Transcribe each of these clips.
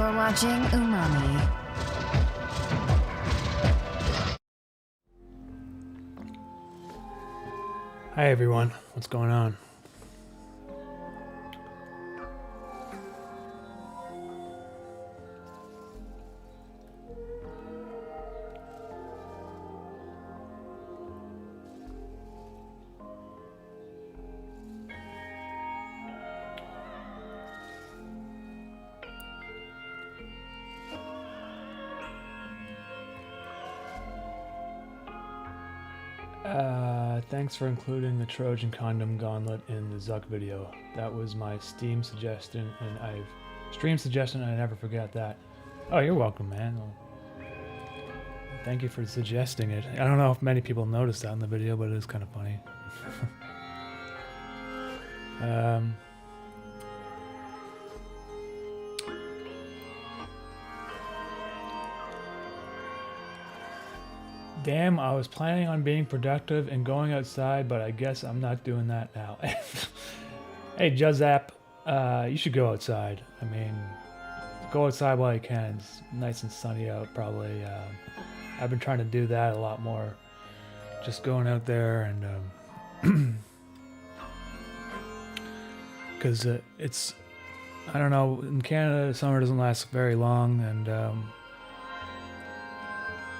You're watching Umami. Hi everyone, what's going on? Thanks for including the Trojan Condom Gauntlet in the Zuck video. That was my Steam suggestion, and I never forget that. Oh, you're welcome, man. Well, thank you for suggesting it. I don't know if many people noticed that in the video, but it is kind of funny. Damn, I was planning on being productive and going outside, but I guess I'm not doing that now. Hey, Juzzap, you should go outside. I mean, go outside while you can. It's nice and sunny out, probably. I've been trying to do that a lot more. Just going out there and... Because it's... I don't know, in Canada, summer doesn't last very long, and...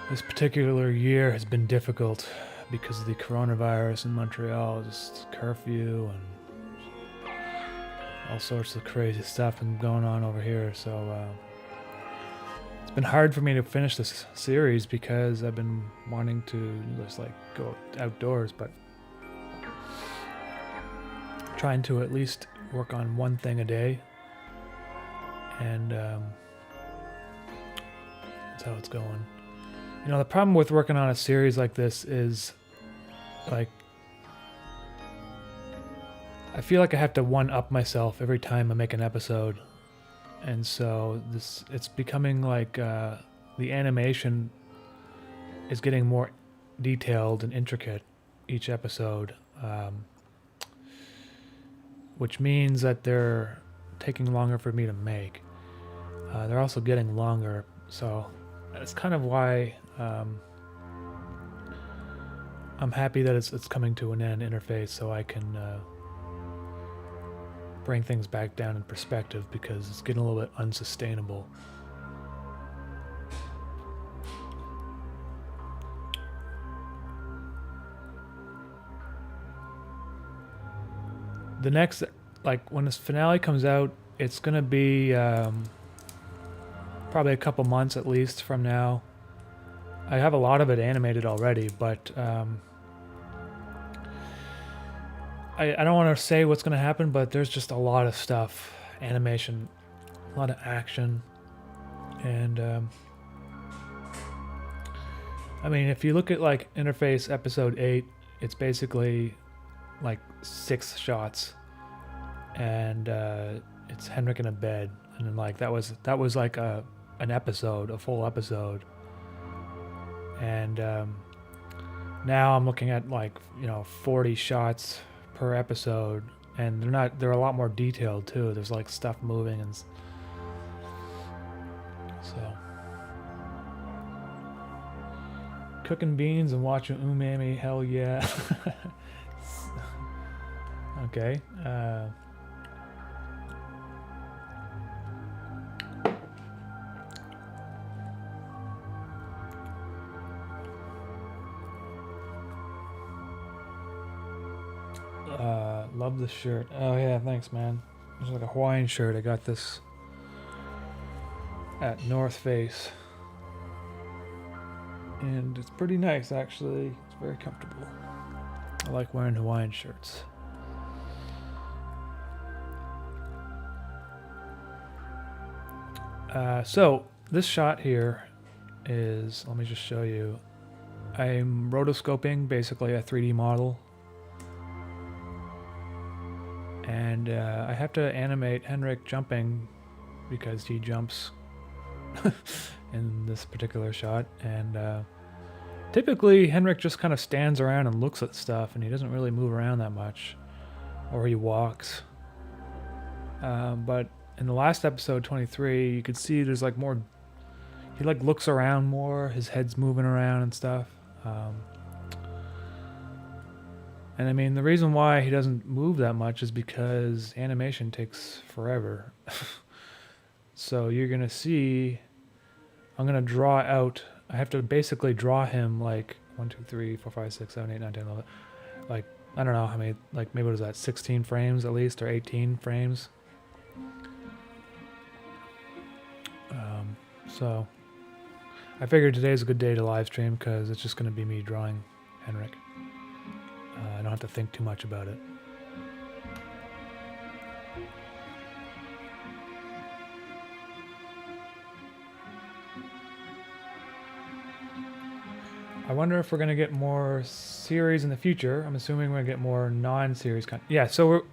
This particular year has been difficult because of the coronavirus in Montreal, just curfew and all sorts of crazy stuff been going on over here. So it's been hard for me to finish this series because I've been wanting to just like go outdoors, but trying to at least work on one thing a day, and that's how it's going. You know, the problem with working on a series like this is, like, I feel like I have to one-up myself every time I make an episode. And so it's becoming like the animation is getting more detailed and intricate each episode, which means that they're taking longer for me to make. They're also getting longer, so that's kind of why I'm happy that it's coming to an end interface, so I can bring things back down in perspective, because it's getting a little bit unsustainable. The next, like, when this finale comes out, it's gonna be probably a couple months at least from now. I have a lot of it animated already, but I don't want to say what's going to happen, but there's just a lot of stuff, animation, a lot of action, and I mean, if you look at like Interface episode 8, it's basically like 6 shots, and it's Henrik in a bed, and then like that was like an episode, a full episode. And now I'm looking at like, 40 shots per episode, and they're a lot more detailed too. There's like stuff moving, and so cooking beans and watching Umami, hell yeah. Okay. Love this shirt. Oh yeah, thanks, man. It's like a Hawaiian shirt. I got this at North Face, and it's pretty nice actually. It's very comfortable. I like wearing Hawaiian shirts. So this shot here is, let me just show you. I'm rotoscoping basically a 3D model. And I have to animate Henrik jumping because he jumps in this particular shot. And typically Henrik just kind of stands around and looks at stuff, and he doesn't really move around that much, or he walks. But in the last episode 23, you could see there's like more. He like looks around more. His head's moving around and stuff. And I mean, the reason why he doesn't move that much is because animation takes forever. So you're gonna see. I'm gonna draw out. I have to basically draw him like 1, 2, 3, 4, 5, 6, 7, 8, 9, 10, 11. Like, I don't know how many, like maybe what is that, 16 frames at least, or 18 frames. So I figured today's a good day to live stream because it's just going to be me drawing Henrik. I don't have to think too much about it. I wonder if we're going to get more series in the future. I'm assuming we're going to get more non-series content. Yeah, so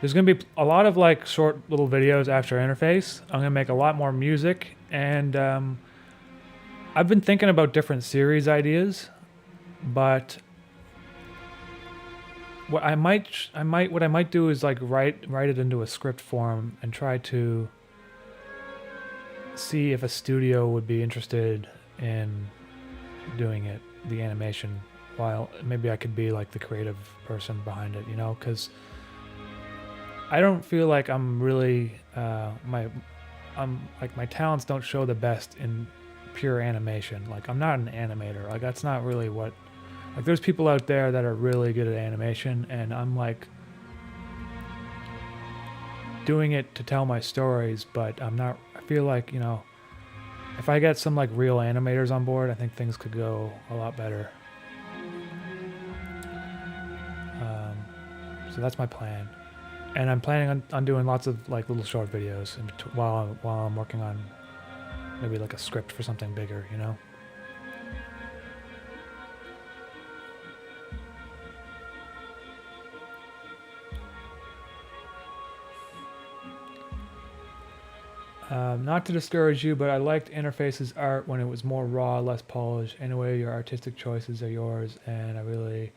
there's going to be a lot of like short little videos after interface. I'm going to make a lot more music, and I've been thinking about different series ideas, but what I might do is like write it into a script form and try to see if a studio would be interested in doing it, the animation, while maybe I could be like the creative person behind it, you know, because I don't feel like I'm really my talents don't show the best in pure animation. Like, I'm not an animator. Like, that's not really what, like, there's people out there that are really good at animation, and I'm like doing it to tell my stories, but I'm not. I feel like, you know, if I get some like real animators on board, I think things could go a lot better. So that's my plan, and I'm planning on doing lots of like little short videos while I'm working on maybe like a script for something bigger, you know. Not to discourage you, but I liked Interface's art when it was more raw, less polished. Anyway, your artistic choices are yours, and I really...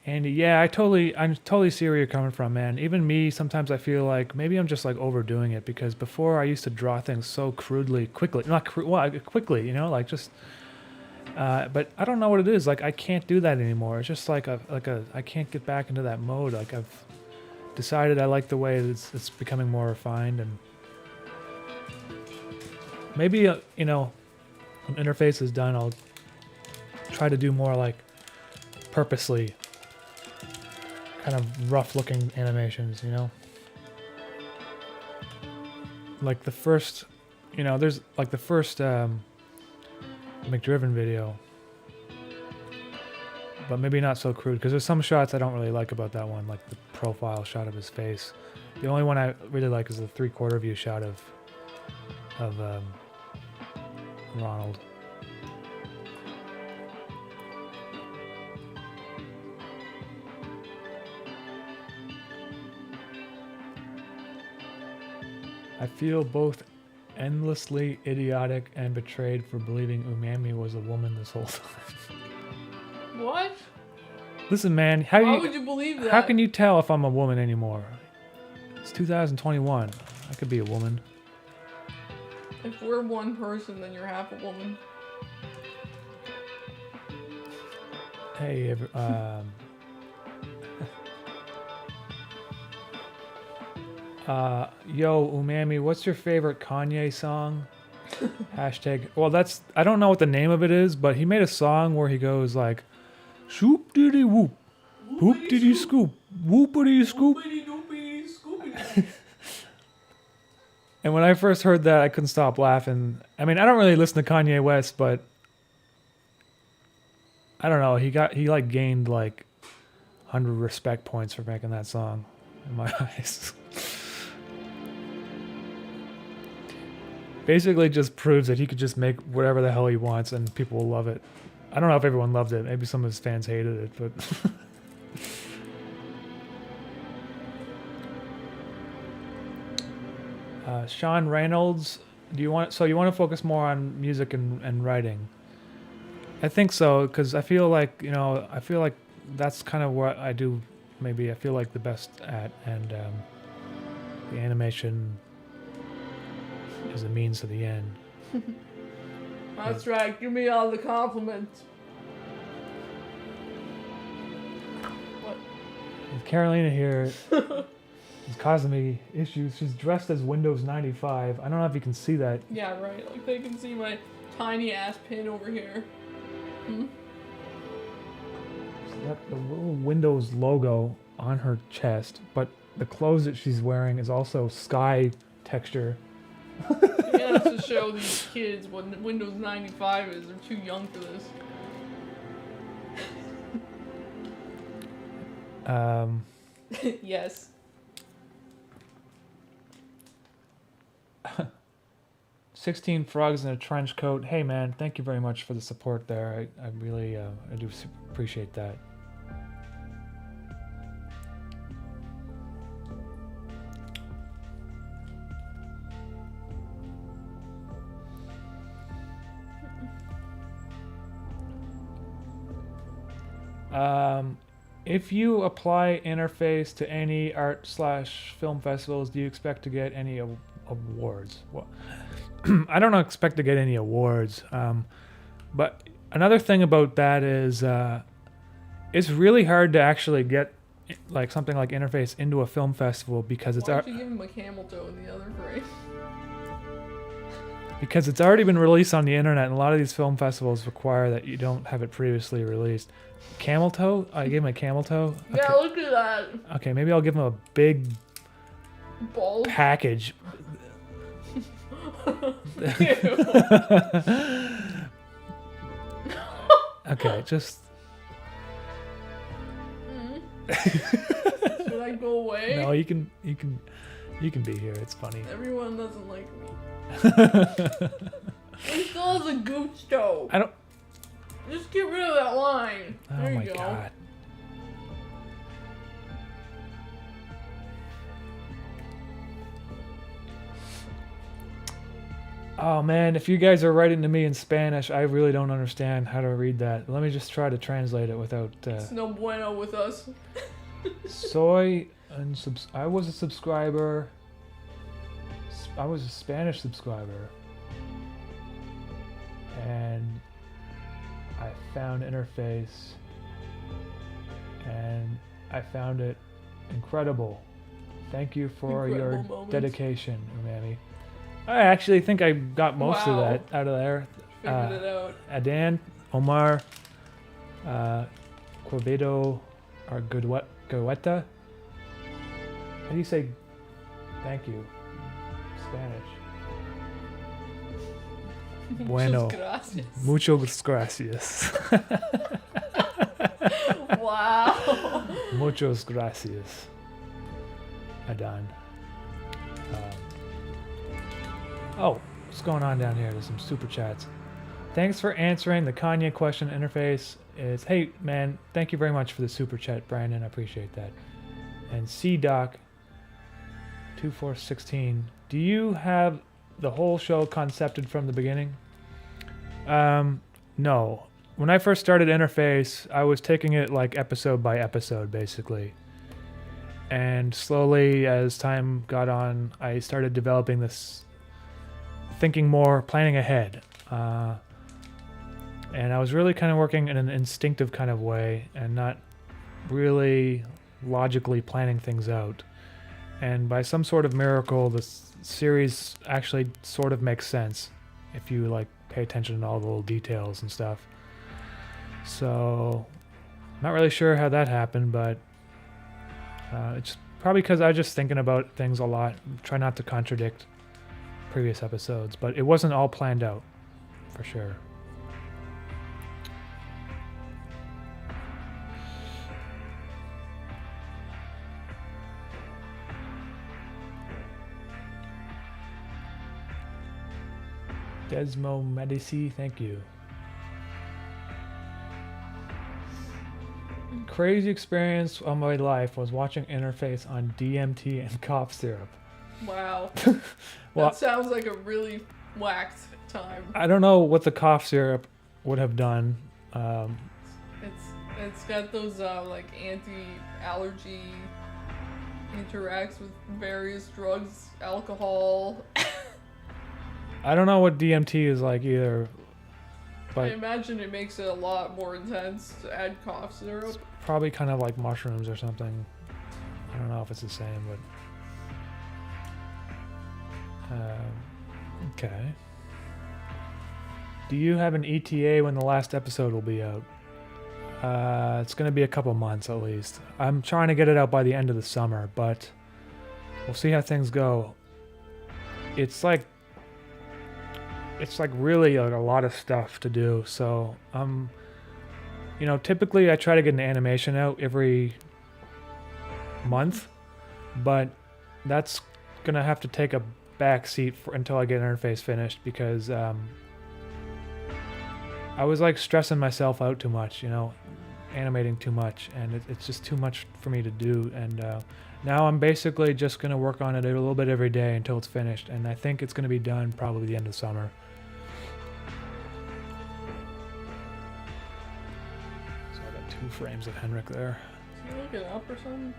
Andy, yeah, I totally see where you're coming from, man. Even me, sometimes I feel like maybe I'm just like overdoing it, because before I used to draw things so quickly, quickly, you know, like just... but I don't know what it is. Like, I can't do that anymore. It's just like I can't get back into that mode. Like, I've decided I like the way it's becoming more refined, and maybe, you know, when Interface is done, I'll try to do more like purposely kind of rough looking animations, you know? Like the first, you know, there's like the first McDriven video, but maybe not so crude, because there's some shots I don't really like about that one, like the profile shot of his face. The only one I really like is the 3/4 view shot of Ronald. I feel both endlessly idiotic and betrayed for believing Umami was a woman this whole time. What? Listen, man, Why would you believe that? How can you tell if I'm a woman anymore? It's 2021. I could be a woman. If we're one person, then you're half a woman. Hey, yo, Umami, what's your favorite Kanye song? Hashtag. Well, I don't know what the name of it is, but he made a song where he goes like, shoop diddy whoop, whoop diddy scoop, whoopity scoop. And when I first heard that, I couldn't stop laughing. I mean, I don't really listen to Kanye West, but I don't know. He like gained like 100 respect points for making that song in my eyes. Basically just proves that he could just make whatever the hell he wants and people will love it. I don't know if everyone loved it. Maybe some of his fans hated it, but... Sean Reynolds, you want to focus more on music and writing? I think so, because I feel like, you know, that's kind of what I do, maybe I feel like the best at, and the animation is a means to the end. That's right. Give me all the compliments. What? With Carolina here, it's causing me issues. She's dressed as Windows 95. I don't know if you can see that. Yeah, right. Like they can see my tiny ass pin over here. Hmm? She's got the little Windows logo on her chest, but the clothes that she's wearing is also sky texture. Yeah, it's to show these kids what Windows 95 is. They're too young for this. Yes. "16 frogs in a trench coat." Hey man, thank you very much for the support there. I really I do appreciate that. If you apply interface to any art/film festivals, do you expect to get any awards? Well, I don't expect to get any awards. But another thing about that is it's really hard to actually get like something like interface into a film festival because it's Why don't you give him a camel toe in the other frame? because it's already been released on the internet, and a lot of these film festivals require that you don't have it previously released. Camel toe? I gave him a camel toe? Okay. Yeah, look at that. Okay, maybe I'll give him a big Ball. package. Okay, just Should I go away? no. You can be here. It's funny. Everyone doesn't like me. He still has a gooch toe. I don't. Just get rid of that line. Oh There my you go. god. Oh man, if you guys are writing to me in Spanish, I really don't understand how to read that. Let me just try to translate it without. It's no bueno with us. I was a subscriber. I was a Spanish subscriber, and I found interface, and I found it incredible. Thank you for your Incredible moment. dedication, Umami. I actually think I got most of Wow. that out of there. Figured it out. Adan, Omar, Quevedo, or Goeta. How do you say thank you? Spanish. Bueno. Muchas gracias. Muchas gracias. Wow. Muchas gracias. Adan. Oh, what's going on down here? There's some super chats. Thanks for answering the Kanye question interface. Hey man, thank you very much for the super chat, Brandon. I appreciate that. And CDoc2416. Do you have the whole show concepted from the beginning? No. When I first started interface, I was taking it like episode by episode, basically. And slowly, as time got on, I started developing this thinking more, planning ahead. And I was really kind of working in an instinctive kind of way and not really logically planning things out. And by some sort of miracle, the series actually sort of makes sense if you like pay attention to all the little details and stuff. So, not really sure how that happened, but it's probably because I was just thinking about things a lot. Try not to contradict previous episodes, but it wasn't all planned out, for sure. Desmo Medici, thank you. Crazy experience of my life was watching Interface on DMT and cough syrup. Wow. Well, That sounds like a really whacked time. I don't know what the cough syrup would have done. It's got those like anti-allergy interacts with various drugs, alcohol. I don't know what DMT is like either, I but imagine it makes it a lot more intense to add cough syrup. probably kind of like mushrooms or something. I don't know if it's the same, but okay. Do you have an ETA when the last episode will be out? It's going to be a couple months at least. I'm trying to get it out by the end of the summer, but we'll see how things go. It's like really like a lot of stuff to do. So typically I try to get an animation out every month, but that's gonna have to take a back seat until I get interface finished because I was like stressing myself out too much, animating too much, and it's just too much for me to do. And now I'm basically just gonna work on it a little bit every day until it's finished, and I think it's gonna be done probably the end of summer. So I got 2 frames of Henrik there. Is he looking up or something?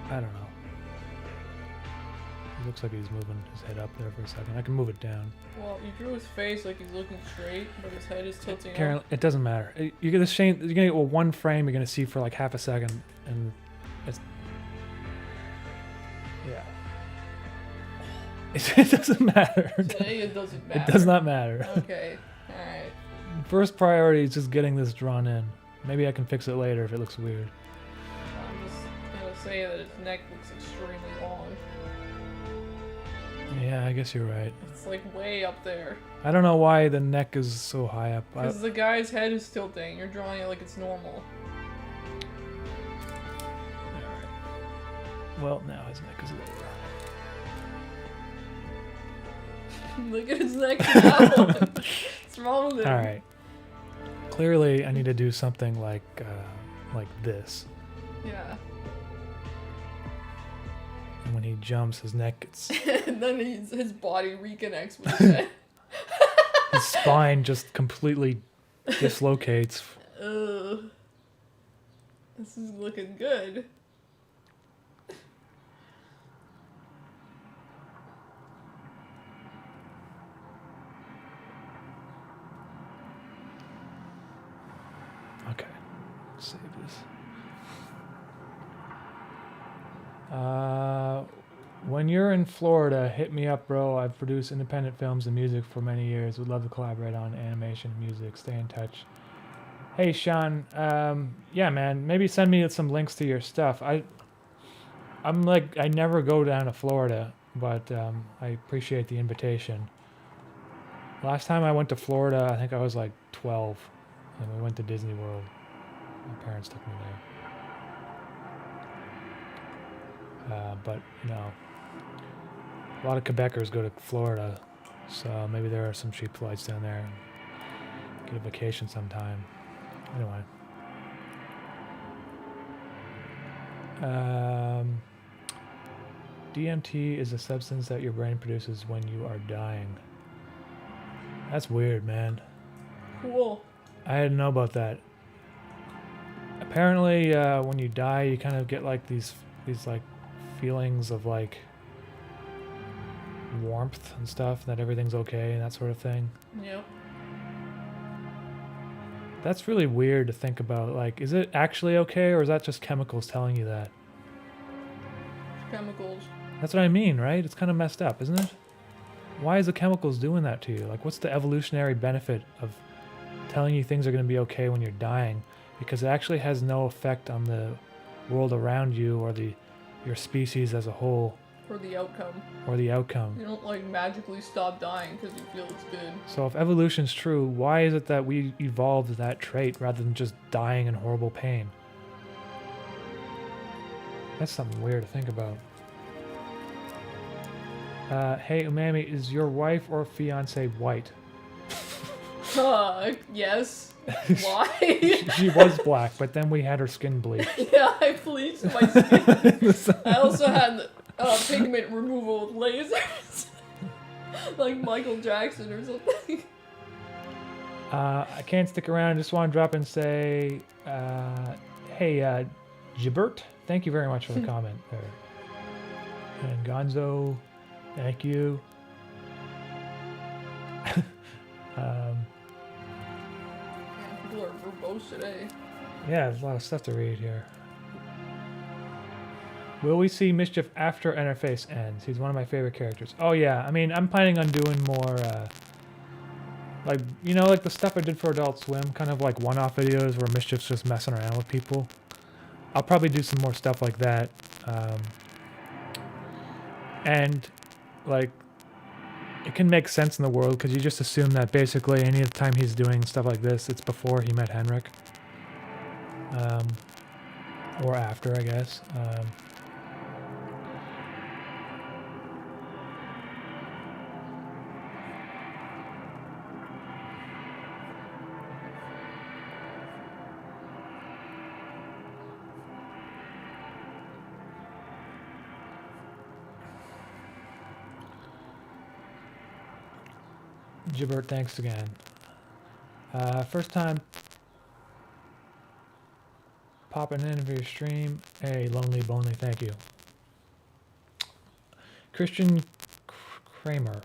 I don't know. It looks like he's moving his head up there for a second. I can move it down. Well, you drew his face like he's looking straight, but his head is tilting Karen, up. it doesn't matter. You're gonna get one frame you're gonna see for like half a second, and it's yeah. It doesn't matter. Today it doesn't matter. It does not matter. Okay, alright. First priority is just getting this drawn in. Maybe I can fix it later if it looks weird. I'm just gonna say that his neck looks extremely long. Yeah, I guess you're right. It's like way up there. I don't know why the neck is so high up. Because the guy's head is tilting. You're drawing it like it's normal. Alright. Well, now his neck is lower. Look at his neck now. What's wrong with him? Alright. Clearly, I need to do something like this. Yeah. And when he jumps, his neck gets... And then his body reconnects with his head. his spine just completely dislocates. Ugh. This is looking good. Okay. Save this. When you're in Florida, hit me up, bro. I've produced independent films and music for many years. Would love to collaborate on animation and music. Stay in touch. Hey, Sean. Yeah, man. Maybe send me some links to your stuff. I never go down to Florida, but I appreciate the invitation. Last time I went to Florida, I think I was like 12, and we went to Disney World. My parents took me there. But a lot of Quebecers go to Florida, so maybe there are some cheap flights down there. Get a vacation sometime. Anyway. DMT is a substance that your brain produces when you are dying. That's weird, man. Cool. I didn't know about that. Apparently, when you die, you kind of get like these like feelings of like warmth and stuff, that everything's okay and that sort of thing. Yep. That's really weird to think about. Like, is it actually okay, or is that just chemicals telling you that? Chemicals. That's what I mean, right? It's kind of messed up, isn't it? Why is the chemicals doing that to you? Like, what's the evolutionary benefit of telling you things are going to be okay when you're dying? Because it actually has no effect on the world around you or your species as a whole. Or the outcome. Or the outcome. You don't like magically stop dying because you feel it's good. So if evolution's true, why is it that we evolved that trait rather than just dying in horrible pain? That's something weird to think about. Hey, Umami, is your wife or fiance white? Yes. Why? She was black, but then we had her skin bleached. Yeah, I bleached my skin. I also had pigment removal with lasers. Like Michael Jackson or something. I can't stick around. I just want to drop and say, hey, Gibert, thank you very much for the comment there. And Gonzo, thank you. People are verbose today. Yeah, there's a lot of stuff to read here. Will we see Mischief after Interface ends? He's one of my favorite characters. Oh yeah, I mean, I'm planning on doing more, like, you know, like the stuff I did for Adult Swim, kind of like one-off videos where Mischief's just messing around with people. I'll probably do some more stuff like that. And, like, it can make sense in the world because you just assume that basically any time he's doing stuff like this, it's before he met Henrik. Or after, I guess. Gibert, thanks again. First time popping in for your stream. Hey, Lonely Bonely, thank you. Christian Kramer.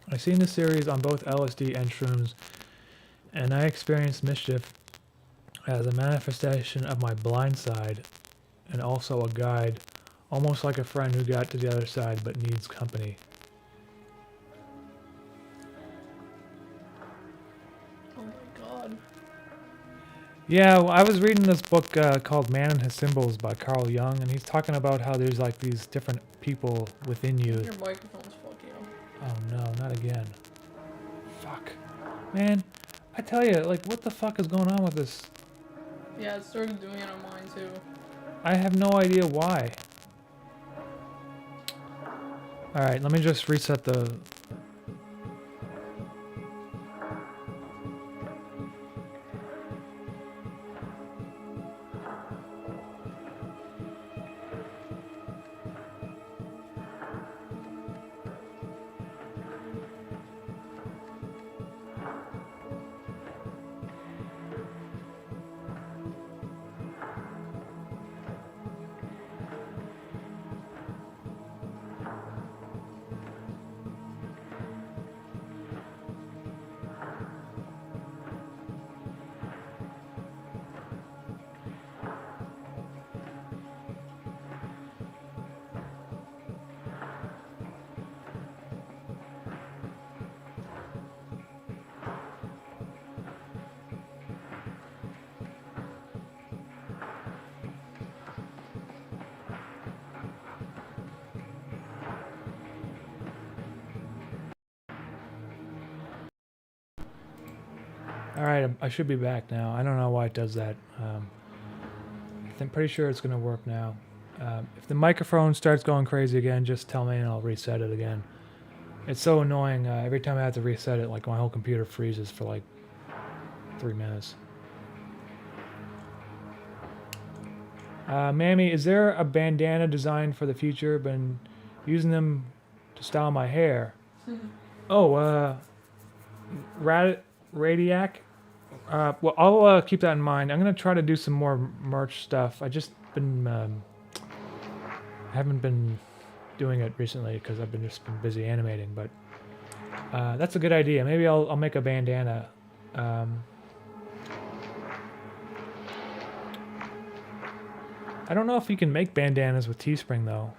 I've seen the series on both LSD and shrooms, and I experienced Mischief as a manifestation of my blind side, and also a guide, almost like a friend who got to the other side but needs company. Yeah, well, I was reading this book called Man and His Symbols by Carl Jung, and he's talking about how there's like these different people within you. Your microphone's fucking up. Oh no, not again. Fuck. Man, I tell you, like, what the fuck is going on with this? Yeah, it started doing it on mine too. I have no idea why. Alright, let me just reset the... Alright, I should be back now. I don't know why it does that. I'm pretty sure it's going to work now. If the microphone starts going crazy again, just tell me and I'll reset it again. It's so annoying. Every time I have to reset it, like my whole computer freezes for like 3 minutes. Mammy, is there a bandana designed for the future? Been using them to style my hair. Oh, Radiac? Well, I'll keep that in mind. I'm going to try to do some more merch stuff. I just been... haven't been doing it recently because I've been just been busy animating, but that's a good idea. Maybe I'll make a bandana. I don't know if you can make bandanas with Teespring though.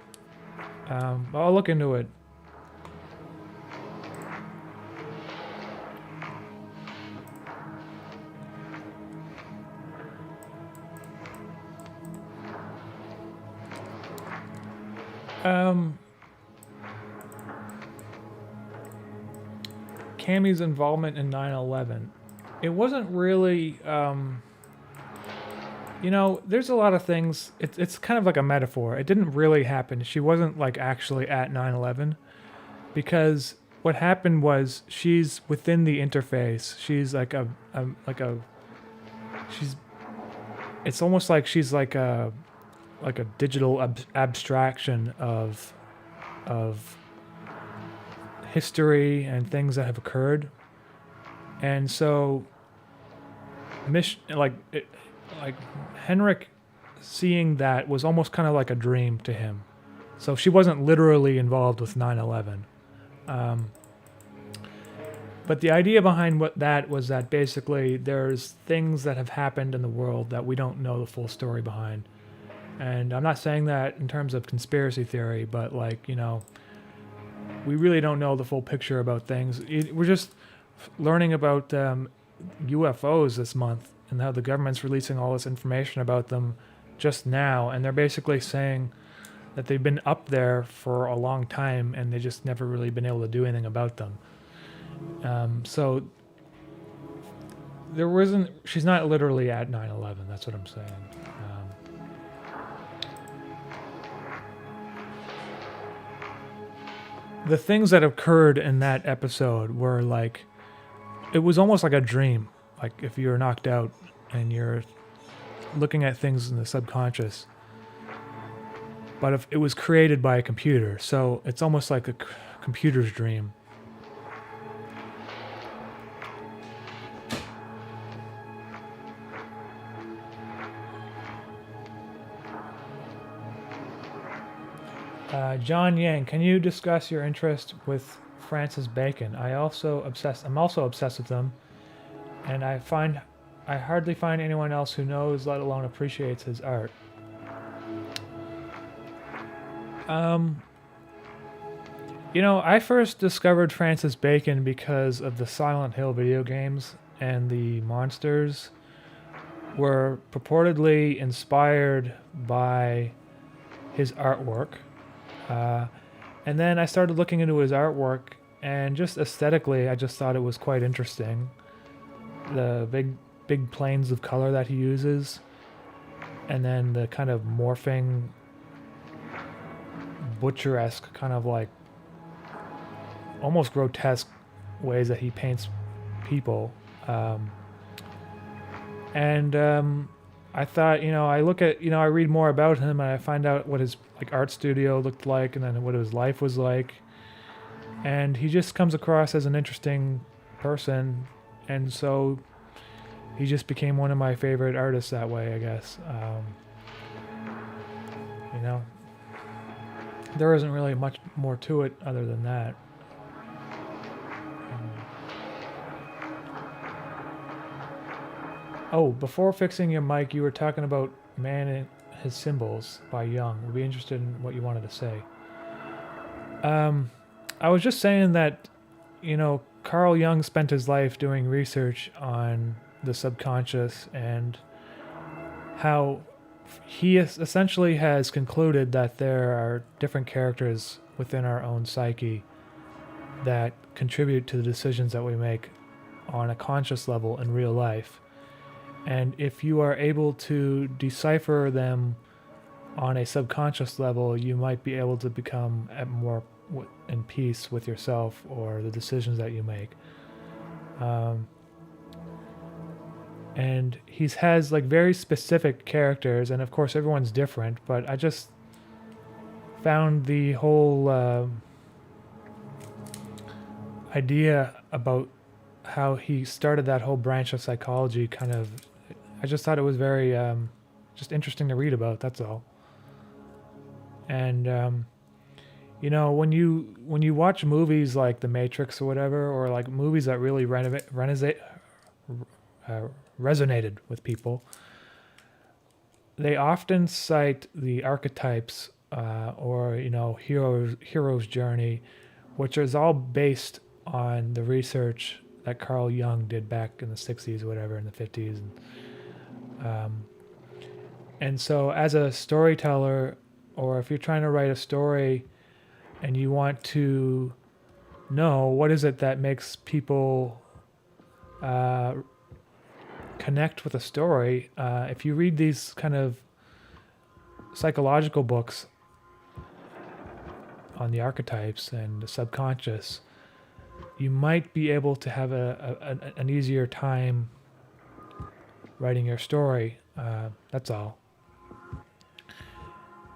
I'll look into it. Cammy's involvement in 9/11. It wasn't really, you know, there's a lot of things. It's kind of like a metaphor. It didn't really happen. She wasn't like actually at 9/11 because what happened was she's within the interface. She's like it's almost like she's like a digital abstraction of history and things that have occurred, and so like Henrik seeing that was almost kind of like a dream to him. So she wasn't literally involved with 9/11. But the idea behind that was that basically there's things that have happened in the world that we don't know the full story behind. And I'm not saying that in terms of conspiracy theory, but like, we really don't know the full picture about things. We're just learning about UFOs this month and how the government's releasing all this information about them just now. And they're basically saying that they've been up there for a long time and they just never really been able to do anything about them. So she's not literally at 9/11. That's what I'm saying. The things that occurred in that episode were like, it was almost like a dream. Like if you're knocked out and you're looking at things in the subconscious. But if it was created by a computer, so it's almost like a computer's dream. John Yang, can you discuss your interest with Francis Bacon? I'm also obsessed with them, and I hardly find anyone else who knows, let alone appreciates his art. I first discovered Francis Bacon because of the Silent Hill video games, and the monsters were purportedly inspired by his artwork. And then I started looking into his artwork, and just aesthetically, I just thought it was quite interesting. The big planes of color that he uses, and then the kind of morphing, butcher-esque, kind of like almost grotesque ways that he paints people. I thought, I read more about him and I find out what his art studio looked like and then what his life was like. And he just comes across as an interesting person. And so he just became one of my favorite artists that way, I guess. There isn't really much more to it other than that. Before fixing your mic, you were talking about Man and His Symbols by Jung. We'd be interested in what you wanted to say. I was just saying that, Carl Jung spent his life doing research on the subconscious and how he essentially has concluded that there are different characters within our own psyche that contribute to the decisions that we make on a conscious level in real life. And if you are able to decipher them on a subconscious level, you might be able to become more in peace with yourself or the decisions that you make. And he has very specific characters, and of course everyone's different, but I just found the whole idea about how he started that whole branch of psychology I just thought it was very just interesting to read about, that's all. And when you watch movies like The Matrix or whatever, or movies that really resonated with people, they often cite the archetypes or hero's journey, which is all based on the research that Carl Jung did back in the 60s or whatever, in the 50s. And so as a storyteller, or if you're trying to write a story and you want to know what is it that makes people connect with a story, if you read these kind of psychological books on the archetypes and the subconscious, you might be able to have an easier time writing your story. That's all.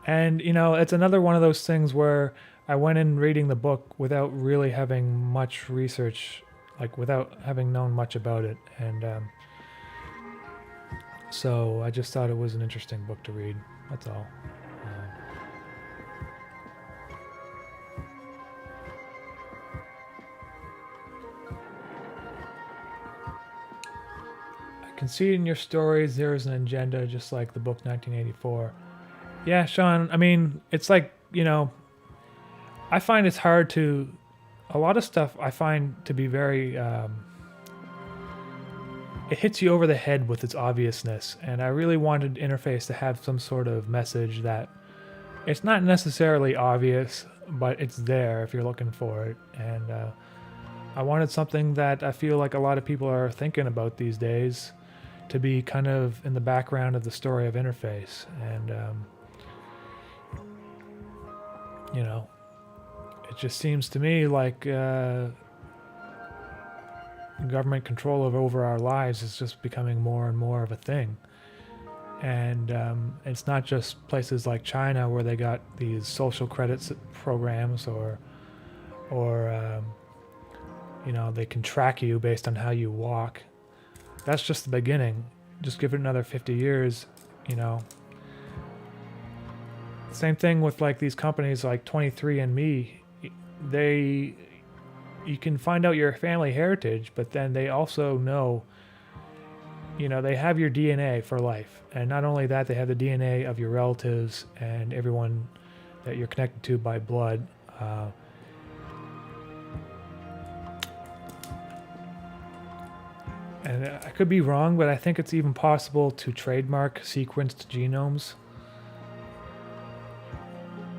And it's another one of those things where I went in reading the book without really having much research, without having known much about it. And So I just thought it was an interesting book to read. That's all. I can see in your stories there is an agenda, just like the book 1984. Yeah, Sean, I mean, it's like, I find it's hard to, a lot of stuff I find to be very, it hits you over the head with its obviousness. And I really wanted Interface to have some sort of message that it's not necessarily obvious, but it's there if you're looking for it. And I wanted something that I feel like a lot of people are thinking about these days to be kind of in the background of the story of Interface. And, it just seems to me like government control over our lives is just becoming more and more of a thing. And it's not just places like China where they got these social credits programs or they can track you based on how you walk. That's just the beginning. Just give it another 50 years, Same thing with like these companies like 23andMe. You can find out your family heritage, but then they also know, they have your DNA for life. And not only that, they have the DNA of your relatives and everyone that you're connected to by blood. And I could be wrong, but I think it's even possible to trademark sequenced genomes.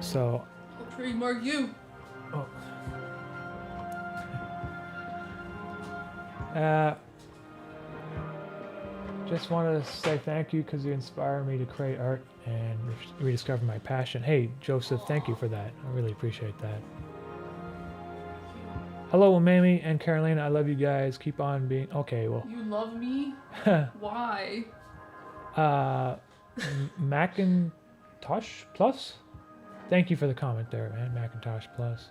So... I'll trademark you. Oh. Just wanted to say thank you because you inspire me to create art and rediscover my passion. Hey, Joseph, thank you for that. I really appreciate that. Hello, Umami and Carolina. I love you guys. Keep on being... Okay, well... You love me? Why? Macintosh Plus? Thank you for the comment there, man. Macintosh Plus.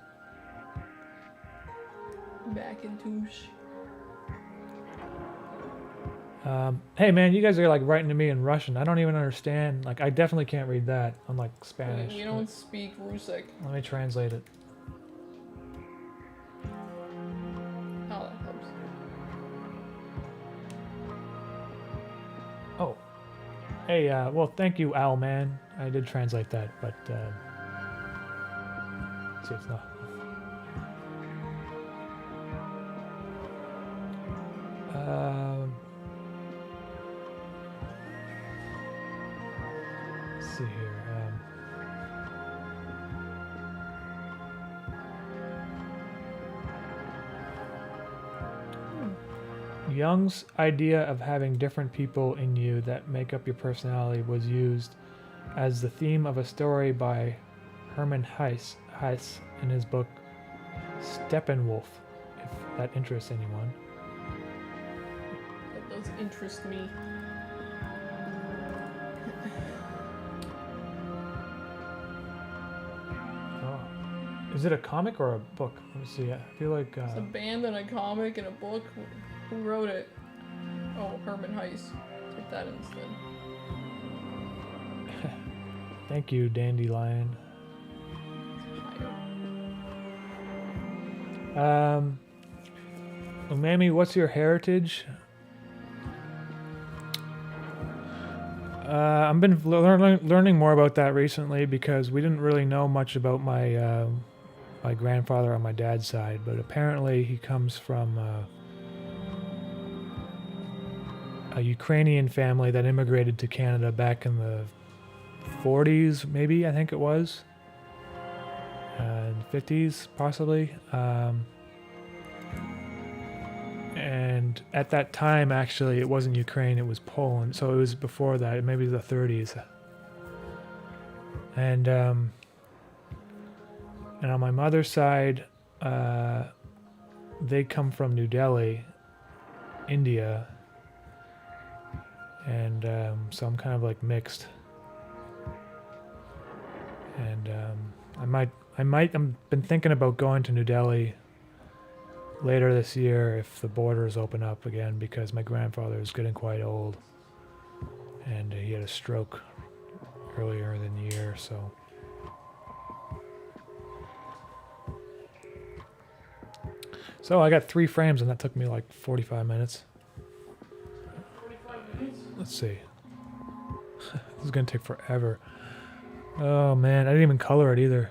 Macintosh. Hey, man, you guys are like writing to me in Russian. I don't even understand. Like, I definitely can't read that. Unlike Spanish. We don't speak Rusic. Let me translate it. Oh, that helps. Oh. Hey, well, thank you, Owl Man. I did translate that, but, see, it's not. Let's see here. Jung's idea of having different people in you that make up your personality was used as the theme of a story by Hermann Hesse in his book Steppenwolf, if that interests anyone. That does interest me. Oh. Is it a comic or a book? Let me see. I feel like... It's a band and a comic and a book. Who wrote it? Oh, Hermann Hesse. Take that instead. Thank you, Dandelion. Umami, what's your heritage? I've been learning more about that recently because we didn't really know much about my my grandfather on my dad's side, but apparently he comes from a Ukrainian family that immigrated to Canada back in the 40s, maybe, I think it was. 50s, possibly. And at that time, actually, it wasn't Ukraine, it was Poland. So it was before that, maybe the 30s. And on my mother's side, they come from New Delhi, India. And so I'm kind of like mixed. And I've been thinking about going to New Delhi later this year if the borders open up again, because my grandfather is getting quite old. and he had a stroke earlier in the year, so. So I got 3 frames, and that took me like 45 minutes. 45 minutes? Let's see. This is gonna take forever. Oh man, I didn't even color it either.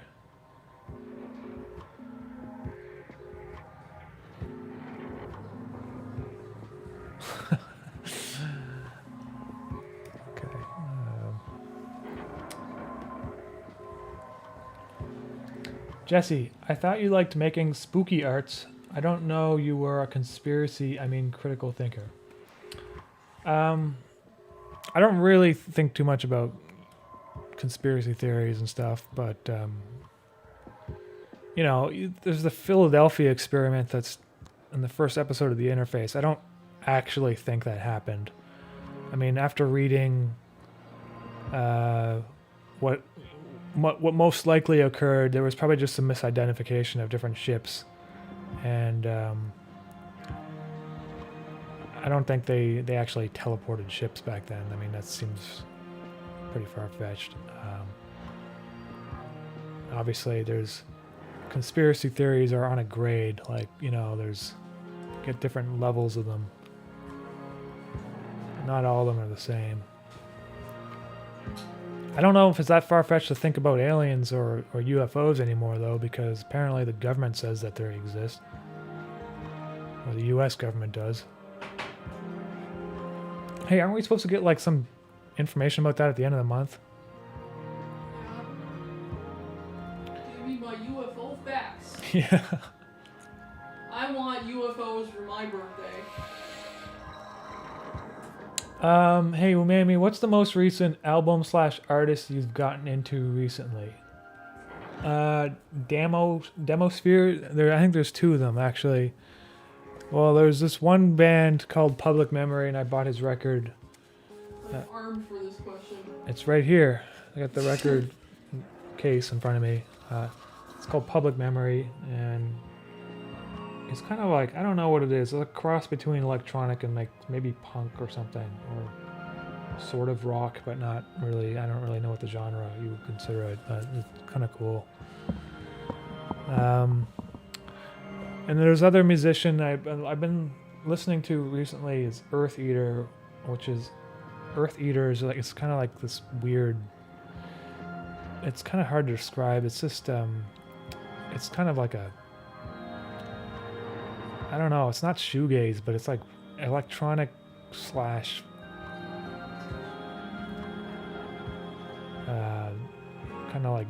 Okay. Jesse, I thought you liked making spooky arts. I don't know you were a critical thinker. I don't really think too much about conspiracy theories and stuff, but you know, there's the Philadelphia experiment that's in the first episode of The Interface. I don't actually think that happened. I mean, after reading what most likely occurred, there was probably just some misidentification of different ships, and I don't think they actually teleported ships back then. I mean, that seems pretty far-fetched. Obviously, there's conspiracy theories are on a grade. Like, you know, get different levels of them. Not all of them are the same. I don't know if it's that far-fetched to think about aliens or UFOs anymore, though, because apparently the government says that they exist. Or the U.S. government does. Hey, aren't we supposed to get, like, some information about that at the end of the month? Give me my UFO facts. Yeah. I want UFOs for my birthday. Hey, Umami, what's the most recent album/artist you've gotten into recently? Demosphere? I think there's 2 of them, actually. Well, there's this one band called Public Memory, and I bought his record. I'm armed for this question. It's right here. I got the record case in front of me. It's called Public Memory, and it's kind of like, I don't know what it is. It's a cross between electronic and like maybe punk or something, or sort of rock, but not really. I don't really know what the genre you would consider it, but it's kind of cool. And there's other musician I've been listening to recently is Earth Eater, which is like, it's kind of like this weird. It's kind of hard to describe. It's just it's kind of like a, I don't know. It's not shoegaze, but it's like electronic slash kind of like,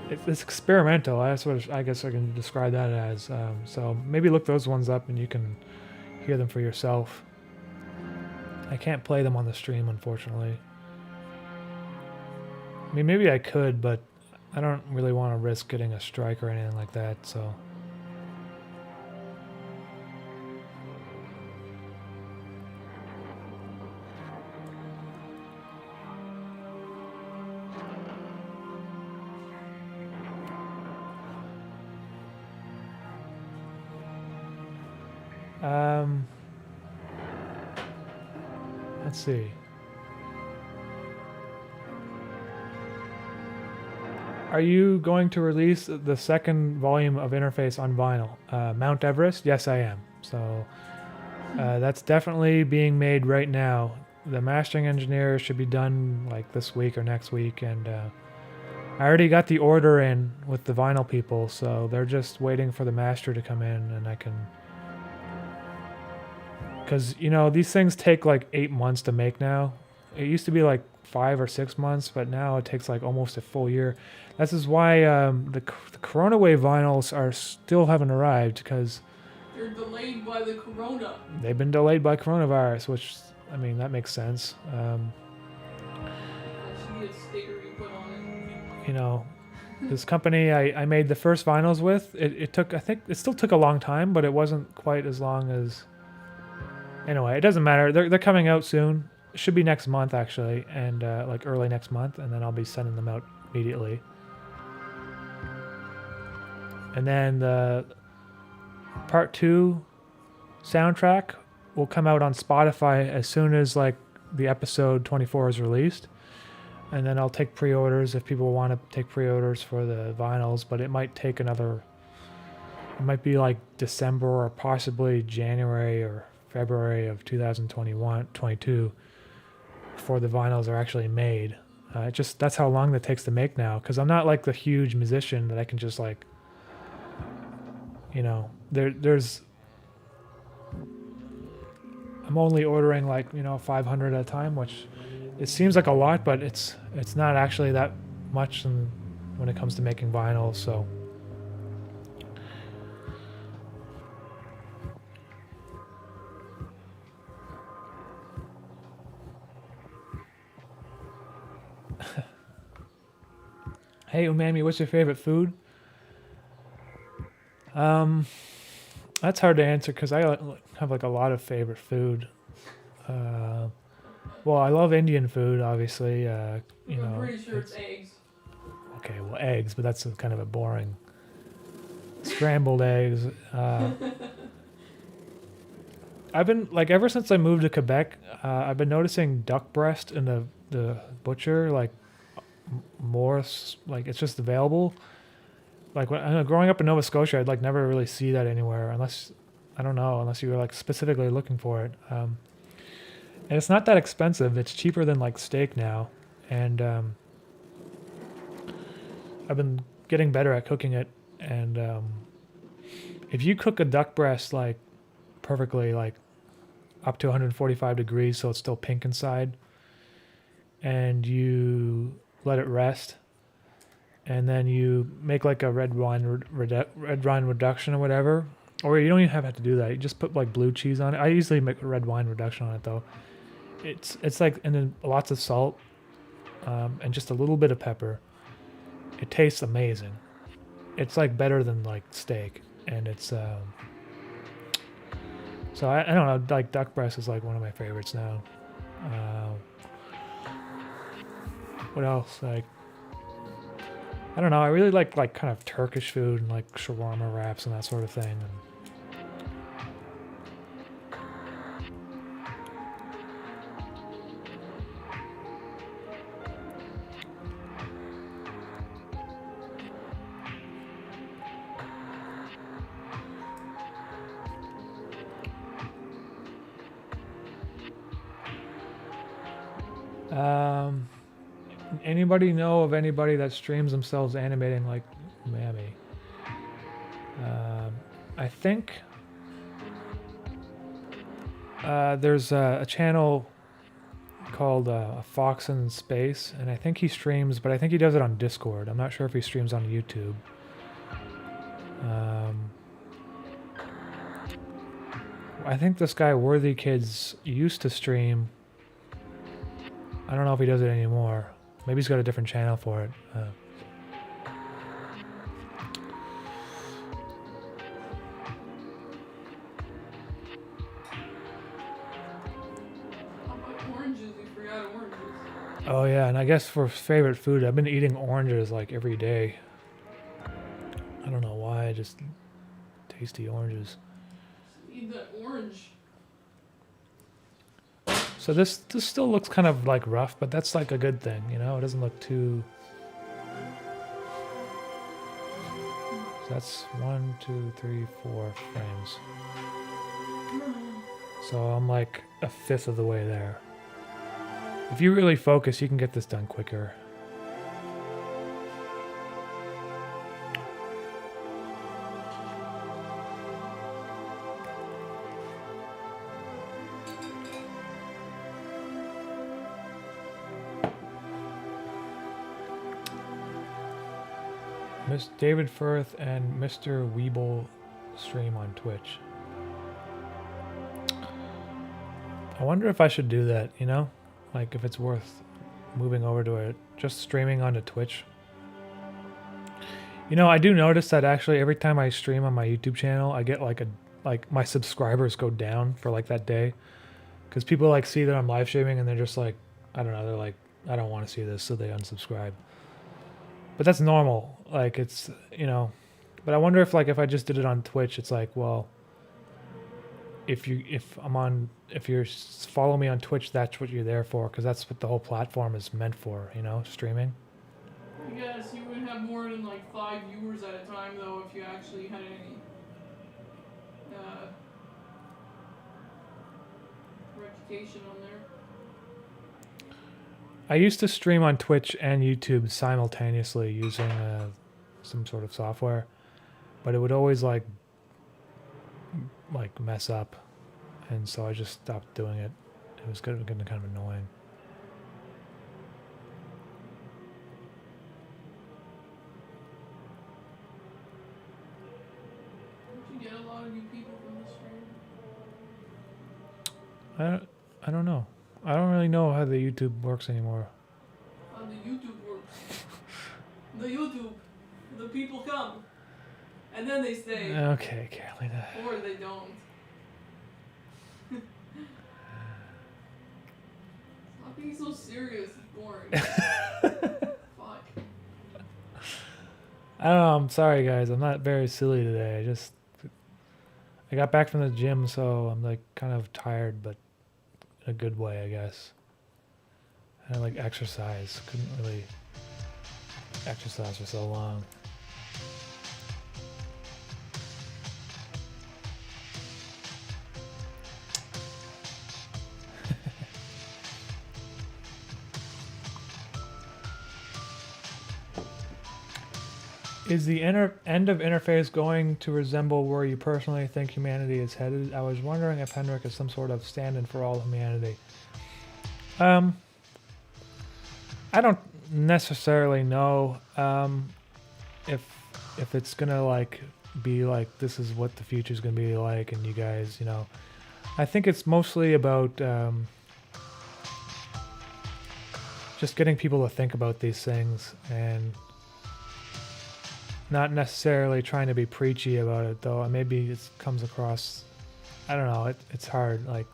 it's experimental. That's what I guess I can describe that as. So maybe look those ones up and you can hear them for yourself. I can't play them on the stream, unfortunately. I mean, maybe I could, but I don't really want to risk getting a strike or anything like that, so. Let's see. Are you going to release the second volume of Interface on vinyl? Mount Everest? Yes, I am. So that's definitely being made right now. The mastering engineer should be done like this week or next week, and I already got the order in with the vinyl people, so they're just waiting for the master to come in, and I can. Because, you know, these things take like 8 months to make now. It used to be like 5 or 6 months, but now it takes like almost a full year. This is why the Corona Wave vinyls still haven't arrived, because They're delayed by the corona. They've been delayed by coronavirus, which, I mean, that makes sense. I should get a sticker you put on it. You know, this company I made the first vinyls with, it took, I think, it still took a long time, but it wasn't quite as long as. Anyway, it doesn't matter. They're coming out soon. It should be next month, actually, and like early next month, and then I'll be sending them out immediately. And then the Part 2 soundtrack will come out on Spotify as soon as like the episode 24 is released. And then I'll take pre-orders if people want to take pre-orders for the vinyls, but it might take it might be like December or possibly January or February of 2022 before the vinyls are actually made. That's how long that takes to make now, because I'm not like the huge musician that I can just like, there's I'm only ordering like 500 at a time, which it seems like a lot, but it's not actually that much when it comes to making vinyl. So hey Umami, what's your favorite food? That's hard to answer because I have like a lot of favorite food. Well, I love Indian food, obviously. I'm pretty sure it's eggs. Okay, well, eggs, but that's kind of a boring. Scrambled eggs. I've been like ever since I moved to Quebec, I've been noticing duck breast in the butcher like more like it's just available. Like when growing up in Nova Scotia, I'd like never really see that anywhere unless you were like specifically looking for it. And it's not that expensive. It's cheaper than like steak now, and I've been getting better at cooking it. And if you cook a duck breast like perfectly, like up to 145 degrees, so it's still pink inside, and you let it rest, and then you make like a red wine reduction or whatever, or you don't even have to do that. You just put like blue cheese on it. I usually make a red wine reduction on it though. It's like, and then lots of salt, and just a little bit of pepper. It tastes amazing. It's like better than like steak, and it's so I don't know, like duck breast is like one of my favorites now. What else? Like, I don't know. I really like kind of Turkish food and like shawarma wraps and that sort of thing. Anybody know of anybody that streams themselves animating like Umami? I think there's a channel called Fox in Space, and I think he streams, but I think he does it on Discord. I'm not sure if he streams on YouTube. I think this guy Worthy Kids used to stream. I don't know if he does it anymore. Maybe he's got a different channel for it. Oh yeah, and I guess for favorite food, I've been eating oranges like every day. I don't know why, just tasty oranges. Eat that orange. So this still looks kind of like rough, but that's like a good thing, It doesn't look too. So that's 1, 2, 3, 4 frames. So I'm like a fifth of the way there. If you really focus, you can get this done quicker. Miss David Firth and Mr. Weeble stream on Twitch. I wonder if I should do that, Like if it's worth moving over to it, just streaming onto Twitch. I do notice that actually every time I stream on my YouTube channel, I get like my subscribers go down for like that day. Because people like see that I'm live streaming and they're just like, I don't know, they're like, I don't want to see this, so they unsubscribe. But that's normal. Like it's, but I wonder if like if I just did it on Twitch, it's like, well, if you're follow me on Twitch, that's what you're there for, because that's what the whole platform is meant for, you know, streaming. I guess you wouldn't have more than like 5 viewers at a time though if you actually had any reputation on there. I used to stream on Twitch and YouTube simultaneously using some sort of software, but it would always like mess up, and so I just stopped doing it. It was getting kind of annoying. Did you get a lot of new people from this stream? I don't know. I don't really know how the YouTube works anymore. How the YouTube works. The YouTube. The people come. And then they stay. Okay, Carolina. Or they don't. Stop being so serious. It's boring. Fuck. I don't know. I'm sorry, guys. I'm not very silly today. I got back from the gym, so I'm like kind of tired, but in a good way, I guess. I like exercise. Couldn't really exercise for so long. Is the end of interface going to resemble where you personally think humanity is headed? I was wondering if Henrik is some sort of stand-in for all humanity. I don't necessarily know if it's gonna like be like this is what the future's gonna be like, and you guys, you know, I think it's mostly about just getting people to think about these things and not necessarily trying to be preachy about it, though. Maybe it comes across, I don't know, it's hard. Like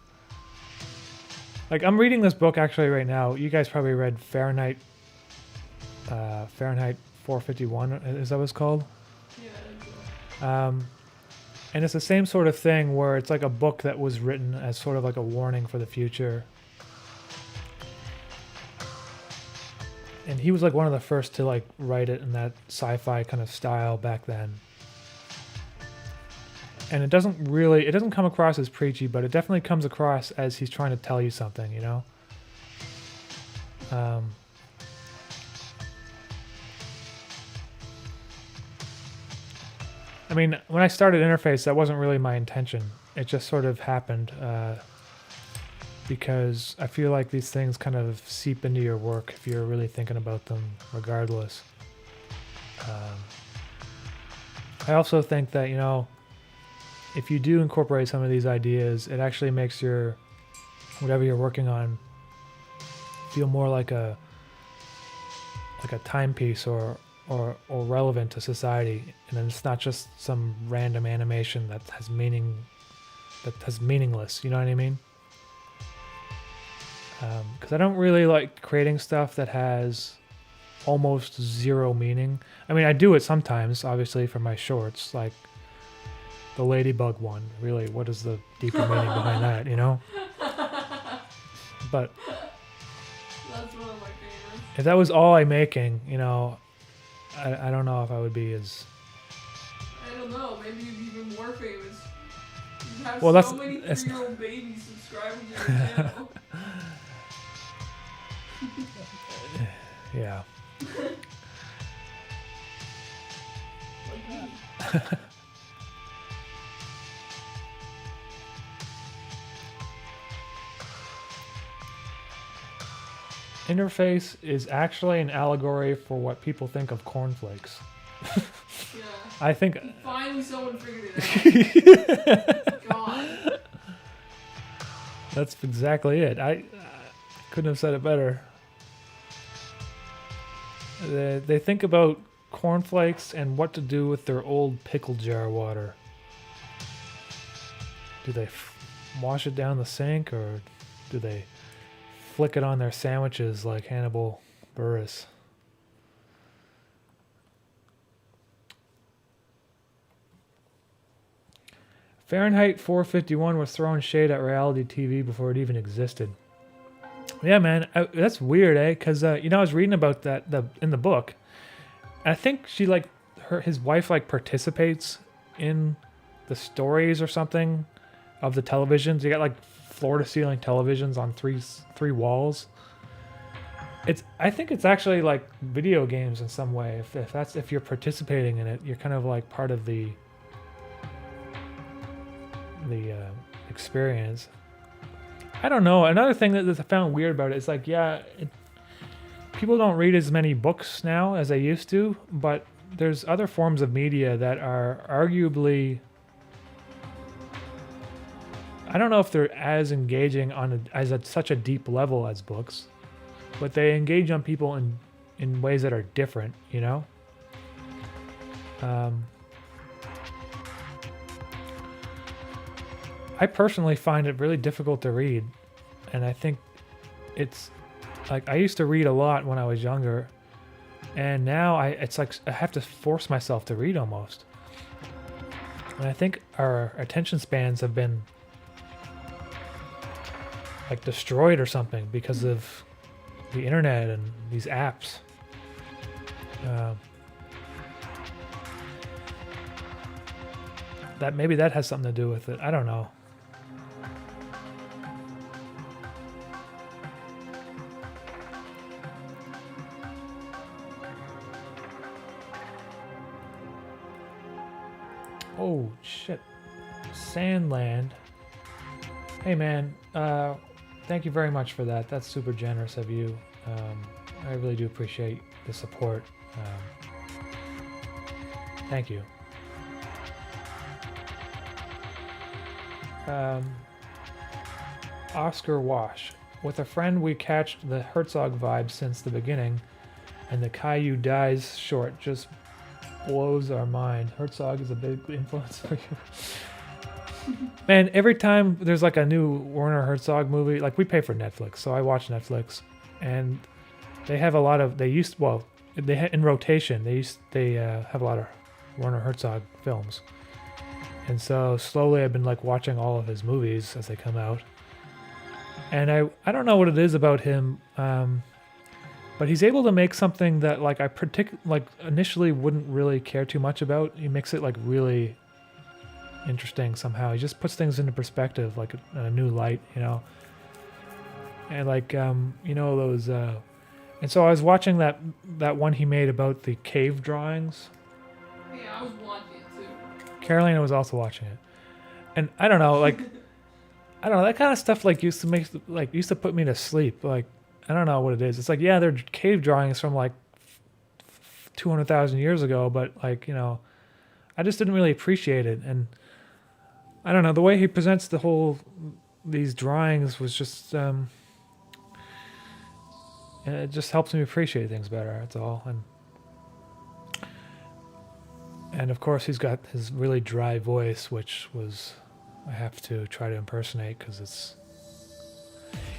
I'm reading this book actually right now. You guys probably read Fahrenheit 451, is that what it's called? Yeah. And it's the same sort of thing where it's like a book that was written as sort of like a warning for the future. And he was like one of the first to like write it in that sci-fi kind of style back then. And it doesn't come across as preachy, but it definitely comes across as he's trying to tell you something, you know? I mean, when I started Interface, that wasn't really my intention. It just sort of happened because I feel like these things kind of seep into your work if you're really thinking about them regardless. I also think that, you know, if you do incorporate some of these ideas, it actually makes your whatever you're working on feel more like a timepiece or relevant to society, and then it's not just some random animation that has meaningless, you know what I mean? Because I don't really like creating stuff that has almost zero meaning. I mean, I do it sometimes, obviously, for my shorts, like the ladybug one. Really, what is the deeper meaning behind that, you know? But That's one of my favorites. if that was all I'm making, you know, I don't know if I would be as... I don't know, maybe you'd be even more famous. You have Well, so many 3-year-old babies subscribing to your channel. Yeah. Interface is actually an allegory for what people think of cornflakes. Yeah. I think... Finally someone figured it out. God. That's exactly it. I couldn't have said it better. They think about cornflakes and what to do with their old pickle jar water. Do they wash it down the sink, or do they flick it on their sandwiches like Hannibal Buress? Fahrenheit 451 was throwing shade at reality TV before it even existed. Yeah, man, that's weird, eh? Because I was reading about that in the book. I think she his wife participates in the stories or something of the televisions. You got like floor to ceiling televisions on three walls. I think it's actually like video games in some way. If you're participating in it, you're kind of like part of the experience. I don't know. Another thing that I found weird about it is like, people don't read as many books now as they used to, but there's other forms of media that are arguably, I don't know if they're as engaging at such a deep level as books, but they engage on people in ways that are different, you know? I personally find it really difficult to read, and I think it's like I used to read a lot when I was younger, and now it's like I have to force myself to read almost. And I think our attention spans have been like destroyed or something because of the internet and these apps. Maybe that has something to do with it. I don't know. Oh shit. Sandland. Hey man, thank you very much for that. That's super generous of you. I really do appreciate the support. Thank you. Oscar Wash. With a friend, we catch the Herzog vibe since the beginning, and the Caillou dies short just blows our mind. Herzog is a big influence for you. Man, every time there's like a new Werner Herzog movie, like we pay for Netflix, so I watch Netflix, and they have a lot of, in rotation, they have a lot of Werner Herzog films. And so slowly I've been like watching all of his movies as they come out. And I don't know what it is about him, but he's able to make something that like I initially wouldn't really care too much about. He makes it like really interesting somehow. He just puts things into perspective, like in a new light, you know. And like those and so I was watching that one he made about the cave drawings. Yeah, I was watching it too. Carolina was also watching it. And I don't know, like I don't know, that kind of stuff used to put me to sleep. Like I don't know what it is. It's like, yeah, they're cave drawings from like 200,000 years ago, but like, I just didn't really appreciate it. And I don't know, the way he presents these drawings was just, it just helps me appreciate things better. That's all. And of course he's got his really dry voice, which I have to try to impersonate because it's,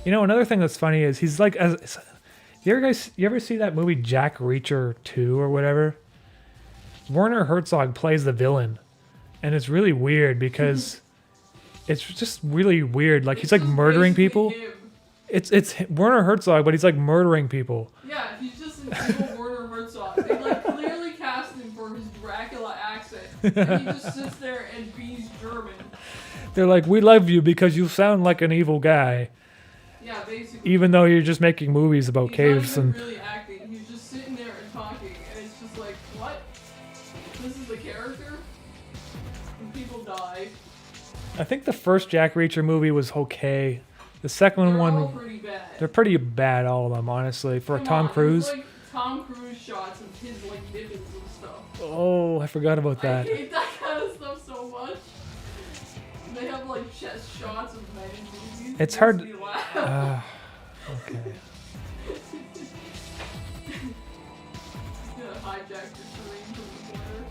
another thing that's funny is he's like, you ever see that movie Jack Reacher 2 or whatever? Werner Herzog plays the villain, and it's really weird because it's just really weird. Like he's like murdering people. Him. It's Werner Herzog, but he's like murdering people. Yeah, he's just an evil Werner Herzog. They like clearly cast him for his Dracula accent, and he just sits there and bees German. They're like, we love you because you sound like an evil guy. Yeah, basically. Even though you're just making movies about caves not even and. really acting. He's just sitting there and talking, and it's just like, what? This is the character? And people die. I think the first Jack Reacher movie was okay. The second one, all pretty bad. They're pretty bad, all of them, honestly. For Come Tom on, Cruise. there's, like Tom Cruise shots of his like nipples and stuff. Oh, I forgot about that. I hate that kind of stuff so much. They have like chest shots of men in movies. It's It hard. makes me laugh. Okay. Gonna hijack the terrain from the corner.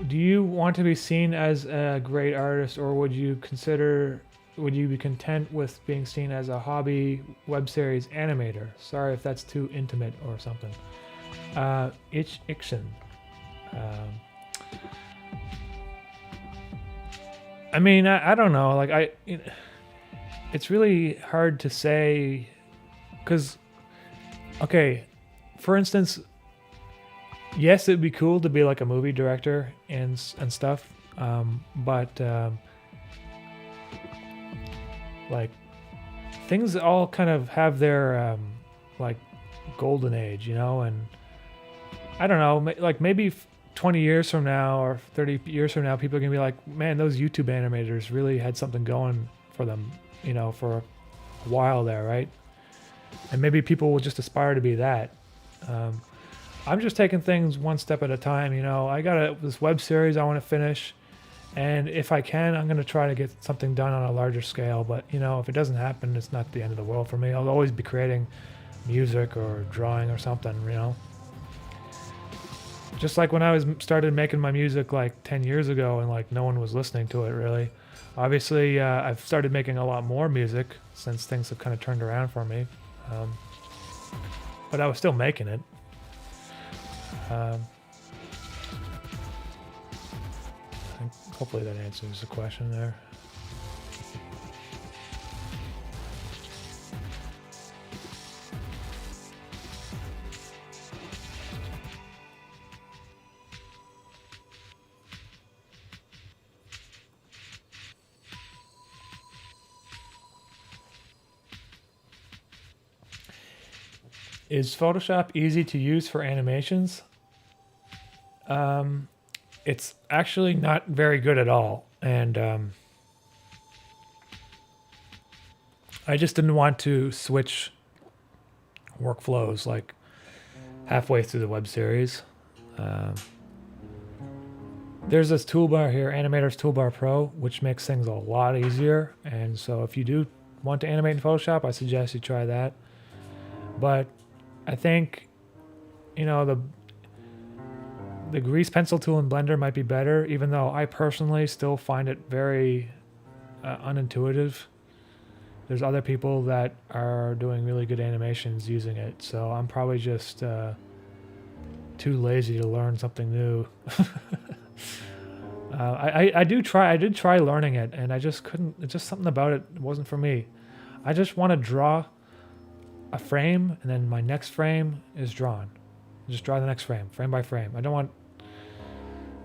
Do you want to be seen as a great artist, or would you be content with being seen as a hobby web series animator? Sorry if that's too intimate or something. Iction. I mean, I don't know. Like it's really hard to say, because, okay, for instance, yes, it'd be cool to be like a movie director and stuff, but like things all kind of have their like golden age, you know, and I don't know, like maybe 20 years from now or 30 years from now, people are gonna be like, man, those YouTube animators really had something going for them, you know, for a while there, right? And maybe people will just aspire to be that. I'm just taking things one step at a time, you know. I got this web series I want to finish, and if I can, I'm going to try to get something done on a larger scale. But, you know, if it doesn't happen, it's not the end of the world for me. I'll always be creating music or drawing or something, you know. Just like when I started making my music like 10 years ago and like no one was listening to it really. Obviously, I've started making a lot more music since things have kind of turned around for me. But I was still making it. I think hopefully that answers the question there. Is Photoshop easy to use for animations? It's actually not very good at all. And I just didn't want to switch workflows like halfway through the web series. There's this toolbar here, Animator's Toolbar Pro, which makes things a lot easier. And so if you do want to animate in Photoshop, I suggest you try that. But I think, you know, the grease pencil tool in Blender might be better, even though I personally still find it very unintuitive. There's other people that are doing really good animations using it, so I'm probably just too lazy to learn something new. I did try learning it, and I just couldn't. It's just something about it wasn't for me. I just want to draw a frame, and then my next frame is drawn. Just draw the next frame by frame. I don't want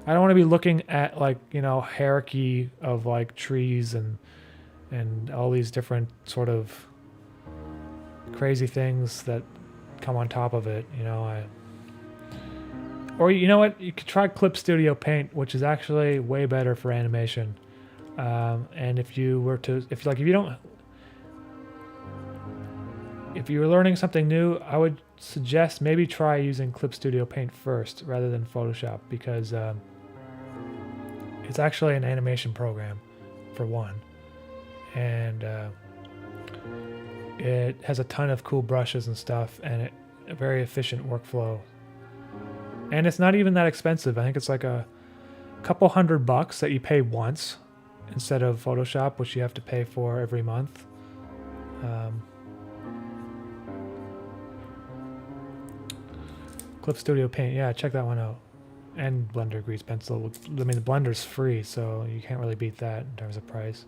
to be looking at, like, you know, hierarchy of like trees and all these different sort of crazy things that come on top of it, you know. Or you know what? You could try Clip Studio Paint, which is actually way better for animation. And if you were learning something new, I would suggest maybe try using Clip Studio Paint first rather than Photoshop, because it's actually an animation program, for one. And it has a ton of cool brushes and stuff, and a very efficient workflow. And it's not even that expensive. I think it's like a couple $100 that you pay once instead of Photoshop, which you have to pay for every month. Clip Studio Paint, yeah, check that one out. And Blender Grease Pencil. I mean, the Blender's free, so you can't really beat that in terms of price.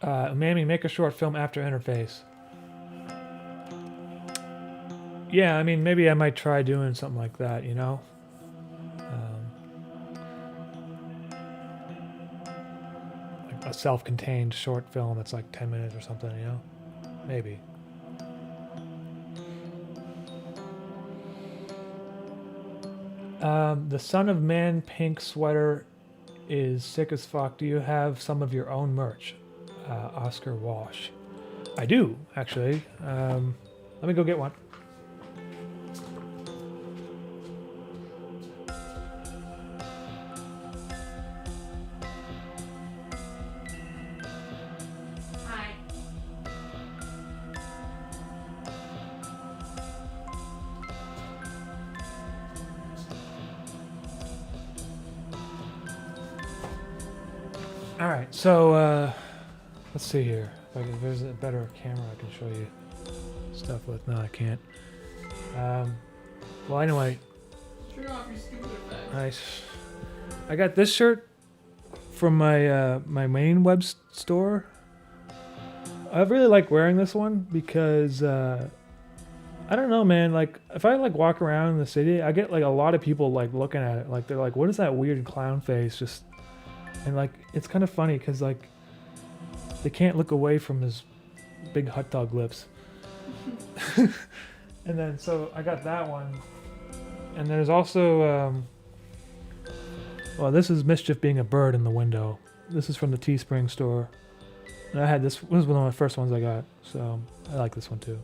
Umami, make a short film after interface. Yeah, I mean, maybe I might try doing something like that, you know? Like a self-contained short film that's like 10 minutes or something, you know? Maybe. The Son of Man pink sweater is sick as fuck. Do you have some of your own merch? Oscar Walsh. I do, actually. Let me go get one. All right, so let's see here. If there's a better camera, I can show you stuff with. No, I can't. Well, anyway. Turn off your stupid effects. Nice. I got this shirt from my my main store. I really like wearing this one because I don't know, man. Like, if I like walk around in the city, I get like a lot of people like looking at it. Like, they're like, "What is that weird clown face?" Just and like, it's kind of funny because like they can't look away from his big hot dog lips. And then so I got that one, and there's also well, this is Mischief being a bird in the window. This is from the Teespring store. And I had this was one of the first ones I got, so I like this one too.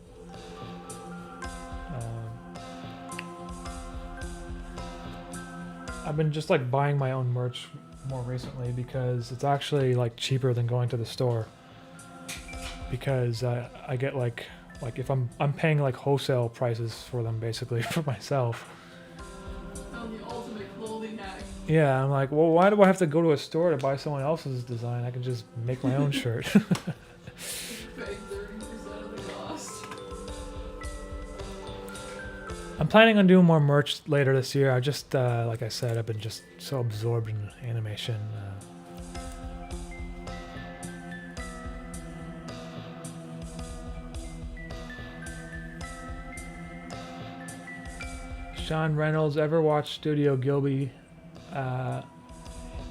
I've been just like buying my own merch more recently because it's actually like cheaper than going to the store. Because I get like if I'm paying like wholesale prices for them basically for myself. Found the ultimate clothing hack. Yeah, I'm like, well, why do I have to go to a store to buy someone else's design? I can just make my own shirt. Pay 30% of the cost. I'm planning on doing more merch later this year. I just, like I said, I've been just so absorbed in animation. Sean Reynolds, ever watched Studio Gilby?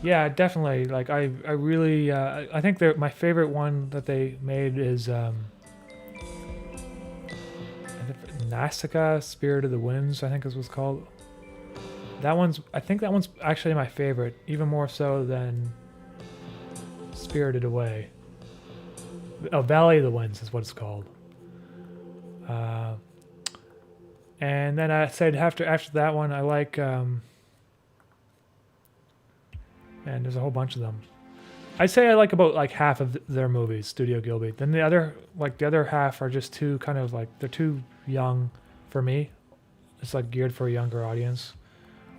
Yeah, definitely. Like, I really, I think my favorite one that they made is Nausicaa, Spirit of the Winds, I think is what's called. I think that one's actually my favorite, even more so than Spirited Away. Oh, Valley of the Winds is what it's called. And then I said after that one, I like, and there's a whole bunch of them. I'd say I like about like half of their movies, Studio Gilby. Then the other half are just too kind of like, they're too young for me. It's like geared for a younger audience,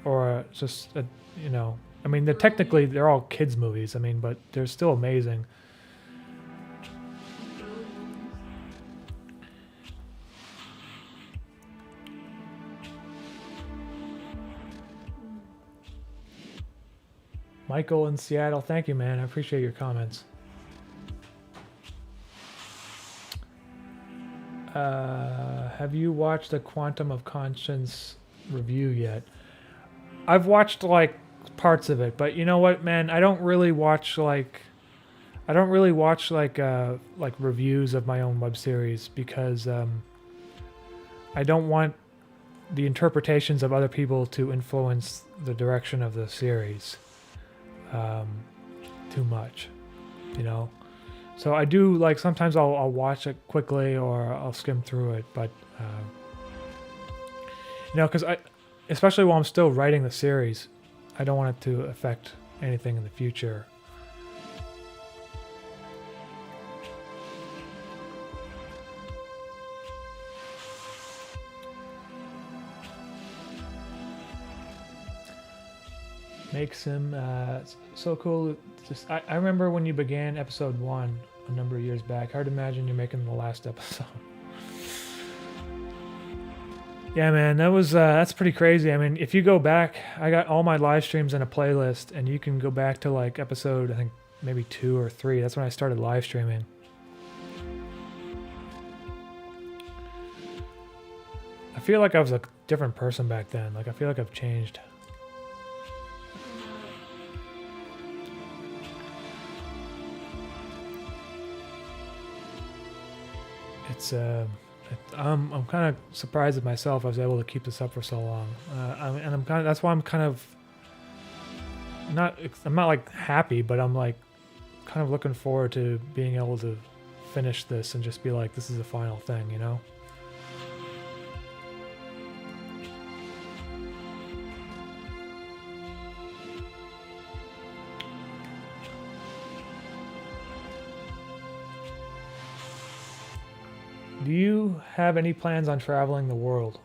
or just you know, I mean, they're all kids movies. I mean, but they're still amazing. Michael in Seattle, thank you, man. I appreciate your comments. Have you watched the Quantum of Conscience review yet? I've watched like parts of it, but you know what, man? I don't really watch like reviews of my own web series because I don't want the interpretations of other people to influence the direction of the series too much, you know. So I do like sometimes I'll watch it quickly or I'll skim through it, but you know, because especially while I'm still writing the series, I don't want it to affect anything in the future. Makes him so cool. Just I remember when you began episode 1 a number of years back. Hard to imagine you're making the last episode. Yeah, man, that's pretty crazy. I mean, if you go back, I got all my live streams in a playlist, and you can go back to like episode, I think maybe 2 or 3. That's when I started live streaming. I feel like I was a different person back then. Like, I feel like I've changed. It's I'm kind of surprised at myself I was able to keep this up for so long, and I'm kind of, that's why I'm kind of I'm not like happy, but I'm like kind of looking forward to being able to finish this and just be like, this is the final thing, you know. Do you have any plans on traveling the world?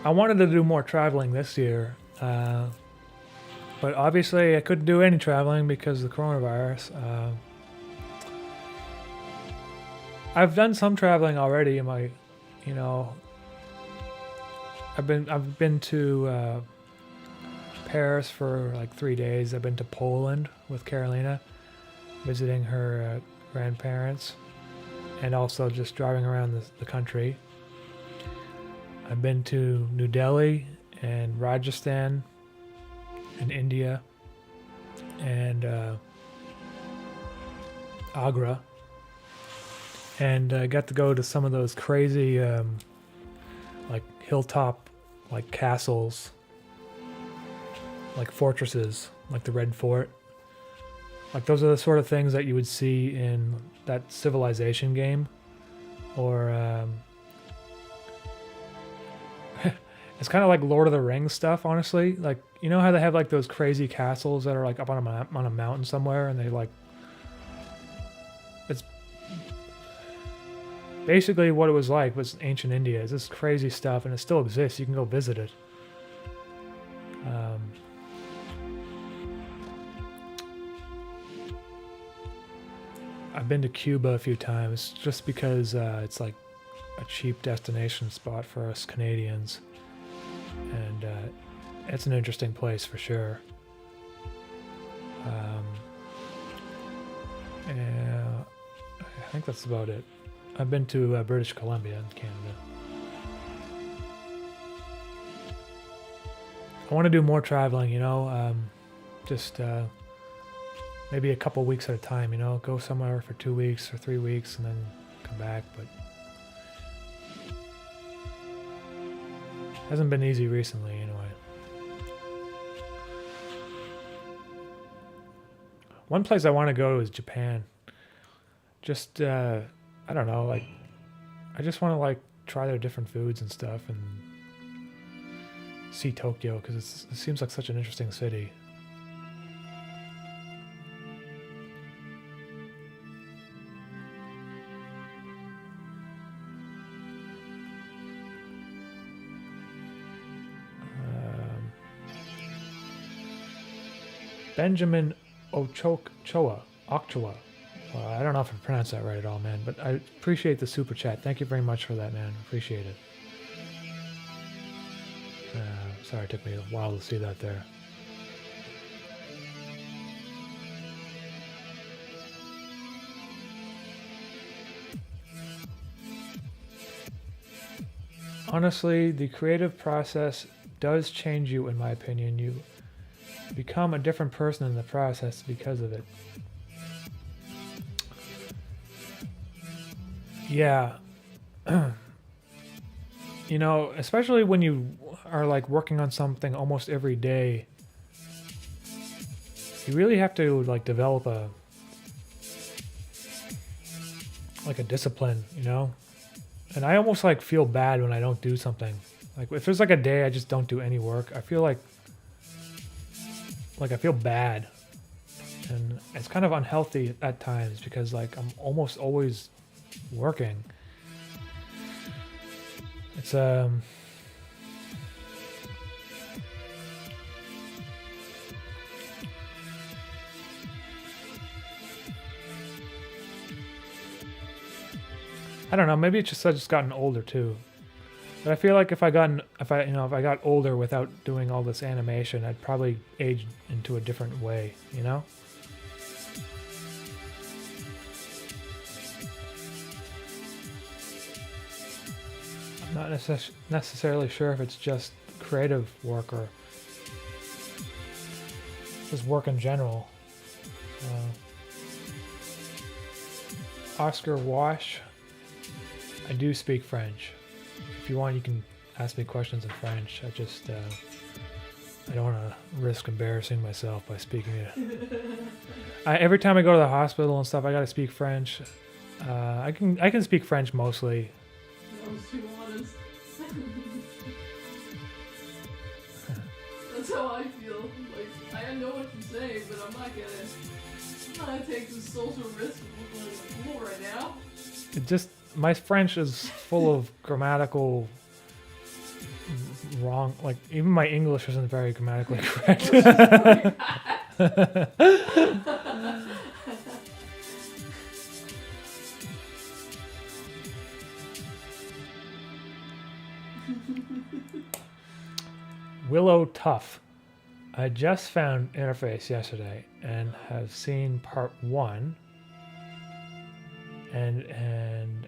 I wanted to do more traveling this year. But obviously, I couldn't do any traveling because of the coronavirus. I've done some traveling already in my, you know. I've been to Paris for like 3 days. I've been to Poland with Carolina, visiting her grandparents, and also just driving around the country. I've been to New Delhi and Rajasthan in India, and Agra, and I got to go to some of those crazy like hilltop like castles, like fortresses, like the Red Fort. Like those are the sort of things that you would see in that Civilization game, or it's kind of like Lord of the Rings stuff, honestly. Like, you know how they have like those crazy castles that are like up on a mountain somewhere, and they like, it's basically what it was like was ancient India. It's this crazy stuff, and it still exists. You can go visit it. I've been to Cuba a few times just because it's like a cheap destination spot for us Canadians, and it's an interesting place for sure. Yeah, I think that's about it. I've been to British Columbia in Canada. I want to do more traveling, you know, just maybe a couple weeks at a time, you know, go somewhere for 2 weeks or 3 weeks and then come back, but hasn't been easy recently anyway. One place I want to go is Japan. Just, I don't know, like, I just want to, like, try their different foods and stuff and see Tokyo, because it seems like such an interesting city. Benjamin Ochoa. I don't know if I pronounced that right at all, man, but I appreciate the super chat. Thank you very much for that, man. Appreciate it. Sorry, it took me a while to see that there. Honestly, the creative process does change you, in my opinion. You become a different person in the process because of it. Yeah. You know, especially when you are like working on something almost every day, you really have to like develop a discipline, you know? And I almost like feel bad when I don't do something. Like if there's like a day I just don't do any work, I feel like I feel bad. And it's kind of unhealthy at times because like I'm almost always working. It's I don't know, maybe it's just I just gotten older too. But I feel like if I got older without doing all this animation, I'd probably age into a different way, you know? I'm not necessarily sure if it's just creative work or just work in general. Oscar Wash, I do speak French. If you want, you can ask me questions in French. I just, I don't want to risk embarrassing myself by speaking it. Every time I go to the hospital and stuff, I got to speak French. I can speak French mostly. I was too honest. That's how I feel. Like, I know what you're saying, but I'm not gonna take the social risk of looking like a fool right now. It just, my French is full of grammatical wrong. Like even my English isn't very grammatically correct. Willow Tough. I just found Interface yesterday and have seen part 1. And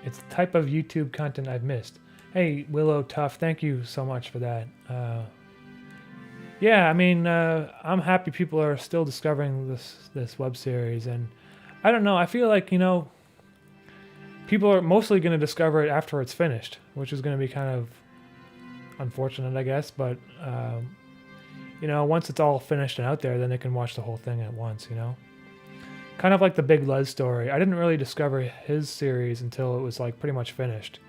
it's the type of YouTube content I've missed. Hey, Willow Tough, thank you so much for that. Yeah, I mean, I'm happy people are still discovering this web series, and I don't know. I feel like, you know, people are mostly going to discover it after it's finished, which is going to be kind of unfortunate, I guess. But you know, once it's all finished and out there, then they can watch the whole thing at once. You know, kind of like the Big Luz story. I didn't really discover his series until it was like pretty much finished.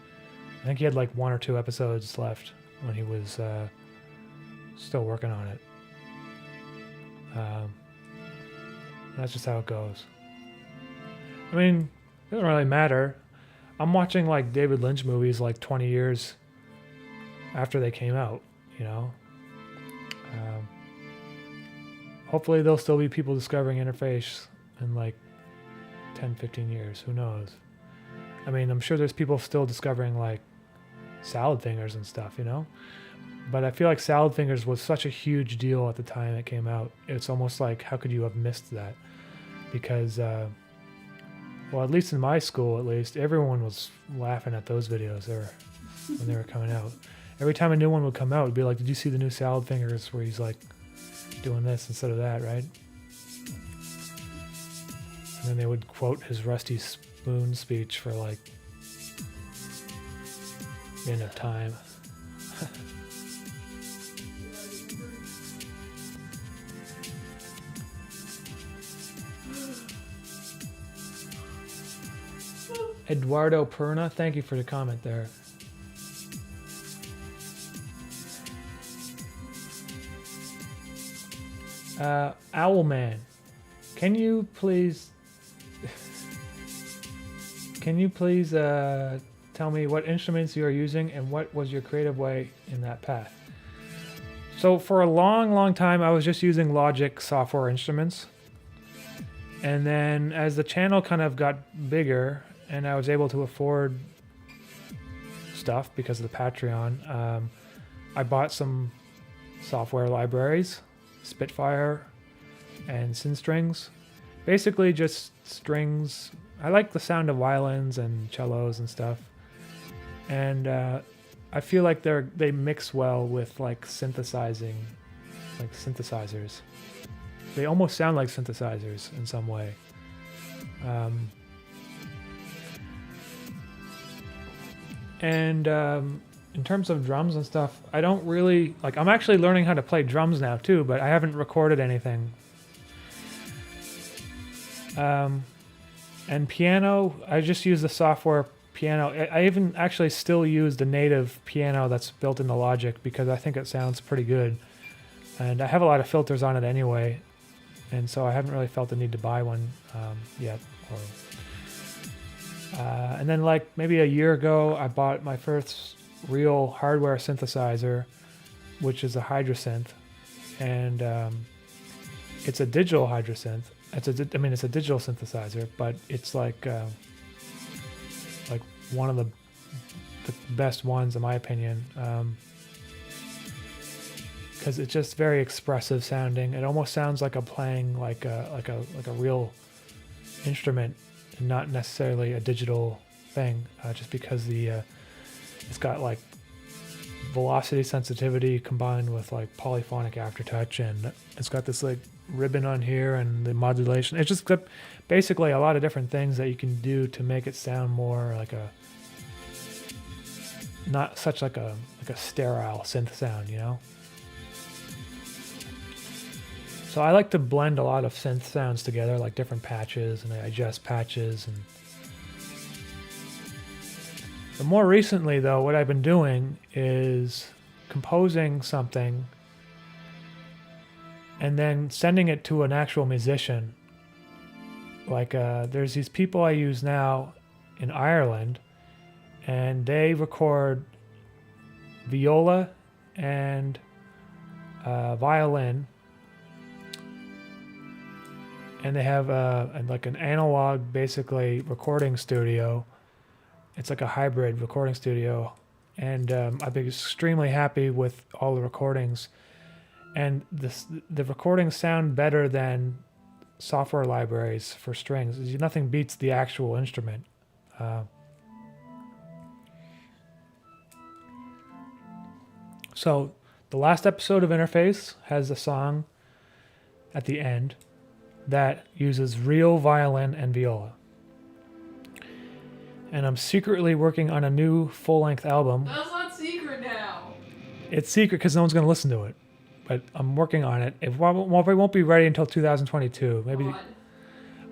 I think he had like 1 or 2 episodes left when he was still working on it. That's just how it goes. I mean, it doesn't really matter. I'm watching like David Lynch movies like 20 years after they came out, you know. Hopefully there'll still be people discovering Interface in like 10, 15 years. Who knows? I mean, I'm sure there's people still discovering like salad fingers and stuff, you know. But I feel like salad fingers was such a huge deal at the time it came out. It's almost like, how could you have missed that? Because, well, at least in my school, at least, everyone was laughing at those videos when they were coming out. Every time a new one would come out, it'd be like, did you see the new salad fingers where he's like doing this instead of that, right? And then they would quote his Rusty Spoon speech for like the end of time. Eduardo Perna, thank you for the comment there. Owlman, can you please tell me what instruments you are using and what was your creative way in that path? So for a long time I was just using Logic software instruments, and then as the channel kind of got bigger and I was able to afford stuff because of the Patreon, I bought some software libraries, Spitfire and Synstrings. Basically just strings. I like the sound of violins and cellos and stuff. And I feel like they mix well with like synthesizers. They almost sound like synthesizers in some way. And in terms of drums and stuff, I don't really, like, I'm actually learning how to play drums now too, but I haven't recorded anything. And piano, I just use the software piano. I even actually still use the native piano that's built into Logic because I think it sounds pretty good. And I have a lot of filters on it anyway, and so I haven't really felt the need to buy one yet. And then like maybe a year ago, I bought my first real hardware synthesizer, which is a Hydrasynth, and it's a digital Hydrasynth. It's a digital synthesizer, but it's like one of the best ones in my opinion, because it's just very expressive sounding. It almost sounds like I'm playing like a real instrument, and not necessarily a digital thing, just because it's got like velocity sensitivity combined with like polyphonic aftertouch, and it's got this like ribbon on here and the modulation. It's just got basically a lot of different things that you can do to make it sound more like not such like a sterile synth sound, you know? So I like to blend a lot of synth sounds together, like different patches, and I adjust patches. And but more recently, though, what I've been doing is composing something and then sending it to an actual musician. Like there's these people I use now in Ireland, and they record viola and violin, and they have like an analog, basically, recording studio. It's like a hybrid recording studio, and I've been extremely happy with all the recordings, and the recordings sound better than software libraries for strings. Nothing beats the actual instrument. So the last episode of Interface has a song at the end that uses real violin and viola. And I'm secretly working on a new full-length album. That's not secret now. It's secret because no one's going to listen to it. But I'm working on it. It won't be ready until 2022. Maybe. God.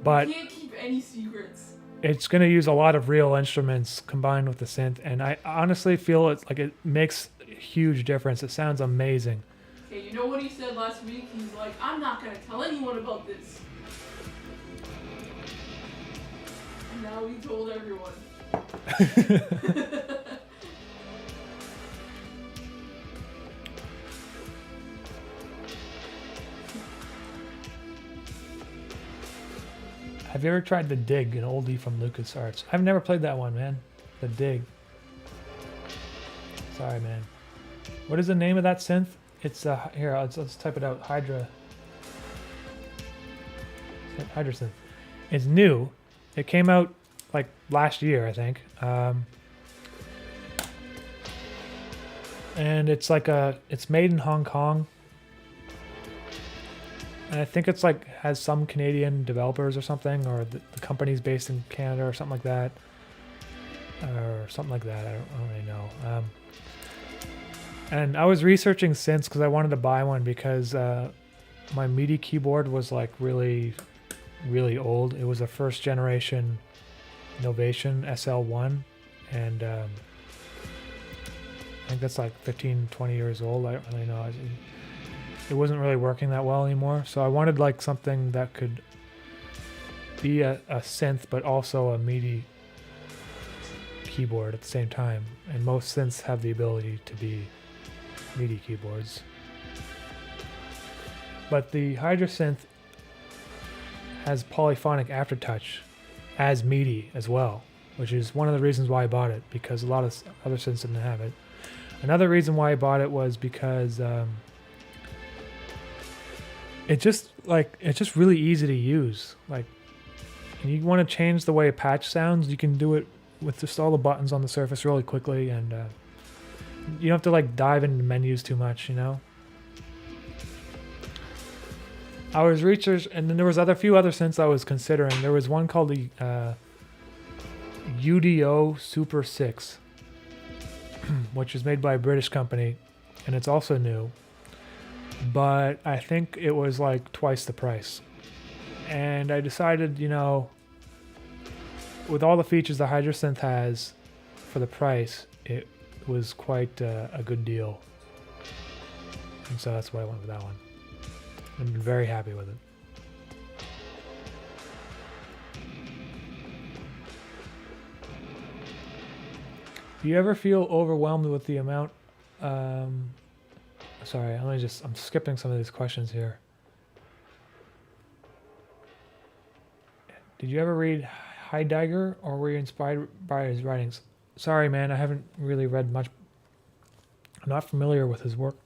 But You can't keep any secrets. it's going to use a lot of real instruments combined with the synth. And I honestly feel it's like it makes a huge difference. It sounds amazing. Okay, you know what he said last week? He's like, I'm not going to tell anyone about this. And now he told everyone. Have you ever tried The Dig, an oldie from LucasArts? I've never played that one, man. The Dig. Sorry, man. What is the name of that synth? It's here. Let's type it out. Hydra synth. It's new. It came out like last year, I think. And it's like it's made in Hong Kong. And I think it's like has some Canadian developers or something, or the company's based in Canada or something like that. Or something like that. I don't really know. And I was researching synths because I wanted to buy one because my MIDI keyboard was like really, really old. It was a first generation Novation SL1, and I think that's like 15, 20 years old. I don't really know. It wasn't really working that well anymore. So I wanted like something that could be a synth, but also a MIDI keyboard at the same time. And most synths have the ability to be MIDI keyboards. But the Hydra synth has polyphonic aftertouch as MIDI as well, which is one of the reasons why I bought it, because a lot of other synths didn't have it. Another reason why I bought it was because it's just really easy to use. Like, and you want to change the way a patch sounds, you can do it with just all the buttons on the surface really quickly, and you don't have to like dive into menus too much, you know. I was researching, and then there was few other synths I was considering. There was one called the UDO Super 6, which is made by a British company, and it's also new. But I think it was like twice the price. And I decided, you know, with all the features the Hydra synth has for the price, it was quite a good deal. And so that's why I went with that one. I've been very happy with it. Do you ever feel overwhelmed with the amount? Sorry, I'm skipping some of these questions here. Did you ever read Heidegger, or were you inspired by his writings? Sorry, man, I haven't really read much. I'm not familiar with his work.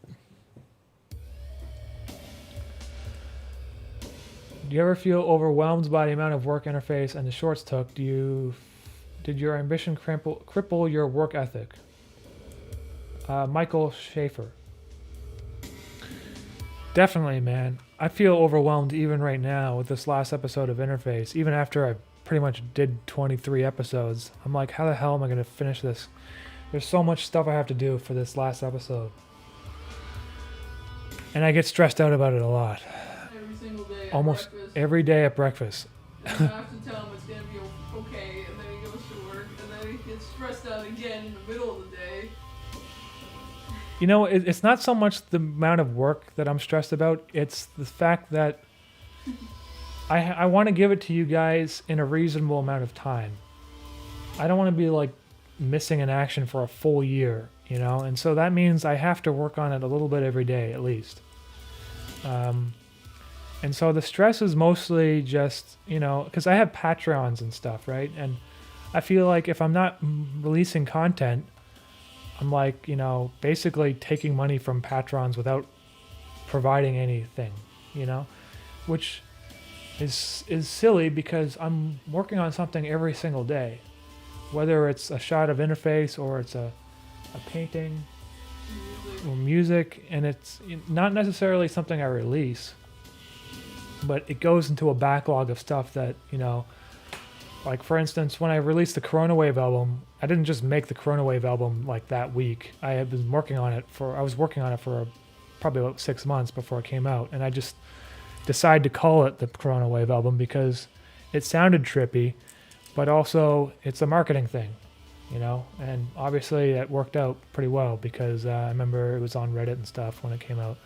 Do you ever feel overwhelmed by the amount of work Interface and the shorts took? Did your ambition cripple your work ethic? Michael Schaefer. Definitely, man. I feel overwhelmed even right now with this last episode of Interface. Even after I pretty much did 23 episodes, I'm like, how the hell am I going to finish this? There's so much stuff I have to do for this last episode. And I get stressed out about it a lot. Every single day. Almost every day at breakfast. And I have to tell him it's going to be okay, and then he goes to work, and then he gets stressed out again in the middle of the day. You know, it's not so much the amount of work that I'm stressed about. It's the fact that I want to give it to you guys in a reasonable amount of time. I don't want to be like missing in action for a full year, you know, and so that means I have to work on it a little bit every day at least. And so the stress is mostly just, you know, because I have Patreons and stuff, right? And I feel like if I'm not releasing content, I'm like, you know, basically taking money from patrons without providing anything, you know, which is silly because I'm working on something every single day, whether it's a shot of interface or it's a painting or music, and it's not necessarily something I release, but it goes into a backlog of stuff that, you know, like for instance, when I released the Corona Wave album, I didn't just make the Corona Wave album like that week. I had been working on it for probably about 6 months before it came out, and I just decided to call it the Corona Wave album because it sounded trippy, but also it's a marketing thing, you know, and obviously it worked out pretty well because I remember it was on Reddit and stuff when it came out.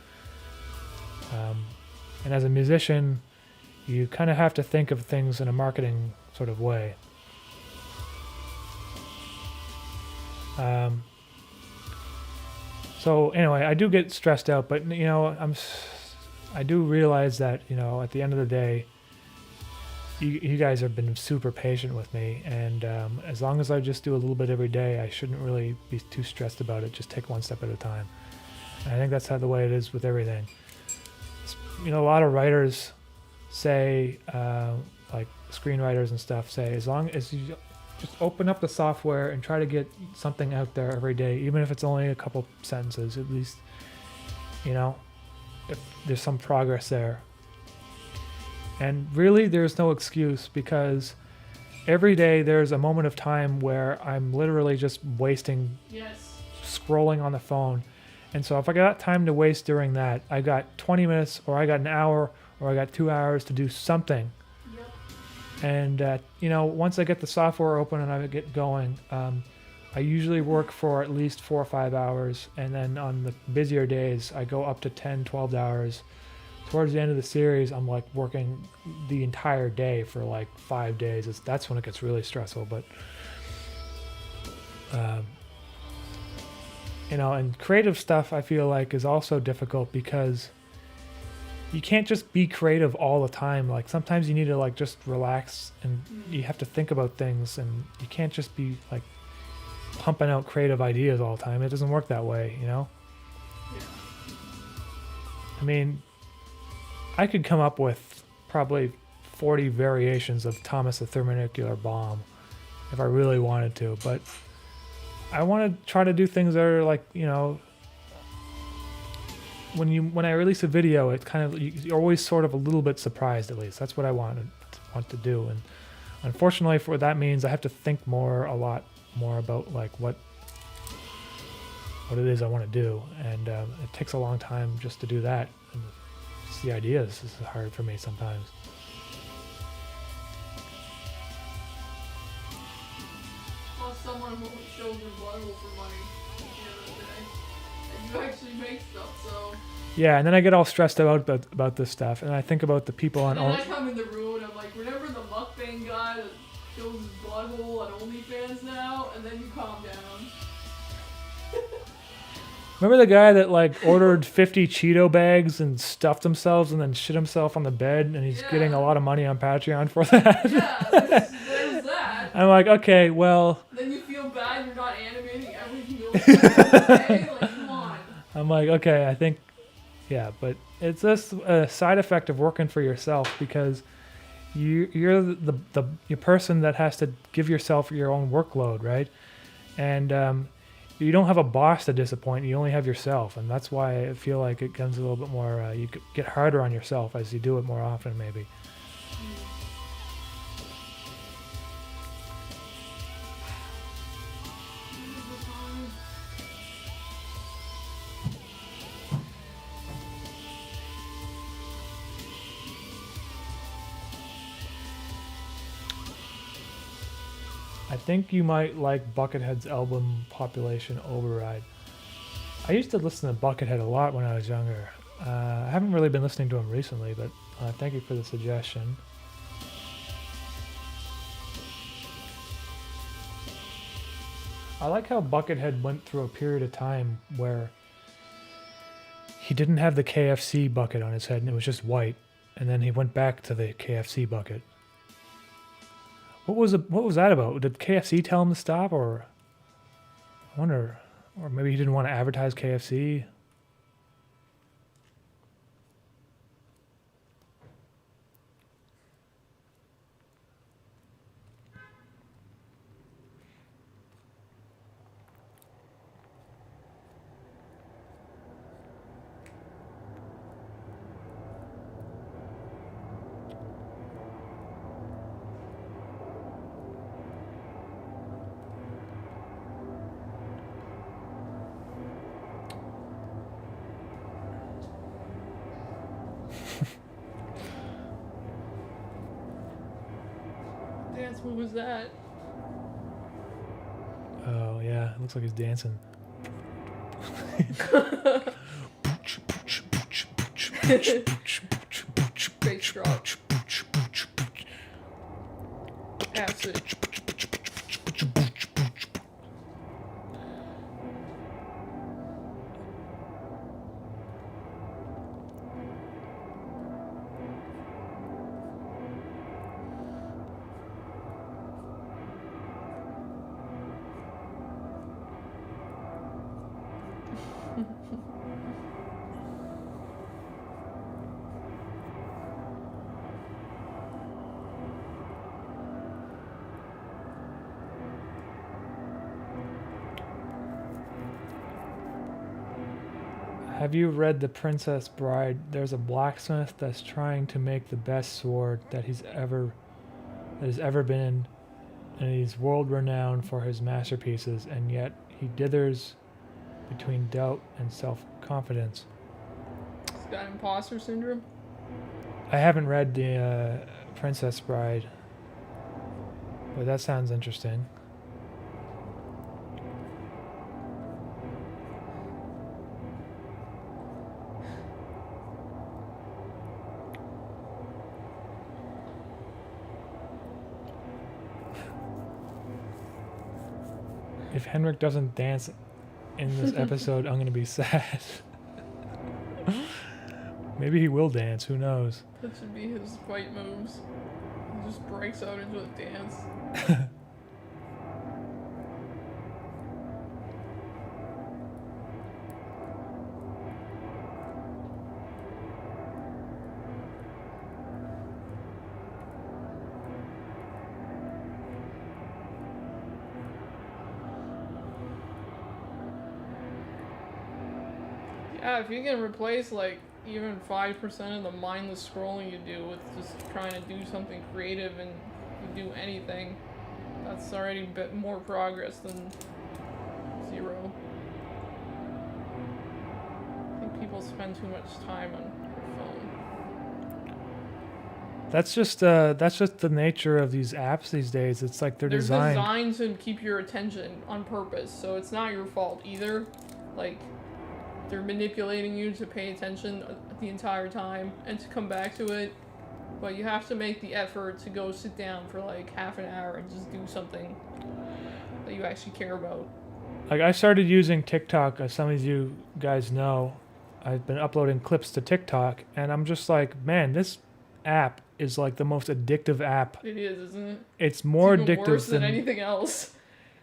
And as a musician, you kind of have to think of things in a marketing sort of way. So anyway, I do get stressed out, but you know, I do realize that, you know, at the end of the day, you guys have been super patient with me, and as long as I just do a little bit every day, I shouldn't really be too stressed about it. Just take one step at a time. And I think that's how the way it is with everything. You know, a lot of writers say, like screenwriters and stuff say, as long as you just open up the software and try to get something out there every day, even if it's only a couple sentences, at least, you know, if there's some progress there. And really, there's no excuse, because every day there's a moment of time where I'm literally just wasting, scrolling on the phone. And so if I got time to waste during that, I got 20 minutes or I got an hour or I got 2 hours to do something. And, you know, once I get the software open and I get going, I usually work for at least 4 or 5 hours. And then on the busier days, I go up to 10, 12 hours. Towards the end of the series, I'm like working the entire day for like 5 days. That's when it gets really stressful. But, you know, and creative stuff I feel like is also difficult because you can't just be creative all the time. Like sometimes you need to like just relax, and you have to think about things, and you can't just be like pumping out creative ideas all the time. It doesn't work that way, you know? I mean, I could come up with probably 40 variations of Thomas the Thermonuclear Bomb if I really wanted to, but I want to try to do things that are like, you know, when I release a video, it kind of, you're always sort of a little bit surprised. At least that's what I want to do. And unfortunately, for that means I have to think a lot more about like what it is I want to do, and it takes a long time just to do that. And just the ideas is hard for me sometimes. Well, someone who shows your butthole for money at the end of the day, and you actually make stuff, so. Yeah, and then I get all stressed out about this stuff, and I think about the people on. And then I come in the room and I'm like, remember the mukbang guy that shows his butthole on OnlyFans now? And then you calm down. Remember the guy that like ordered 50 Cheeto bags and stuffed themselves and then shit himself on the bed, and he's getting a lot of money on Patreon for that? Yeah, there's that. I'm like, okay, well. Then you feel bad you're not animating everything okay? Like, come on. I'm like, okay, I think, yeah, but it's just a side effect of working for yourself, because you're the person that has to give yourself your own workload, right? And you don't have a boss to disappoint. You only have yourself, and that's why I feel like it comes a little bit more. You get harder on yourself as you do it more often, maybe. I think you might like Buckethead's album Population Override. I used to listen to Buckethead a lot when I was younger. I haven't really been listening to him recently, but thank you for the suggestion. I like how Buckethead went through a period of time where he didn't have the KFC bucket on his head and it was just white, and then he went back to the KFC bucket. What was that about? Did KFC tell him to stop, or I wonder, or maybe he didn't want to advertise KFC? Dance, what was that? Oh yeah, it looks like he's dancing. Bass drop. Acid. Have you read The Princess Bride? There's a blacksmith that's trying to make the best sword that has ever been, and he's world renowned for his masterpieces, and yet he dithers between doubt and self-confidence. He's got imposter syndrome. I haven't read the Princess Bride, but that sounds interesting. If Henrik doesn't dance in this episode, I'm going to be sad. Maybe he will dance, who knows? That should be his fight moves. He just breaks out into a dance. Yeah, if you can replace like even 5% of the mindless scrolling you do with just trying to do something creative and you do anything, that's already a bit more progress than 0. I think people spend too much time on their phone. That's just the nature of these apps these days. It's like they're designed to keep your attention on purpose, so it's not your fault either. Like, they're manipulating you to pay attention the entire time and to come back to it, but you have to make the effort to go sit down for like half an hour and just do something that you actually care about. Like, I started using TikTok, as some of you guys know. I've been uploading clips to TikTok, and I'm just like, man, this app is like the most addictive app. It is, isn't it? It's more even addictive worse than anything else.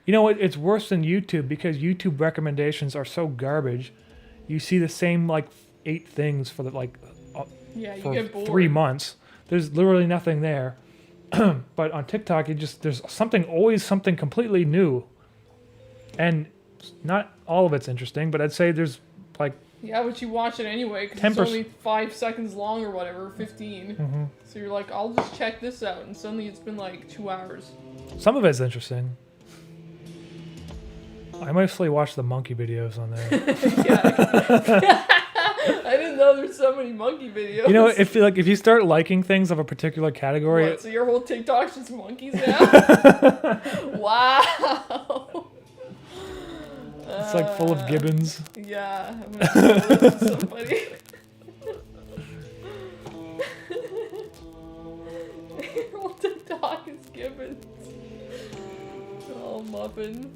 You know what? It's worse than YouTube because YouTube recommendations are so garbage. You see the same like 8 things for the you get bored. 3 months. There's literally nothing there. But on TikTok, there's always something completely new, and not all of it's interesting. But I'd say there's like but you watch it anyway because it's only 5 seconds long or whatever, 15. Mm-hmm. So you're like, I'll just check this out, and suddenly it's been like 2 hours. Some of it's interesting. I mostly watch the monkey videos on there. I didn't know there's so many monkey videos. You know, if you start liking things of a particular category, so your whole TikTok's just monkeys now? Wow. It's like full of gibbons. Yeah, I'm gonna show this to somebody. Your whole TikTok is gibbons. Oh, muffin.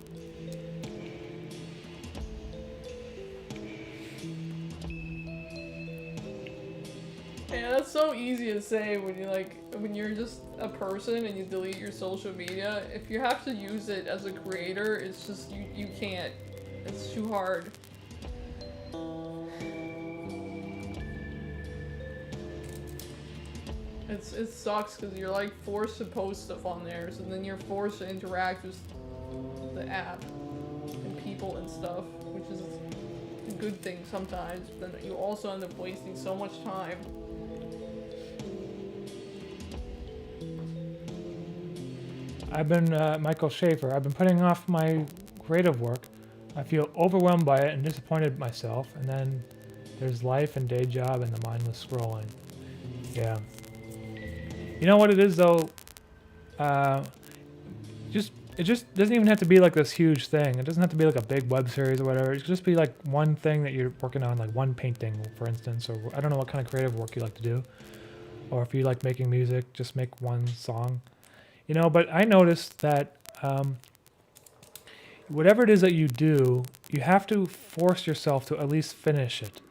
so easy to say when you're just a person and you delete your social media. If you have to use it as a creator, it's just you can't. It's too hard. It sucks because you're like forced to post stuff on there, so then you're forced to interact with the app and people and stuff, which is a good thing sometimes, but then you also end up wasting so much time. I've been, Michael Schaefer, I've been putting off my creative work. I feel overwhelmed by it and disappointed myself, and then there's life and day job and the mindless scrolling. Yeah. You know what it is though? It just doesn't even have to be like this huge thing. It doesn't have to be like a big web series or whatever. It could just be like one thing that you're working on, like one painting, for instance, or I don't know what kind of creative work you like to do. Or if you like making music, just make one song. You know, but I noticed that whatever it is that you do, you have to force yourself to at least finish it.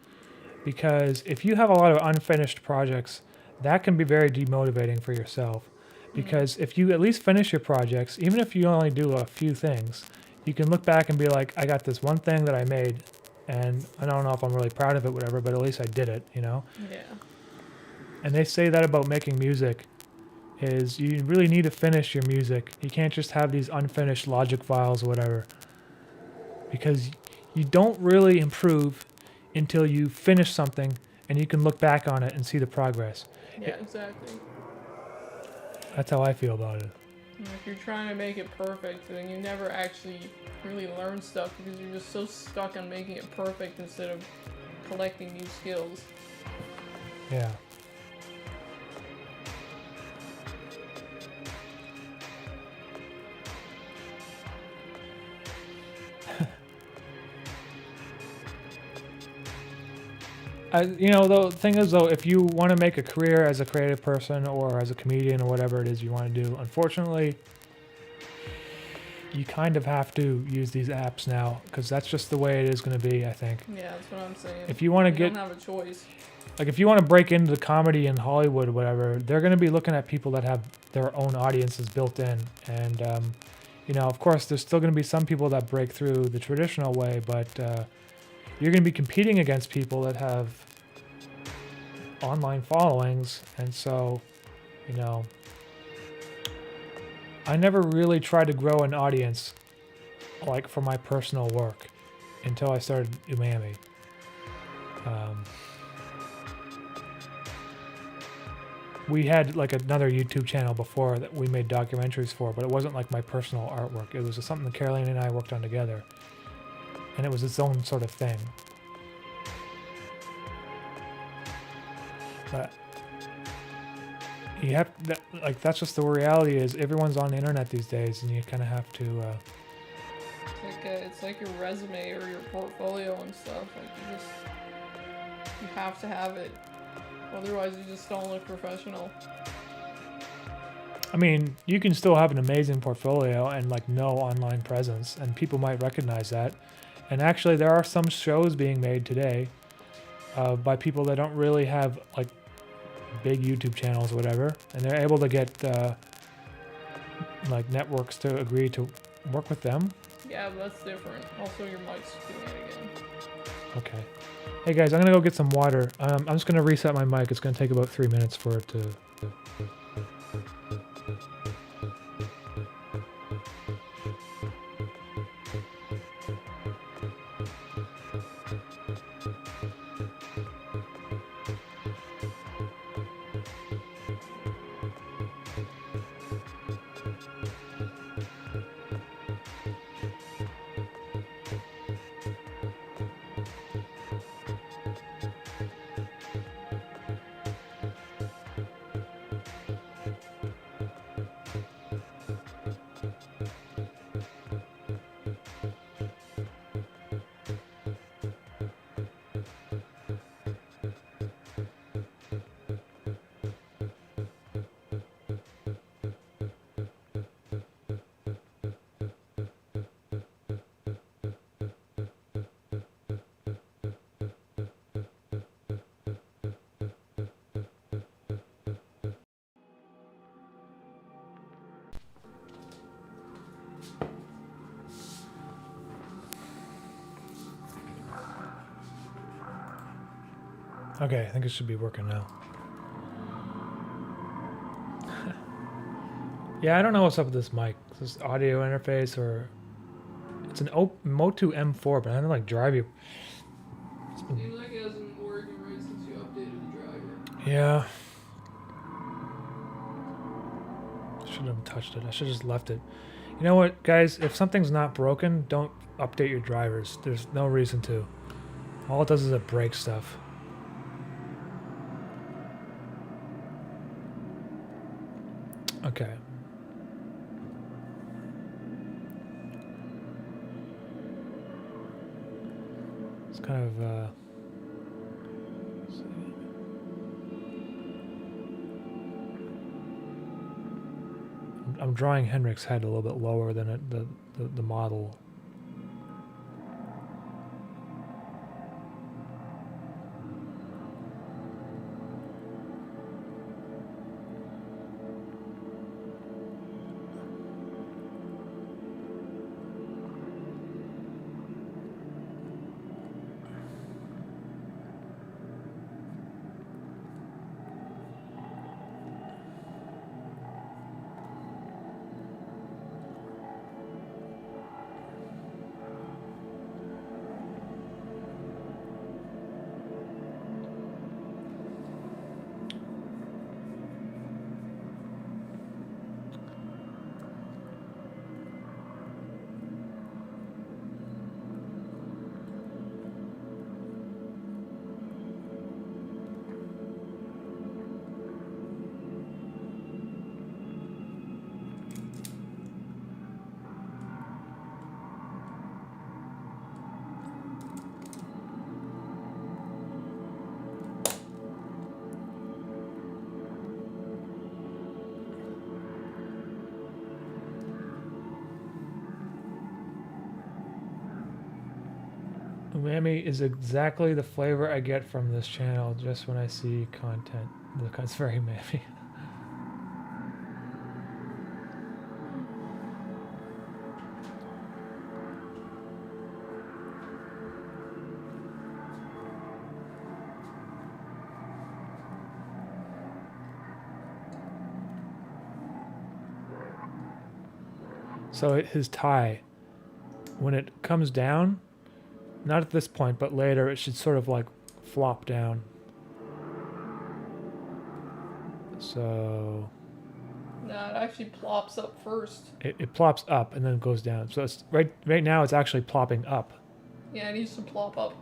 Because if you have a lot of unfinished projects, that can be very demotivating for yourself. Because if you at least finish your projects, even if you only do a few things, you can look back and be like, I got this one thing that I made, and I don't know if I'm really proud of it, whatever, but at least I did it, you know? Yeah. And they say that about making music, is you really need to finish your music. You can't just have these unfinished Logic files or whatever. Because you don't really improve until you finish something and you can look back on it and see the progress. Yeah, exactly. That's how I feel about it. And if you're trying to make it perfect, then you never actually really learn stuff because you're just so stuck on making it perfect instead of collecting new skills. Yeah. You know, the thing is, though, if you want to make a career as a creative person or as a comedian or whatever it is you want to do, unfortunately, you kind of have to use these apps now because that's just the way it is going to be, I think. Yeah, that's what I'm saying. If you want to don't have a choice. Like, if you want to break into the comedy in Hollywood or whatever, they're going to be looking at people that have their own audiences built in. And, you know, of course, there's still going to be some people that break through the traditional way, but you're going to be competing against people that have online followings. And so, you know, I never really tried to grow an audience, like, for my personal work until I started Umami. We had like another YouTube channel before that we made documentaries for, but it wasn't like my personal artwork. It was just something that Caroline and I worked on together. And it was its own sort of thing. But you have, like, that's just the reality is everyone's on the internet these days and you kind of have to... It's like your resume or your portfolio and stuff. Like, you have to have it. Otherwise, you just don't look professional. I mean, you can still have an amazing portfolio and like no online presence, and people might recognize that. And actually, there are some shows being made today by people that don't really have like big YouTube channels or whatever, and they're able to get like networks to agree to work with them. Yeah, but that's different. Also, your mic's doing it again. Okay. Hey guys, I'm gonna go get some water. I'm just gonna reset my mic. It's gonna take about 3 minutes for it to... Okay, I think it should be working now. Yeah, I don't know what's up with this mic. Is this audio interface or... It's an Motu M4, but I don't like drive you. Seems like it hasn't been working right since you updated the driver. Yeah. Shouldn't have touched it. I should have just left it. You know what, guys? If something's not broken, don't update your drivers. There's no reason to. All it does is it breaks stuff. Okay. It's kind of, let's see. I'm drawing Henrik's head a little bit lower than the model. Umami is exactly the flavor I get from this channel just when I see content. Look, it's very umami. So his tie, when it comes down, not at this point, but later, it should sort of like flop down. So... Nah, it actually plops up first. It plops up and then goes down. So it's right now it's actually plopping up. Yeah, it needs to plop up.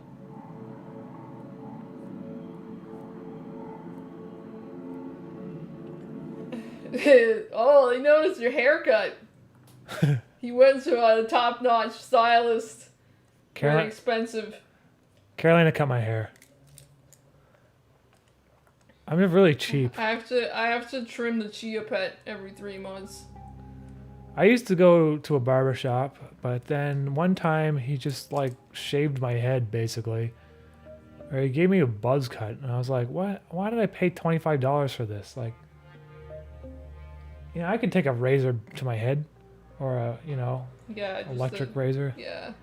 Oh, they noticed your haircut. He went to a top-notch stylist. Very expensive. Carolina cut my hair. I'm really cheap. I have to trim the chia pet every 3 months. I used to go to a barber shop, but then one time he just like shaved my head basically. Or he gave me a buzz cut and I was like, "What? Why did I pay $25 for this?" Like, you know, I could take a razor to my head or a, you know, electric razor. Yeah.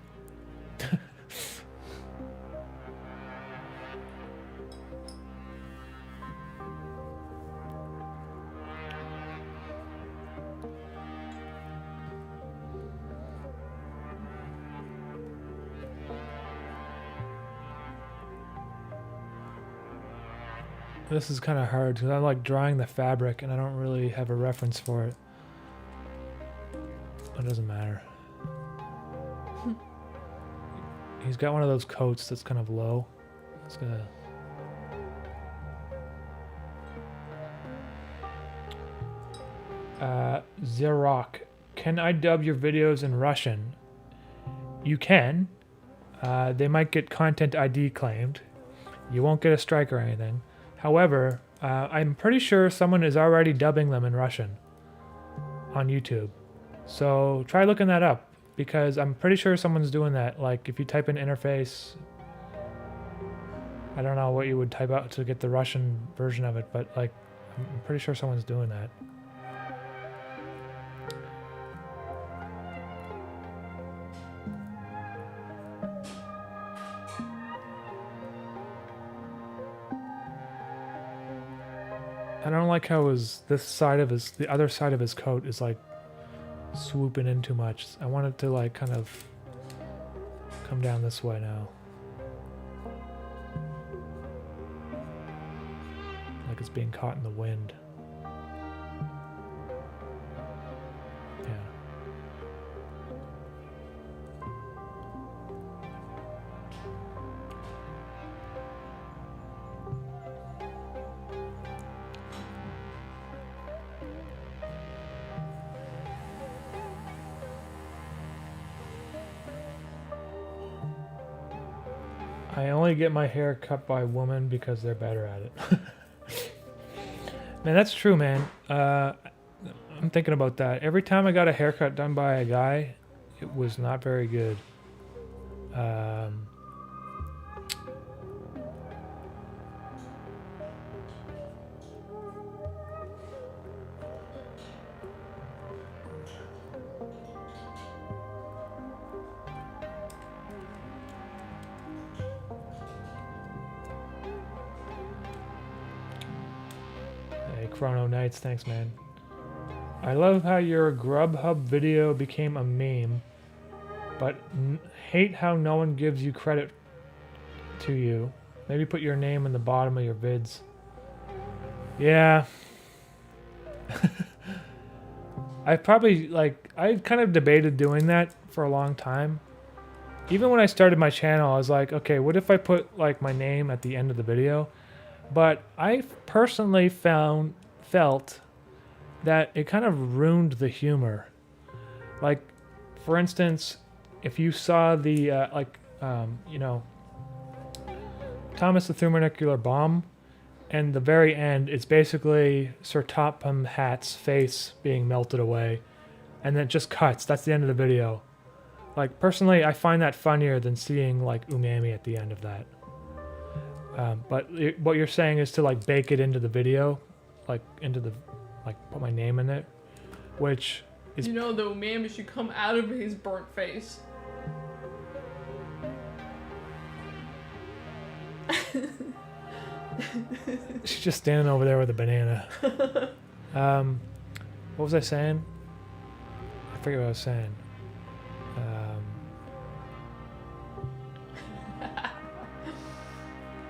This is kind of hard because I'm like drawing the fabric and I don't really have a reference for it. It doesn't matter. He's got one of those coats that's kind of low. It's gonna... Xerox, can I dub your videos in Russian? You can. They might get content ID claimed. You won't get a strike or anything. However, I'm pretty sure someone is already dubbing them in Russian on YouTube. So try looking that up because I'm pretty sure someone's doing that. Like if you type in interface, I don't know what you would type out to get the Russian version of it, but like I'm pretty sure someone's doing that. I don't like how the other side of his coat is like swooping in too much. I want it to like kind of come down this way now. Like it's being caught in the wind. Yeah. I only get my hair cut by women because they're better at it. Man, that's true, man. I'm thinking about that. Every time I got a haircut done by a guy, it was not very good. Chrono Knights, thanks, man. I love how your Grubhub video became a meme, but hate how no one gives you credit to you. Maybe put your name in the bottom of your vids. Yeah. I kind of debated doing that for a long time. Even when I started my channel, I was like, okay, what if I put like my name at the end of the video? But I personally felt that it kind of ruined the humor. Like, for instance, if you saw the Thomas the Thermonuclear Bomb, and the very end, it's basically Sir Topham Hatt's face being melted away, and then it just cuts. That's the end of the video. Like, personally, I find that funnier than seeing like Umami at the end of that. But what you're saying is to like bake it into the video, like put my name in it, which is, you know, the Umami should come out of his burnt face. she's just standing over there with a banana. What was I saying? I forget what I was saying.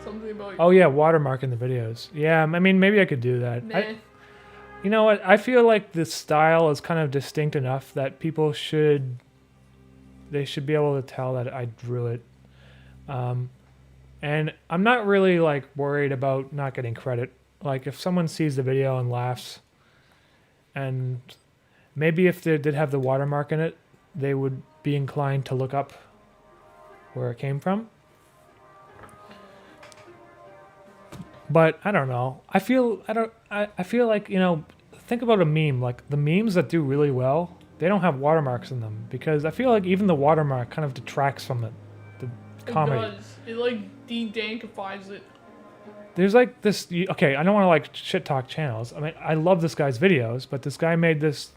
Something about. Oh yeah, watermarking the videos. Yeah, I mean maybe I could do that. You know what? I feel like the style is kind of distinct enough that people should be able to tell that I drew it. And I'm not really like worried about not getting credit. Like if someone sees the video and laughs, and maybe if they did have the watermark in it, they would be inclined to look up where it came from. But I don't know. I feel like, you know, think about a meme. Like the memes that do really well, they don't have watermarks in them because I feel like even the watermark kind of detracts from the comedy. It does. It like de-dankifies it. There's like this. Okay, I don't want to like shit talk channels. I mean, I love this guy's videos, but this guy made this.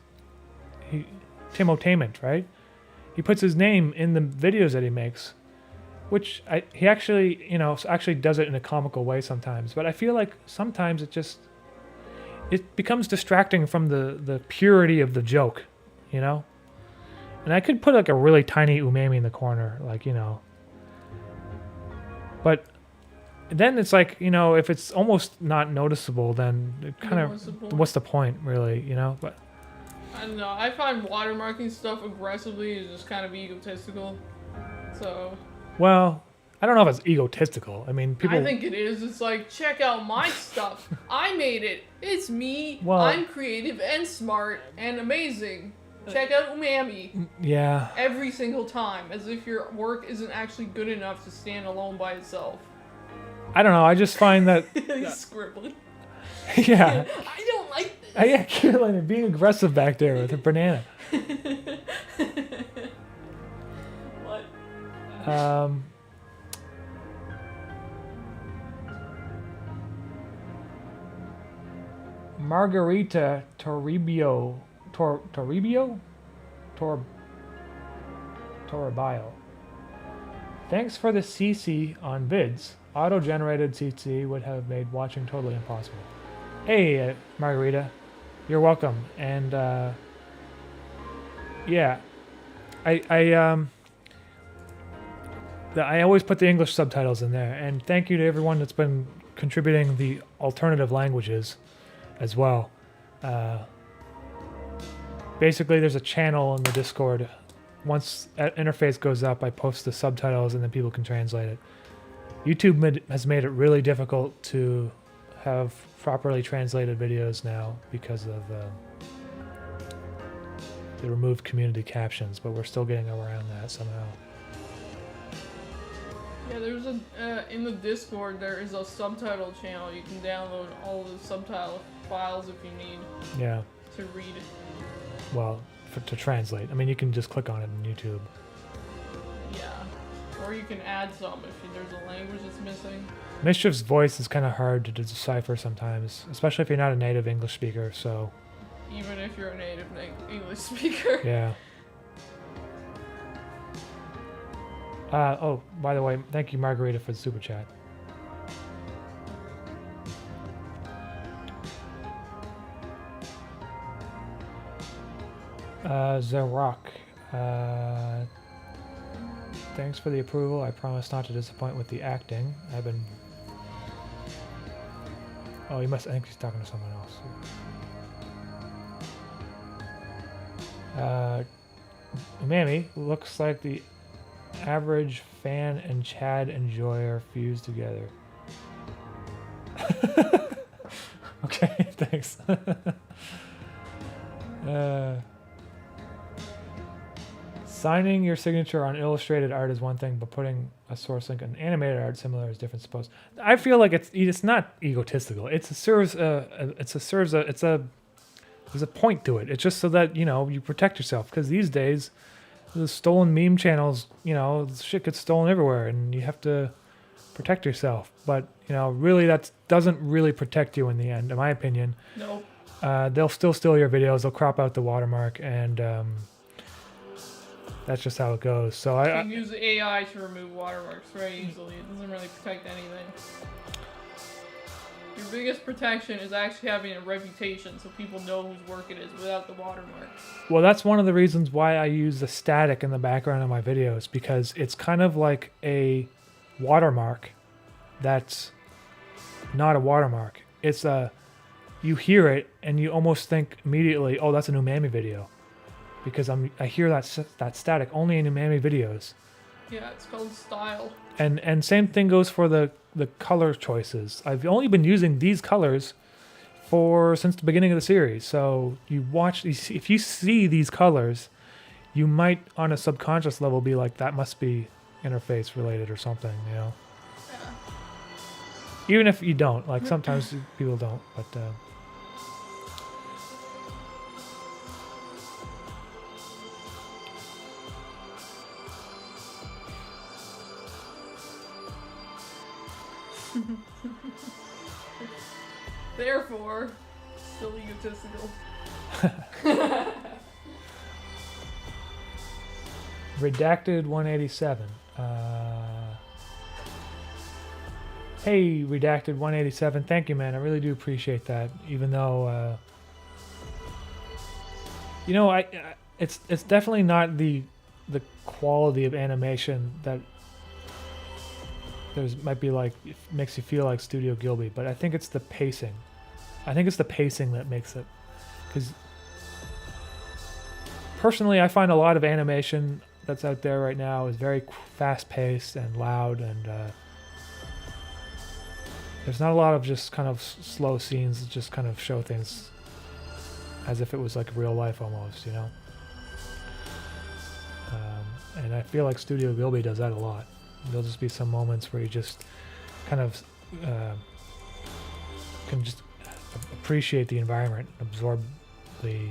Timotainment, right? He puts his name in the videos that he makes. Which he actually, you know, actually does it in a comical way sometimes. But I feel like sometimes it becomes distracting from the purity of the joke, you know? And I could put like a really tiny Umami in the corner, like, you know. But then it's like, you know, if it's almost not noticeable, then it kind of, what's the point, really, you know? But I don't know. I find watermarking stuff aggressively is just kind of egotistical. So... Well, I don't know if it's egotistical. I mean, people... I think it is. It's like, check out my stuff. I made it. It's me. Well, I'm creative and smart and amazing. Check out Umami. Yeah. Every single time. As if your work isn't actually good enough to stand alone by itself. I don't know. I just find that... He's scribbling. Yeah. I don't like this. Yeah, Carolina, being aggressive back there with a banana. What? Margarita Toribio. Toribio. Thanks for the CC on vids. Auto-generated CC would have made watching totally impossible. Hey, Margarita, you're welcome. And yeah, I I always put the English subtitles in there. And thank you to everyone that's been contributing the alternative languages as well. Basically, there's a channel in the Discord. Once that interface goes up, I post the subtitles and then people can translate it. YouTube has made it really difficult to have properly translated videos now because of the removed community captions, but we're still getting around that somehow. Yeah, there's a in the Discord there is a subtitle channel. You can download all the subtitle files if you need. Yeah. To read. Well, to translate. I mean, you can just click on it on YouTube. Yeah. Or you can add some if there's a language that's missing. Mischief's voice is kind of hard to decipher sometimes, especially if you're not a native English speaker, so... Even if you're a native English speaker. Yeah. Oh, by the way, thank you, Margarita, for the super chat. Zarok. Thanks for the approval. I promise not to disappoint with the acting. I've been... Oh, I think he's talking to someone else. Umami looks like the average fan and Chad enjoyer fused together. Okay, thanks. Signing your signature on illustrated art is one thing, but putting a source link on animated art similar is different. Suppose I feel like it's not egotistical. There's a point to it. It's just so that you protect yourself, because these days the stolen meme channels, shit gets stolen everywhere, and you have to protect yourself. But really that doesn't really protect you in the end, in my opinion. Nope. They'll still steal your videos. They'll crop out the watermark, and that's just how it goes. So you can use AI to remove watermarks very easily. It doesn't really protect anything. Your biggest protection is actually having a reputation, so people know whose work it is without the watermark. Well, that's one of the reasons why I use the static in the background of my videos, because it's kind of like a watermark that's not a watermark. It's you hear it and you almost think immediately, oh, that's an Umami video, because I hear that static only in Umami videos. Yeah, it's called style. And same thing goes for the color choices. I've only been using these colors since the beginning of the series. So if you see these colors, you might on a subconscious level be like, that must be interface related or something, Yeah. Even if you don't, like sometimes people don't, but Therefore, still egotistical. Redacted 187. Hey, Redacted 187. Thank you, man. I really do appreciate that. Even though, it's definitely not the quality of animation that might be like, it makes you feel like Studio Gilby, but I think it's the pacing. I think it's the pacing that makes it, because personally I find a lot of animation that's out there right now is very fast-paced and loud, and there's not a lot of just kind of slow scenes that just kind of show things as if it was like real life almost, and I feel like Studio Gilby does that a lot. There'll just be some moments where you just kind of can just appreciate the environment, absorb the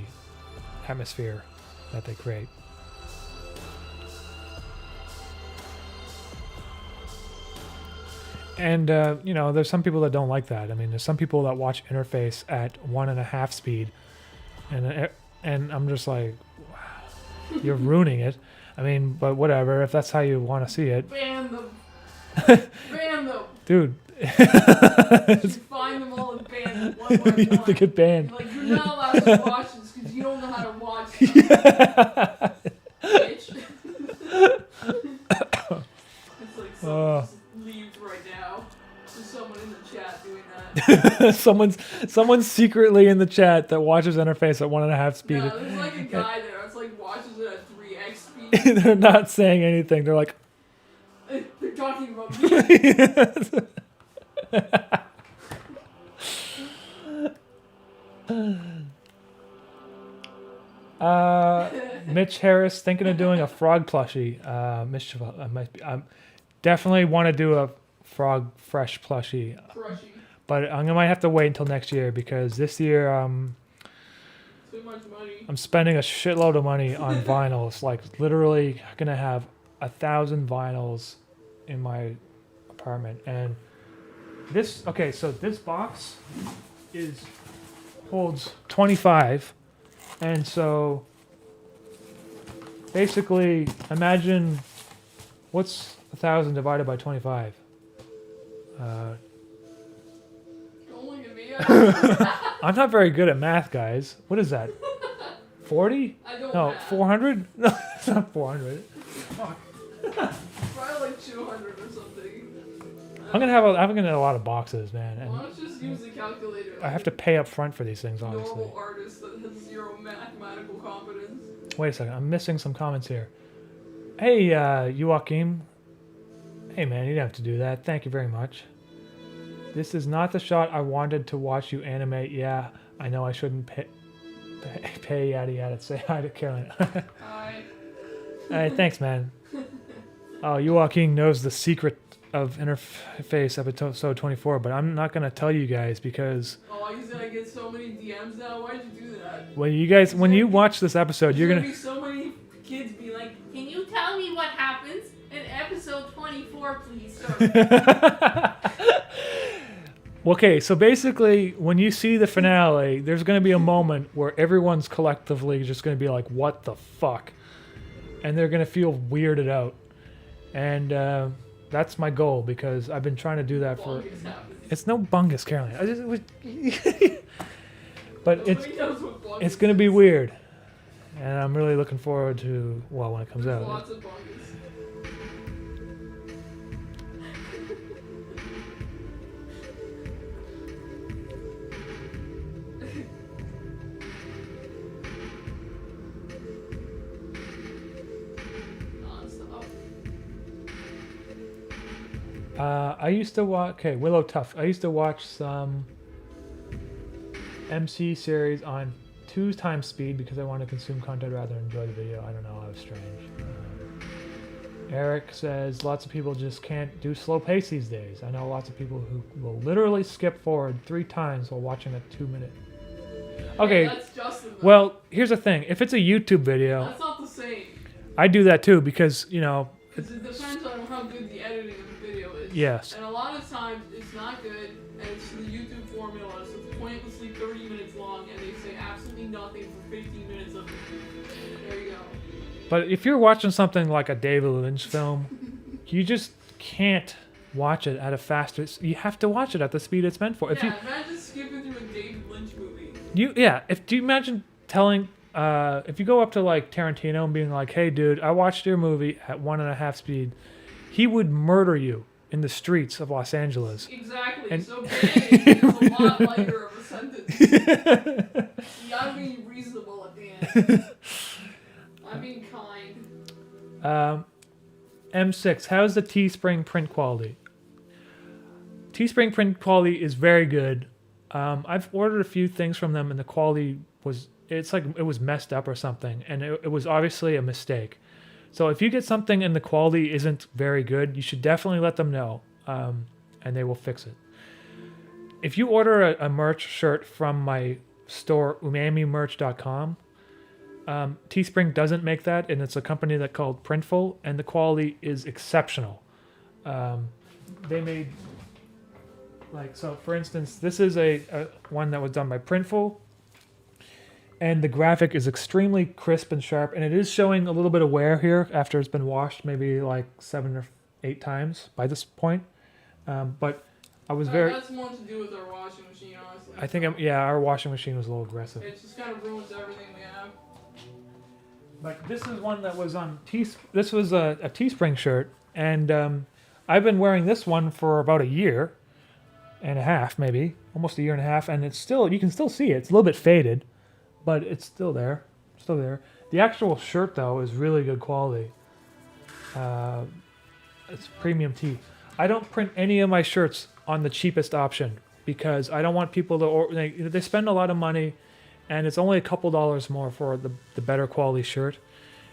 atmosphere that they create. And, there's some people that don't like that. I mean, there's some people that watch Interface at 1.5 speed, and I'm just like, wow, you're ruining it. I mean, but whatever, if that's how you want to see it. Ban them. Ban them. Dude. Just find them all and ban one more You have to time. get banned. Like, you're not allowed to watch this because you don't know how to watch stuff. Bitch. It's like someone just leaves right now. There's someone in the chat doing that. someone's secretly in the chat that watches Interface at 1.5 speed. No, there's like a guy there. It's like watches it at 3x speed. They're not saying anything. They're like, They're talking about me. Mitch Harris thinking of doing a frog plushie. Mischief, I definitely want to do a frog fresh plushie, Crushy. but I might have to wait until next year because this year Too much money. I'm spending a shitload of money on vinyls. Like literally gonna have 1,000 vinyls in my apartment, and this so this box holds 25. And so, basically, imagine what's 1,000 divided by 25. Don't look at me. I'm not very good at math, guys. What is that? 40? I don't No, math. 400? No, it's not 400. Probably like 200 or something. I'm gonna have a lot of boxes, man, and Why don't you just use the calculator? I have to pay up front for these things, obviously. Normal artist that has zero mathematical competence. Wait a second, I'm missing some comments here. Hey, Joachim. Hey, man, you didn't have to do that. Thank you very much. This is not the shot I wanted to watch you animate. Yeah, I know I shouldn't pay yada yada. Say hi to Carolyn. Hi. Hey, thanks, man. Oh, Joachim knows the secret of Interface episode 24, but I'm not gonna tell you guys because I get so many DMs now. Why'd you do that? when you watch this episode, you're gonna be so many kids be like, "Can you tell me what happens in episode 24, please, sir?" Okay, so basically, when you see the finale, there's going to be a moment where everyone's collectively just going to be like, what the fuck? And they're going to feel weirded out. And that's my goal, because I've been trying to do that for... Bungus happens. It's no bungus, Caroline. But Nobody knows what bungus it's going to be is. weird. And I'm really looking forward to, well, when it comes There's out. lots of bungus. Non-stop. I used to watch... Okay, Willow Tough. I used to watch some MC series on 2 times speed because I want to consume content rather than enjoy the video. I don't know. I was strange. Eric says lots of people just can't do slow pace these days. I know lots of people who will literally skip forward 3 times while watching a 2-minute. Okay, That's Justin, though. well, here's the thing. If it's a YouTube video, That's not the same. I do that too because, you know... Because it depends on how good the editing of the video is. Yes. And a lot of times it's not good, and it's the YouTube formula, so it's pointlessly 30 minutes long, and they say absolutely nothing for 15 minutes of it. There you go. But if you're watching something like a David Lynch film, you just can't watch it at a faster... You have to watch it at the speed it's meant for. If Imagine skipping through a David Lynch movie. do you imagine telling... if you go up to like Tarantino and being like, hey dude, I watched your movie at 1.5 speed, he would murder you in the streets of Los Angeles. Exactly. And- So banning is a lot lighter of a sentence. You gotta be reasonable at the end. I'm being kind. M6, how's the Teespring print quality? Teespring print quality is very good. I've ordered a few things from them and the quality was... It's like it was messed up or something, and it was obviously a mistake. So if you get something and the quality isn't very good, you should definitely let them know, and they will fix it. If you order a merch shirt from my store, umämimerch.com, Teespring doesn't make that, and it's a company that's called Printful, and the quality is exceptional. They made, like, so for instance, this is a one that was done by Printful. And the graphic is extremely crisp and sharp, and it is showing a little bit of wear here after it's been washed maybe like 7 or 8 times by this point. But I was very. That's more to do with our washing machine, honestly. I think our washing machine was a little aggressive. It just kind of ruins everything we have. Like this is one that was on This was a Teespring shirt, and I've been wearing this one for about a year and a half, maybe almost a year and a half, and it's still, you can still see it. It's a little bit faded, but it's still there. Still there. The actual shirt though is really good quality. It's premium tee. I don't print any of my shirts on the cheapest option because I don't want people to they spend a lot of money, and it's only a couple dollars more for the better quality shirt,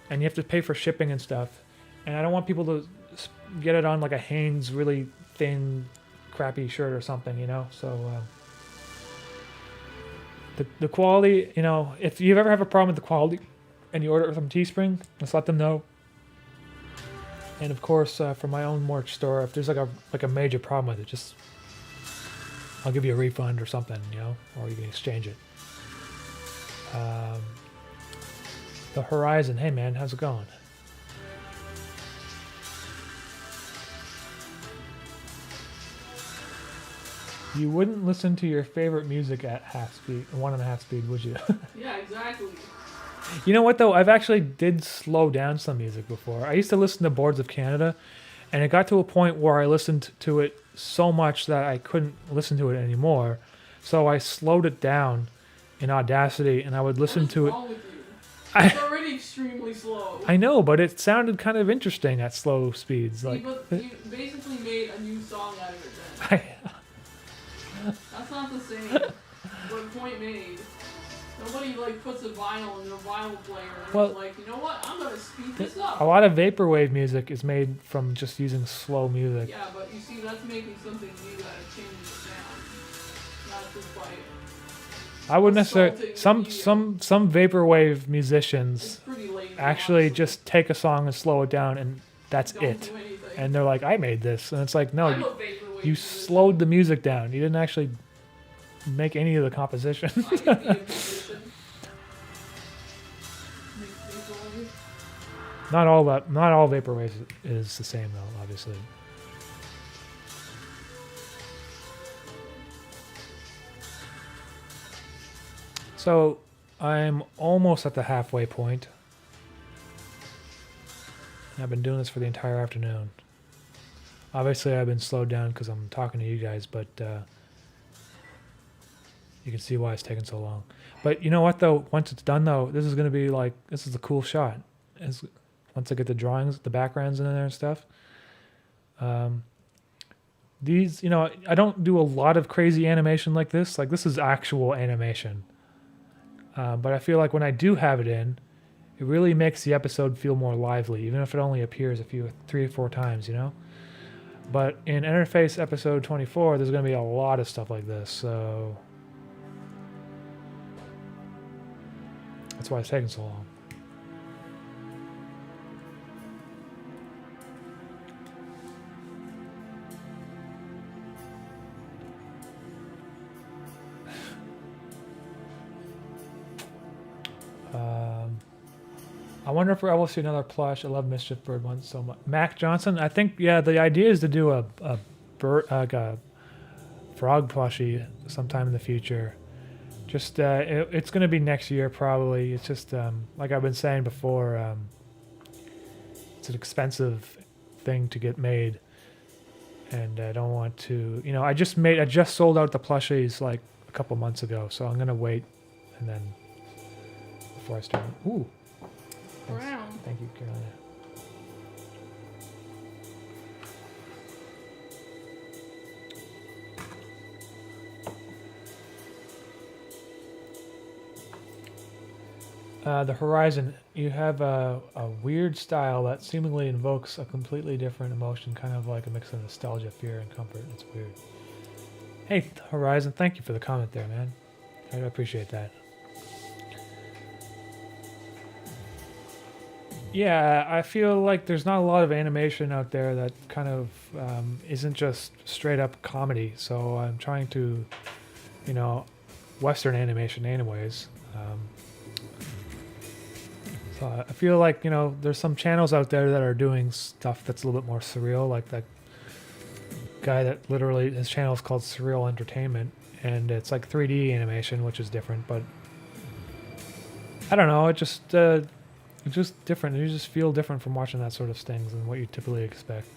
and you have to pay for shipping and stuff, and I don't want people to get it on like a Hanes really thin crappy shirt or something, you know. So the quality, you know, if you ever have a problem with the quality and you order it from Teespring, just let them know. And of course, for my own merch store, if there's like a major problem with it, just I'll give you a refund or something, you know, or you can exchange it. The Horizon, hey man, how's it going? You wouldn't listen to your favorite music at half speed, 1.5 speed, would you? Yeah, exactly. You know what though? I've actually did slow down some music before. I used to listen to Boards of Canada, and it got to a point where I listened to it so much that I couldn't listen to it anymore. So I slowed it down in Audacity, and I would listen to it. What's wrong with you? It's already extremely slow. I know, but it sounded kind of interesting at slow speeds. See, like, but you basically made a new song out of it then. That's not the same. But point made. Nobody like puts a vinyl in a vinyl player and well, is like, you know what? I'm gonna speed this up. A lot of vaporwave music is made from just using slow music. Yeah, but you see, that's making something new that it changes the sound. Not just like. I wouldn't necessarily. Some vaporwave musicians actually just take a song and slow it down, and that's it. And they're like, I made this, and it's like, no, you slowed the music down. You didn't actually make any of the composition. Not all vaporwave is the same though, obviously. So I'm almost at the halfway point. I've been doing this for the entire afternoon. Obviously I've been slowed down because I'm talking to you guys, but you can see why it's taking so long. But you know what though? Once it's done though, this is going to be like, this is a cool shot. Once I get the drawings, the backgrounds in there and stuff. These, you know, I don't do a lot of crazy animation like this. Like this is actual animation. But I feel like when I do have it in, it really makes the episode feel more lively, even if it only appears 3 or 4 times, you know? But in Interface episode 24, there's going to be a lot of stuff like this, so that's why it's taking so long. I wonder if I will see another plush. I love Mischief Bird one so much. Mac Johnson, I think, yeah, the idea is to do a frog plushie sometime in the future. Just it's going to be next year probably. It's just like I've been saying before, it's an expensive thing to get made, and I don't want to. You know, I just sold out the plushies like a couple months ago, so I'm going to wait and then before I start. Ooh. Brown. Thank you, Carolina. The Horizon, you have a weird style that seemingly invokes a completely different emotion, kind of like a mix of nostalgia, fear, and comfort. It's weird. Hey, Horizon, thank you for the comment there, man. I appreciate that. Yeah, I feel like there's not a lot of animation out there that kind of isn't just straight up comedy. So I'm trying to, you know, Western animation anyways. So I feel like, you know, there's some channels out there that are doing stuff that's a little bit more surreal, like that guy that literally his channel is called Surreal Entertainment, and it's like 3D animation, which is different. But I don't know. It's just different. You just feel different from watching that sort of things than what you typically expect.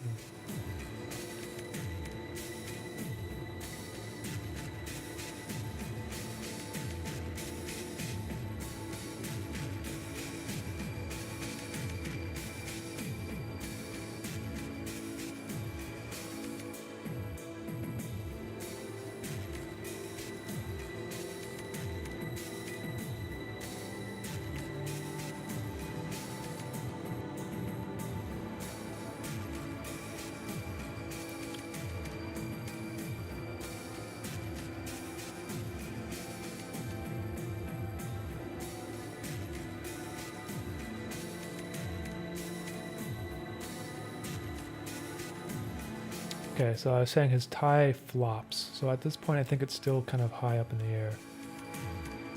Okay, so I was saying his tie flops. So at this point, I think it's still kind of high up in the air,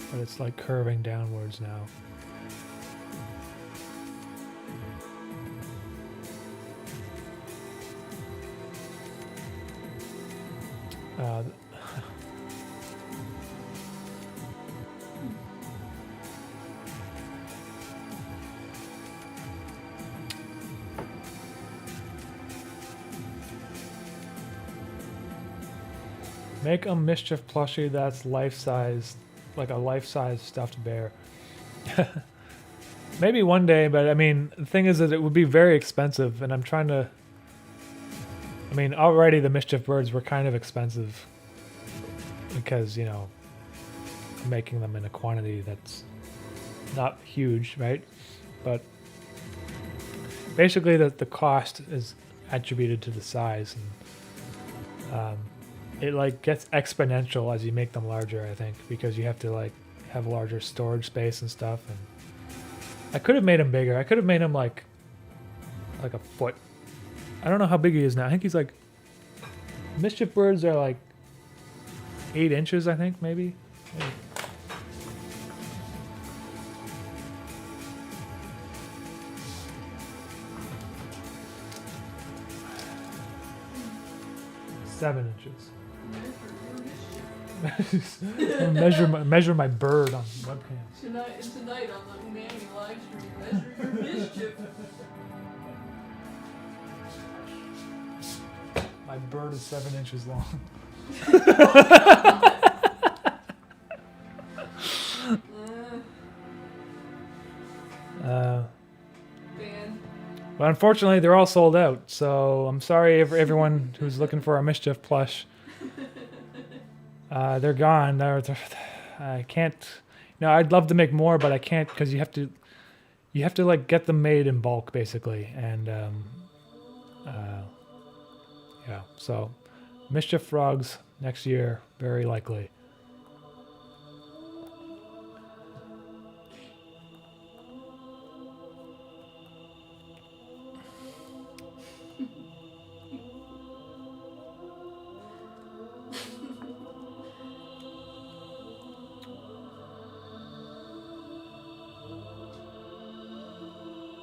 but it's like curving downwards now. Uh, Make a Mischief plushie that's life-size, like a life-size stuffed bear. Maybe one day, but I mean, the thing is that it would be very expensive, and I'm trying to... I mean, already the Mischief birds were kind of expensive because, you know, I'm making them in a quantity that's not huge, right? But basically the cost is attributed to the size, and it like gets exponential as you make them larger, I think, because you have to like have larger storage space and stuff. And I could have made him bigger. I could have made him like a foot. I don't know how big he is now. I think he's like... Mischief birds are like 8 inches, I think, maybe. 7 inches. measure my bird on webcam. Tonight on the Umami live stream, measure your mischief. My bird is 7 inches long. But unfortunately, they're all sold out. So I'm sorry for everyone who's looking for a Mischief plush. They're gone. I can't. You know, I'd love to make more, but I can't because you have to like get them made in bulk, basically. And yeah. So Mischief frogs next year, very likely.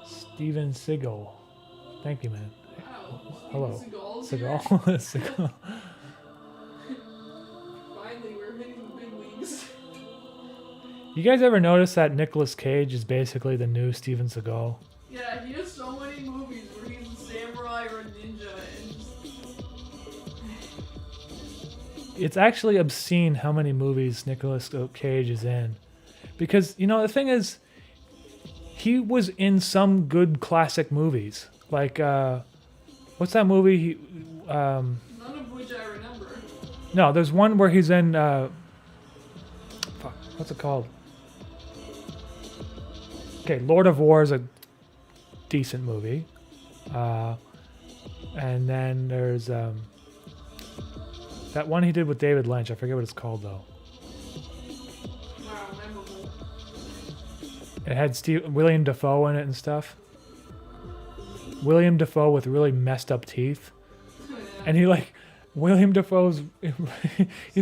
Steven Seagal. Thank you, man. Wow. Hello. Seagal. Seagal. Finally, we're hitting the big leagues. You guys ever notice that Nicolas Cage is basically the new Steven Seagal? Yeah, he has so many movies where he's a samurai or a ninja, and It's actually obscene how many movies Nicolas Cage is in. Because, you know, the thing is, he was in some good classic movies. Like, what's that movie? none of which I remember. No, there's one where he's in, fuck, what's it called? Okay, Lord of War is a decent movie. And then there's that one he did with David Lynch. I forget what it's called, though. Wow, memorable. It had William Dafoe in it and stuff. William Dafoe with really messed up teeth. Yeah. And he like, William Dafoe's, he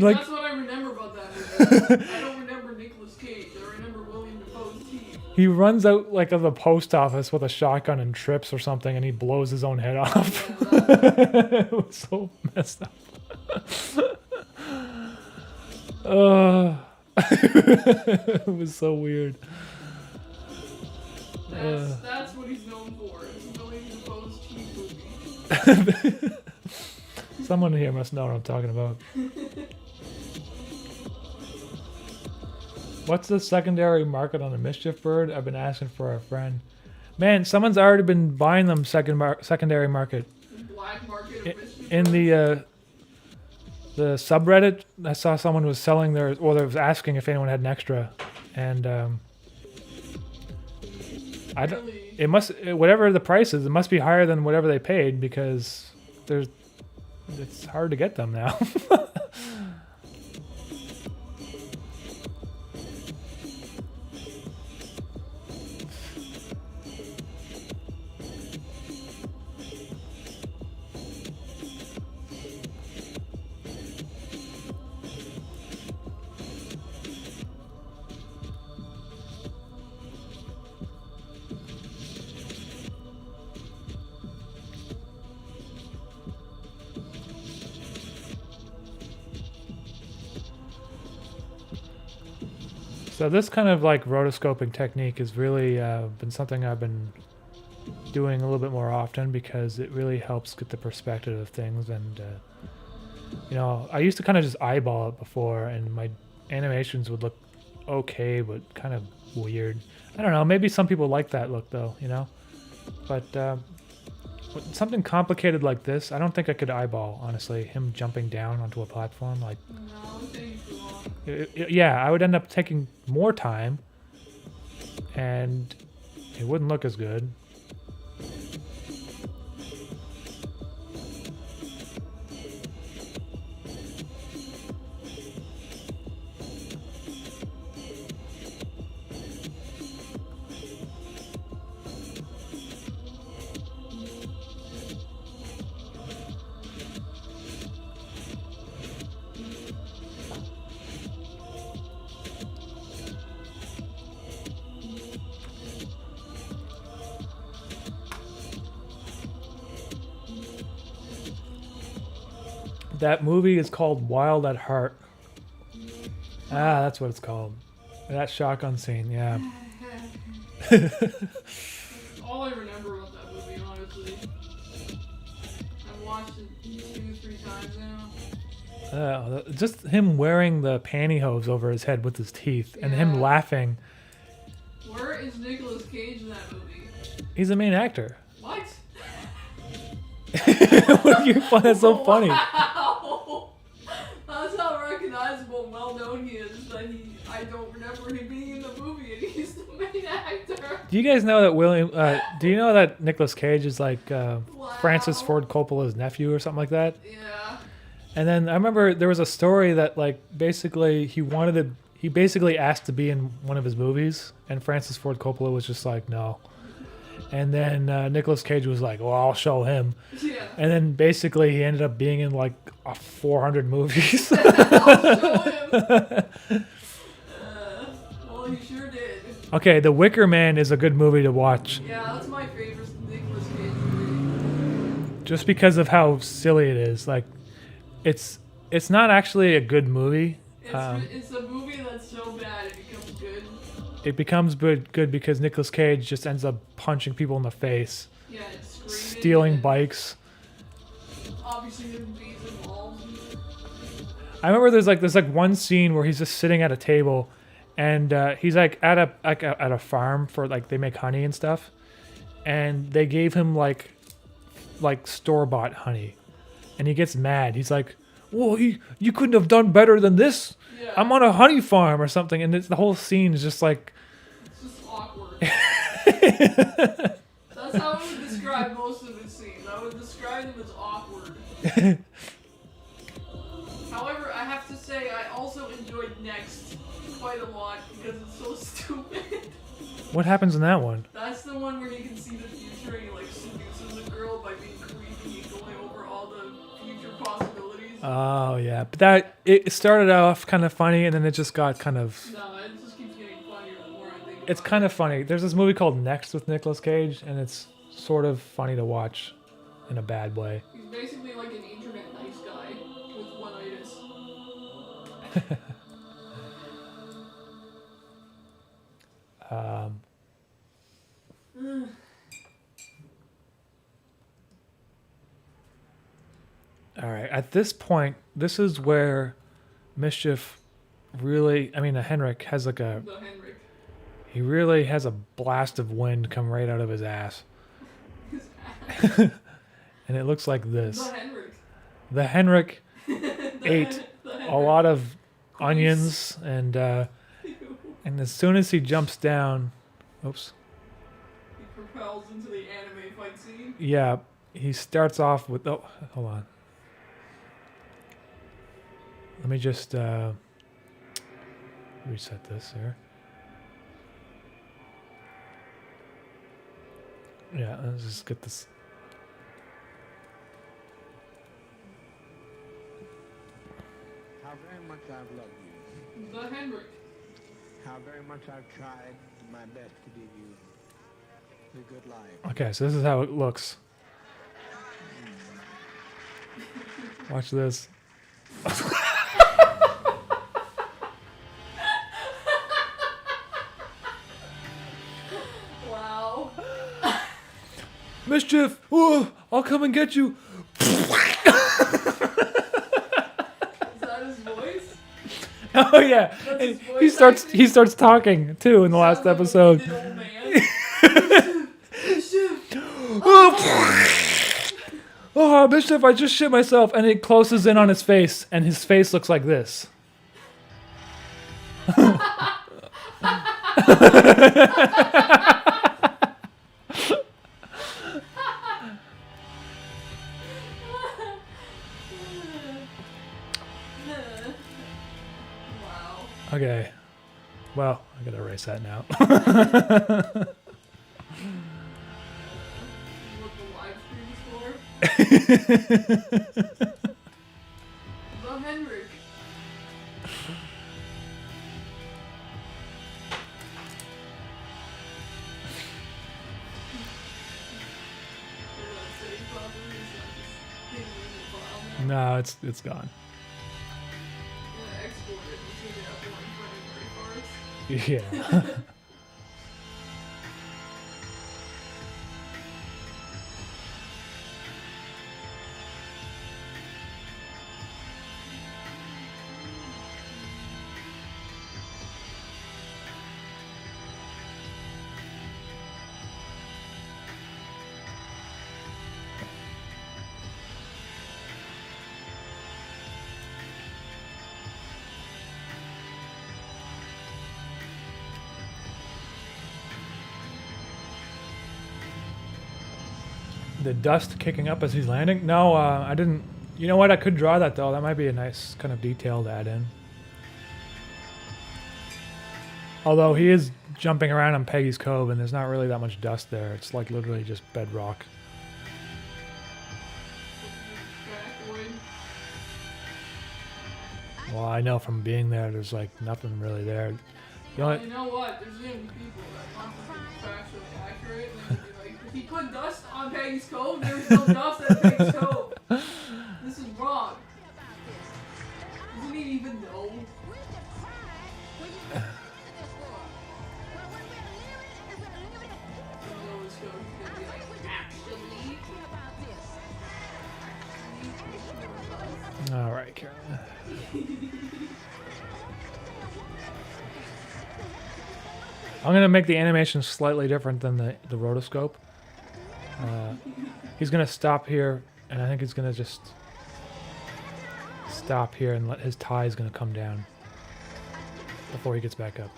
like... That's what I remember about that movie. I don't remember Nicolas Cage. I remember William Dafoe's teeth. He runs out like of the post office with a shotgun and trips or something, and he blows his own head off. It was so messed up. It was so weird. That's what he's known for. It's a William Dafoe's cheap movie. Someone here must know what I'm talking about. What's the secondary market on a Mischief bird? I've been asking for a friend. Man, someone's already been buying them secondary market. Black market of Mischief In birds? the subreddit, I saw someone was selling their, or they was asking if anyone had an extra, and I don't. Really? It must, whatever the price is, it must be higher than whatever they paid because it's hard to get them now. So this kind of like rotoscoping technique has really been something I've been doing a little bit more often because it really helps get the perspective of things. And you know, I used to kind of just eyeball it before, and my animations would look okay, but kind of weird. I don't know. Maybe some people like that look though, you know. But with something complicated like this, I don't think I could eyeball, honestly. Him jumping down onto a platform, like. No, it takes too long. Yeah, I would end up taking more time, and it wouldn't look as good. That movie is called Wild at Heart. Ah, that's what it's called. That shotgun scene, yeah. All I remember about that movie, honestly. I've watched it 2-3 times now. Just him wearing the pantyhose over his head with his teeth, and him Yeah. laughing. Where is Nicolas Cage in that movie? He's the main actor. What? What do you find that so funny? Wow! That's how recognizable and well known he is that I don't remember him being in the movie and he's the main actor. Do you guys know that do you know that Nicolas Cage is like Francis Wow. Ford Coppola's nephew or something like that? Yeah. And then I remember there was a story that like basically he basically asked to be in one of his movies, and Francis Ford Coppola was just like, no. And then Nicolas Cage was like, well, I'll show him. Yeah. And then basically he ended up being in like 400 movies. I'll show him. Well, he sure did. Okay, The Wicker Man is a good movie to watch Yeah, that's my favorite Nicolas Cage movie. just because of how silly it is. Like, it's not actually a good movie. It's a movie that's so bad it becomes good. It becomes good because Nicolas Cage just ends up punching people in the face, Yeah, it's screaming. stealing and bikes. Obviously, there's bees involved. I remember there's like one scene where he's just sitting at a table, and he's like at a farm for like they make honey and stuff, and they gave him like store-bought honey, and he gets mad. He's like, "Whoa, you couldn't have done better than this. Yeah. I'm on a honey farm or something," and the whole scene is just like. It's just awkward. That's how I would describe most of his scenes. I would describe them as awkward. However, I have to say I also enjoyed Next quite a lot because it's so stupid. What happens in that one? That's the one where you can see the future and he like seduces a girl by being creepy and going over all the future possibilities. Oh yeah, but it started off kind of funny, and then it just got kind of. No, it just keeps getting funnier the more I think it's kind of funny. There's this movie called Next with Nicolas Cage, and it's sort of funny to watch in a bad way. He's basically like an internet nice guy with one-itis. All right. At this point, this is where Mischief really, Henrik has like a, The Henrik. he really has a blast of wind come right out of his ass. His ass. And it looks like this. The Henrik. The Henrik The ate the a Henrik. lot of onions, and as soon as he jumps down, oops, He propels into the anime fight scene. yeah, he starts off with, oh, hold on. Let me just reset this here. Yeah, let's just get this. How very much I've loved you. The Henrik. How very much I've tried my best to give you the good life. Okay, so this is how it looks. Watch this. Wow. Mischief! Oh, I'll come and get you. Is that his voice? Oh yeah, That's and his voice he starts talking too in the last Sounds like a episode. winded old man. Oh, Mischief, I just shit myself, and it closes in on his face, and his face looks like this. Wow. Okay, well, I gotta erase that now. What the live stream for? The Henrik. No, it's gone. Export it and take it out the one for Yeah. The dust kicking up as he's landing? No, I didn't. You know what? I could draw that though. That might be a nice kind of detail to add in. Although he is jumping around on Peggy's Cove and there's not really that much dust there. It's like literally just bedrock. Well, I know from being there, there's like nothing really there. The Well, only, you know what? There's gonna be people that want to be factually accurate, and they're gonna be like, if he put dust on Peggy's Cove, there's no dust at Peggy's Cove. This is wrong. Doesn't he even know? Noah's Cove is gonna be like, actually. all right, Carolyn. I'm gonna make the animation slightly different than the rotoscope. He's gonna stop here, and I think he's gonna just stop here and let his tie is gonna come down before he gets back up.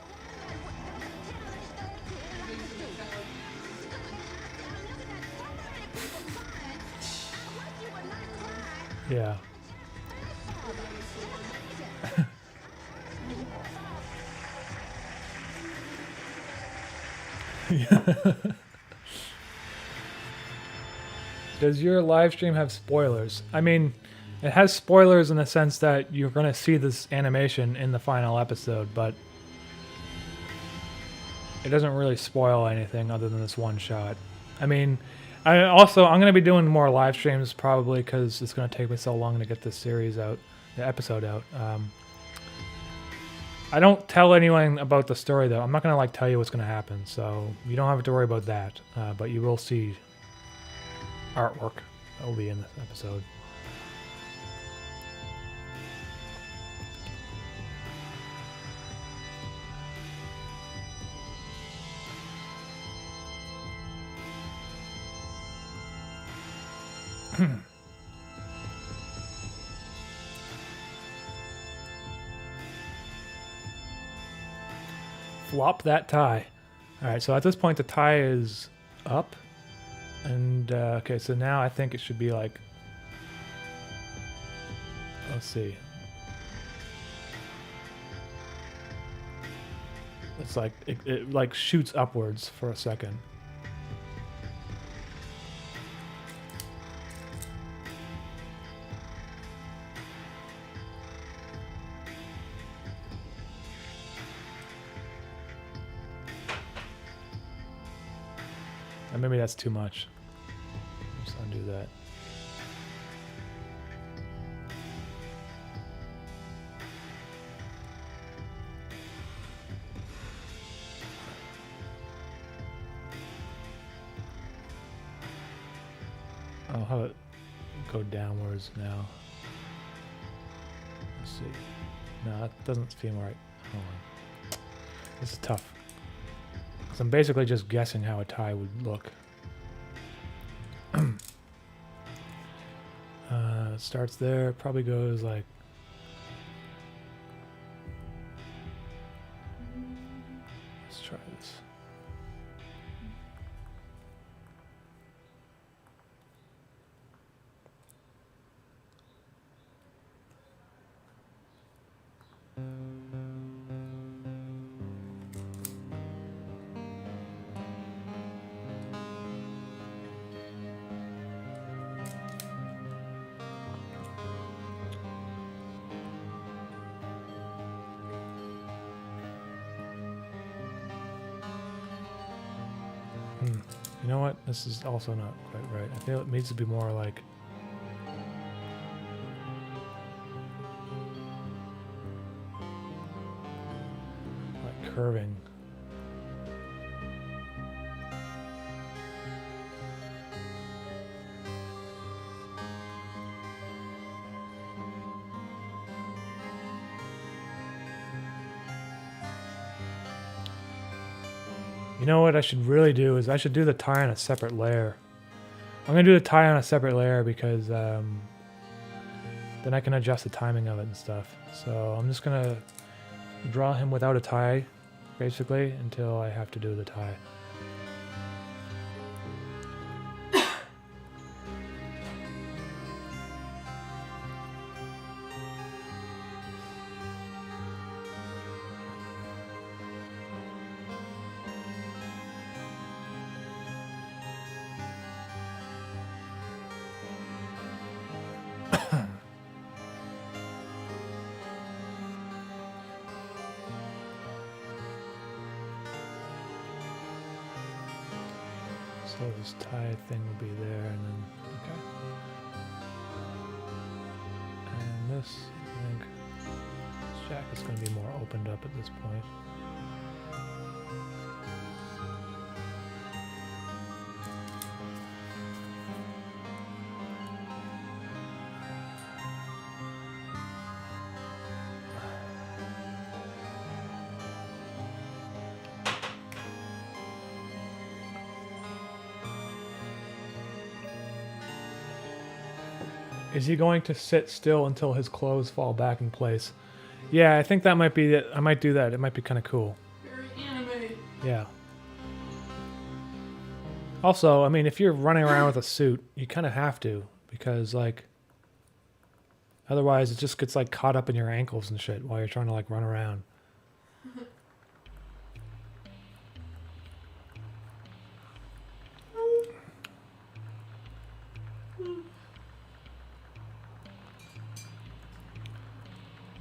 Yeah. Does your live stream have spoilers? I mean, it has spoilers in the sense that you're going to see this animation in the final episode, but it doesn't really spoil anything other than this one shot. I mean, I'm going to be doing more live streams probably because it's going to take me so long to get this series out, the episode out. I don't tell anyone about the story though. I'm not going to like tell you what's going to happen, so you don't have to worry about that. But you will see artwork that will be in this episode. Flop that tie. Alright, so at this point the tie is up. And, okay, so now I think it should be like... Let's see. It's like, it like shoots upwards for a second. Maybe that's too much. Just undo that. I'll have it go downwards now. Let's see. No, that doesn't seem right. Hold on. This is tough. I'm basically just guessing how a tie would look. It starts there, probably goes like... Let's try this. You know what? This is also not quite right. I feel it needs to be more like... curving. You know what I should really do is I should do the tie on a separate layer. I'm going to do the tie on a separate layer because then I can adjust the timing of it and stuff. So I'm just going to draw him without a tie, basically, until I have to do the tie. So this tie thing will be there, and then, okay. And this, I think, this jack is going to be more opened up at this point. Is he going to sit still until his clothes fall back in place? Yeah, I think that might be it. I might do that. It might be kind of cool. Very anime. Yeah. Also, I mean, if you're running around with a suit, you kind of have to, because, like, otherwise it just gets, like, caught up in your ankles and shit while you're trying to, like, run around.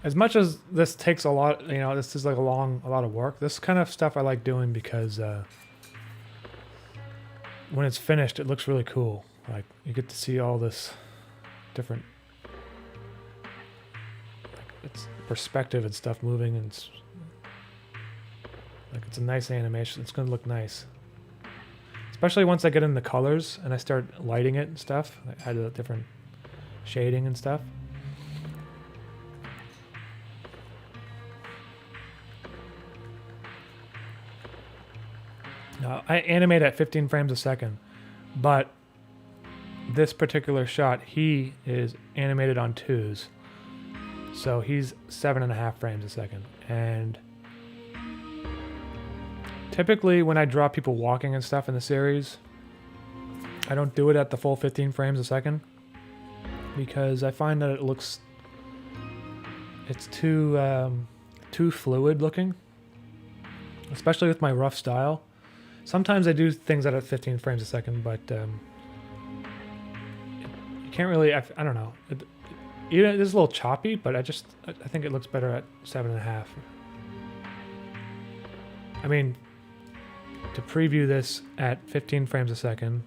as much as this takes a lot, you know, this is like a lot of work. This kind of stuff I like doing because when it's finished, it looks really cool. Like you get to see all this different, like, it's perspective and stuff moving, and it's like it's a nice animation. It's gonna look nice, especially once I get in the colors and I start lighting it and stuff. I add a different shading and stuff. Now, I animate at 15 frames a second, but this particular shot, he is animated on 2s. So he's 7.5 frames a second. And typically when I draw people walking and stuff in the series, I don't do it at the full 15 frames a second because I find that it's too fluid looking, especially with my rough style. Sometimes I do things at 15 frames a second, but you can't really, I don't know. It is a little choppy, but I think it looks better at 7.5. I mean, to preview this at 15 frames a second,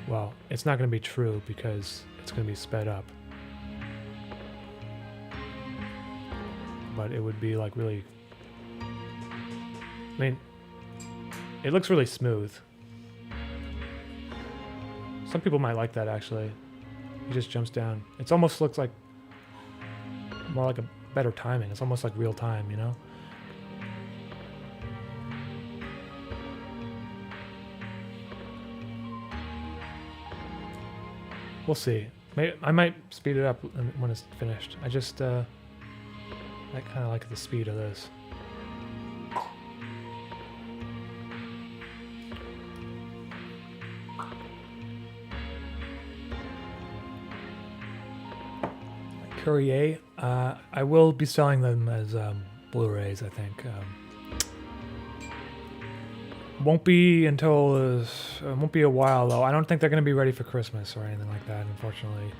well, it's not going to be true because it's going to be sped up. But it would be like really, I mean, it looks really smooth. Some people might like that actually. He just jumps down. It almost looks like more like a better timing. It's almost like real time, you know? We'll see. I might speed it up when it's finished. I kind of like the speed of this. Courier, I will be selling them as Blu-rays, I think. Won't be until won't be a while though. I don't think they're going to be ready for Christmas or anything like that, unfortunately.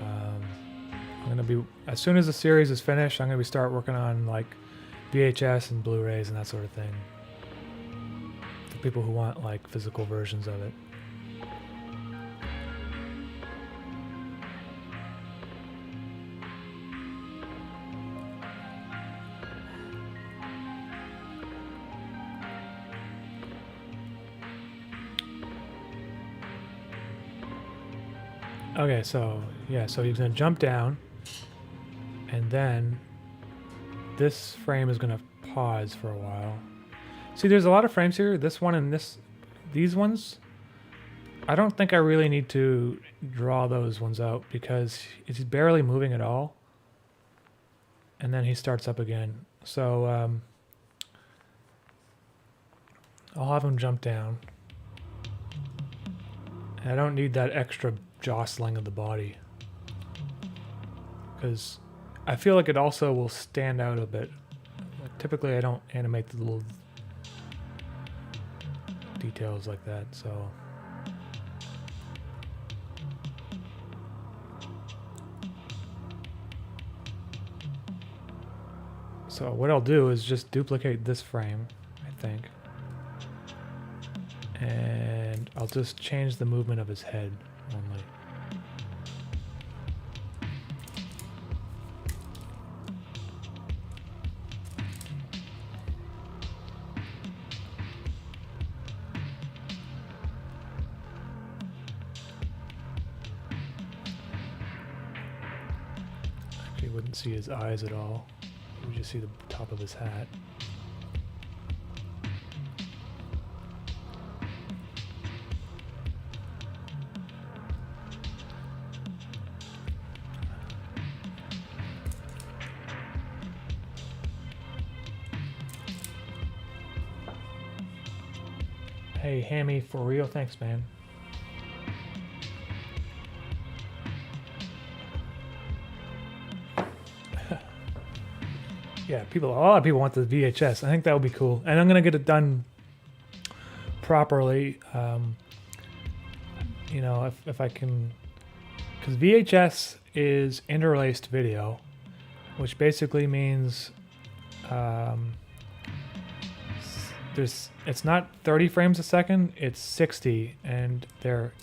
I'm going to be, as soon as the series is finished, I'm going to start working on like VHS and Blu-rays and that sort of thing for people who want like physical versions of it. Okay, so yeah, so he's gonna jump down, and then this frame is gonna pause for a while. See, there's a lot of frames here. This one and these ones, I don't think I really need to draw those ones out because he's barely moving at all. And then he starts up again. So I'll have him jump down. And I don't need that extra jostling of the body, because I feel like it also will stand out a bit. Like, typically I don't animate the little details like that, so what I'll do is just duplicate this frame, I think, and I'll just change the movement of his head only. Actually, you wouldn't see his eyes at all. You would just see the top of his hat. Hey, Hammy, for real, thanks, man. Yeah, a lot of people want the VHS. I think that would be cool, and I'm gonna get it done properly. You know, if I can because VHS is interlaced video, which basically means it's not 30 frames a second, it's 60, and they're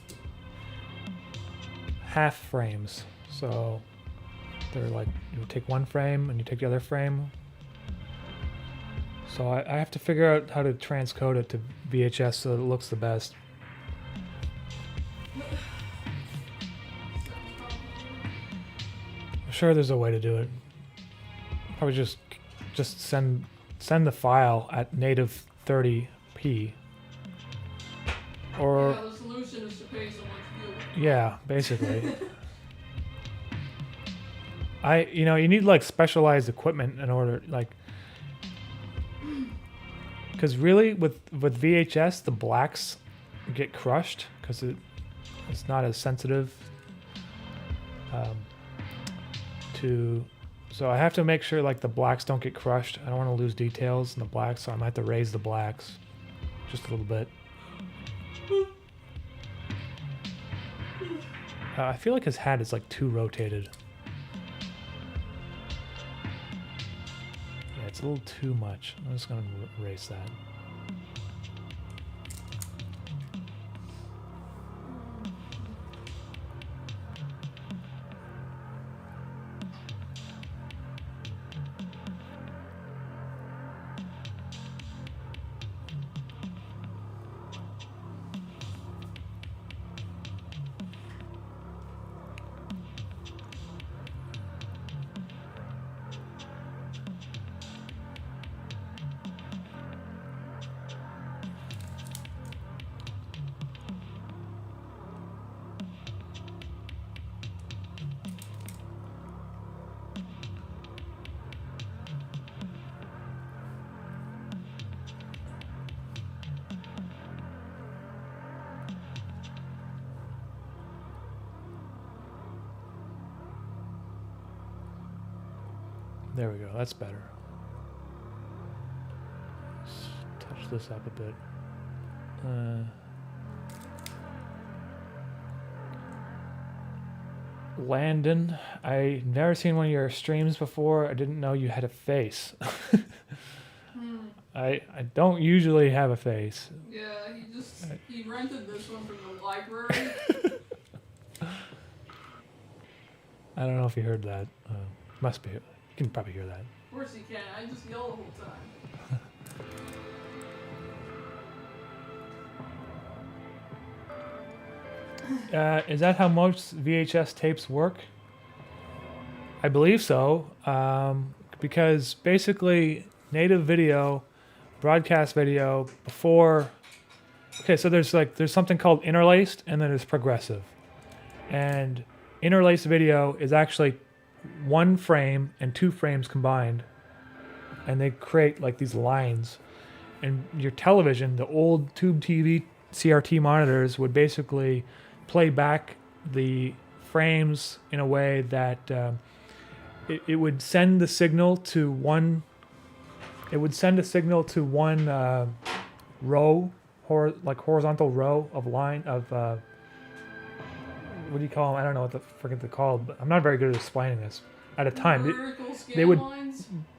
half frames. So they're like, you take one frame and you take the other frame. So I have to figure out how to transcode it to VHS so that it looks the best. I'm sure there's a way to do it. Probably just send the file at native 30p. Or yeah, the solution is to pay someone to do it. yeah, basically. You need like specialized equipment in order, like, because really with VHS the blacks get crushed because it's not as sensitive so I have to make sure like the blacks don't get crushed. I don't want to lose details in the blacks, so I might have to raise the blacks just a little bit. I feel like his hat is like too rotated. Yeah, it's a little too much. I'm just gonna erase that. There we go, that's better. Let's touch this up a bit. Landon, I've never seen one of your streams before. I didn't know you had a face. I don't usually have a face. Yeah, he rented this one from the library. I don't know if you heard that. Must be. You can probably hear that. Of course he can. I just yell the whole time. Is that how most VHS tapes work? I believe so, because basically native video, broadcast video before. Okay, so there's something called interlaced, and then there's progressive, and interlaced video is actually one frame and two frames combined, and they create like these lines. And your television, the old tube TV CRT monitors, would basically play back the frames in a way that it would send the signal to one. It would send a signal to one row, horizontal row of line of. What do you call them? I don't know what the frick they're called, but I'm not very good at explaining this. At a time, they would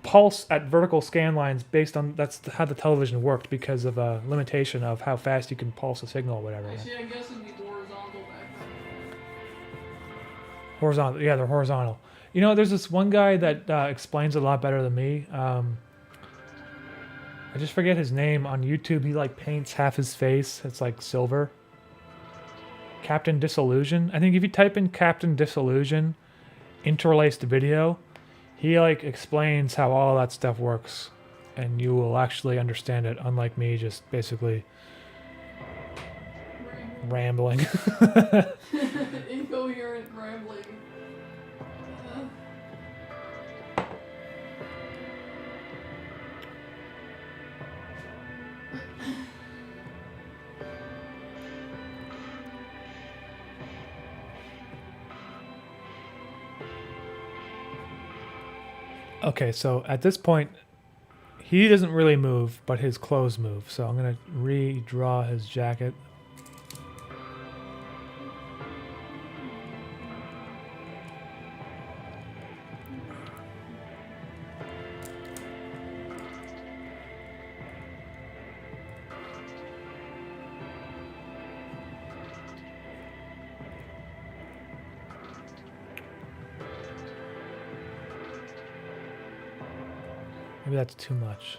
pulse at vertical scan lines based on, that's how the television worked because of a limitation of how fast you can pulse a signal or whatever. Actually, I guess it'd be horizontal back then. Horizontal, yeah, they're horizontal. You know, there's this one guy that explains it a lot better than me. I just forget his name. On YouTube, he like paints half his face. It's like silver. Captain Disillusion. I think if you type in Captain Disillusion, interlaced video, he like explains how all that stuff works, and you will actually understand it, unlike me just basically rambling. Incoherent rambling. Okay, so at this point, he doesn't really move, but his clothes move. So I'm going to redraw his jacket. maybe that's too much.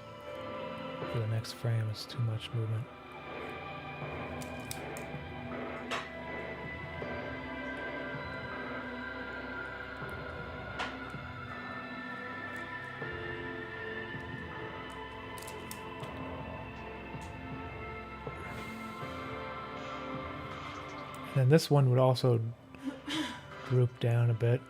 For the next frame, it's too much movement. And this one would also droop down a bit.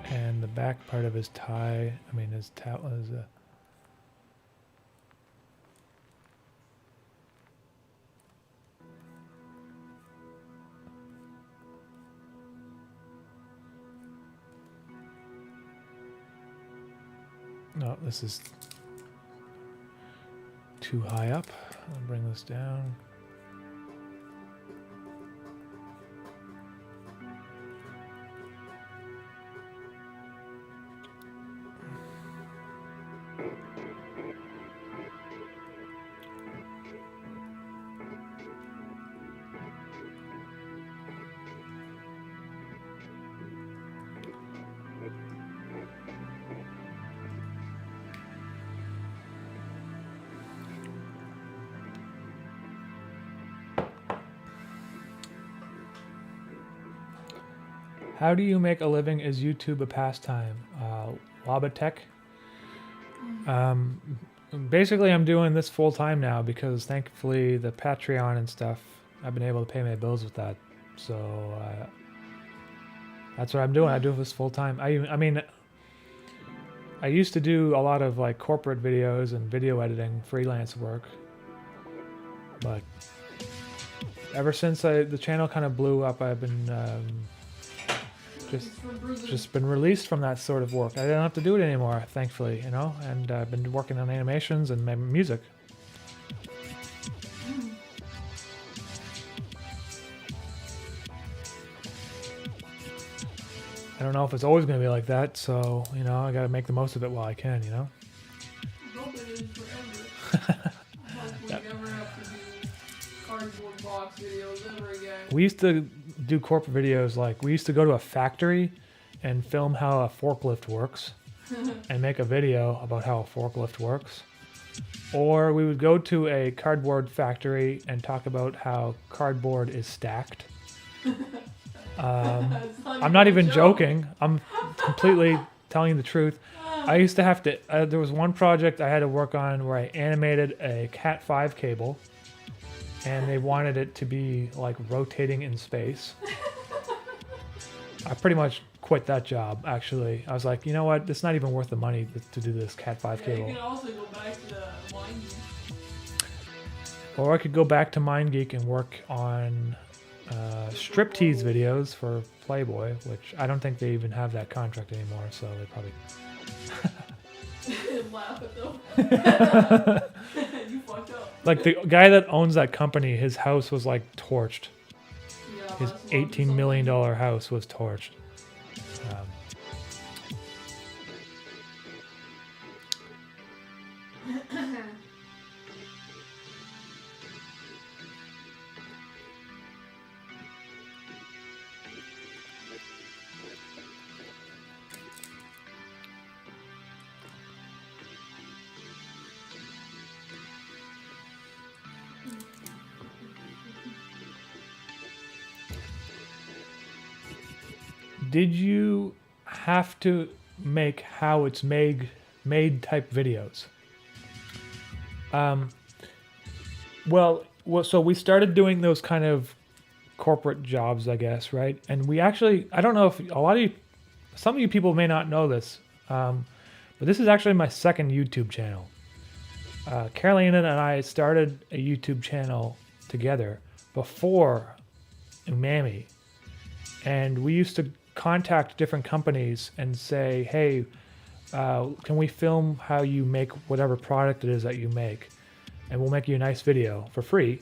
And the back part of his tie, I mean his towel is a... No, this is too high up. I'll bring this down. How do you make a living? Is YouTube a pastime? Labatech. Basically, I'm doing this full time now because thankfully the Patreon and stuff, I've been able to pay my bills with that. So that's what I'm doing. I do this full time. I mean, I used to do a lot of like corporate videos and video editing, freelance work, but ever since the channel kind of blew up, I've been just been released from that sort of work. I don't have to do it anymore, thankfully, you know, and I've been working on animations and my music. I don't know if it's always going to be like that, so, you know, I got to make the most of it while I can, you know? I hope it is forever. I hope we never have to do cardboard box videos ever again. We used to do corporate videos, like, we used to go to a factory and film how a forklift works and make a video about how a forklift works. Or we would go to a cardboard factory and talk about how cardboard is stacked. I'm not even joking. I'm completely telling you the truth. I used to have to, there was one project I had to work on where I animated a Cat 5 cable and they wanted it to be like rotating in space. I pretty much quit that job, actually. I was like, you know what? It's not even worth the money to do this Cat 5 cable. You can also go back to the MindGeek. Or I could go back to MindGeek and work on striptease videos for Playboy, which I don't think they even have that contract anymore, so they probably... Laugh at them. You fucked up. Like, the guy that owns that company, his house was, like, torched. Yeah, His $18 million house was torched. Did you have to make how it's made type videos? Well, so we started doing those kind of corporate jobs, I guess, right? And we actually, I don't know if some of you people may not know this, but this is actually my second YouTube channel. Carolina and I started a YouTube channel together before Umami, and we used to contact different companies and say, hey, can we film how you make whatever product it is that you make? And we'll make you a nice video for free,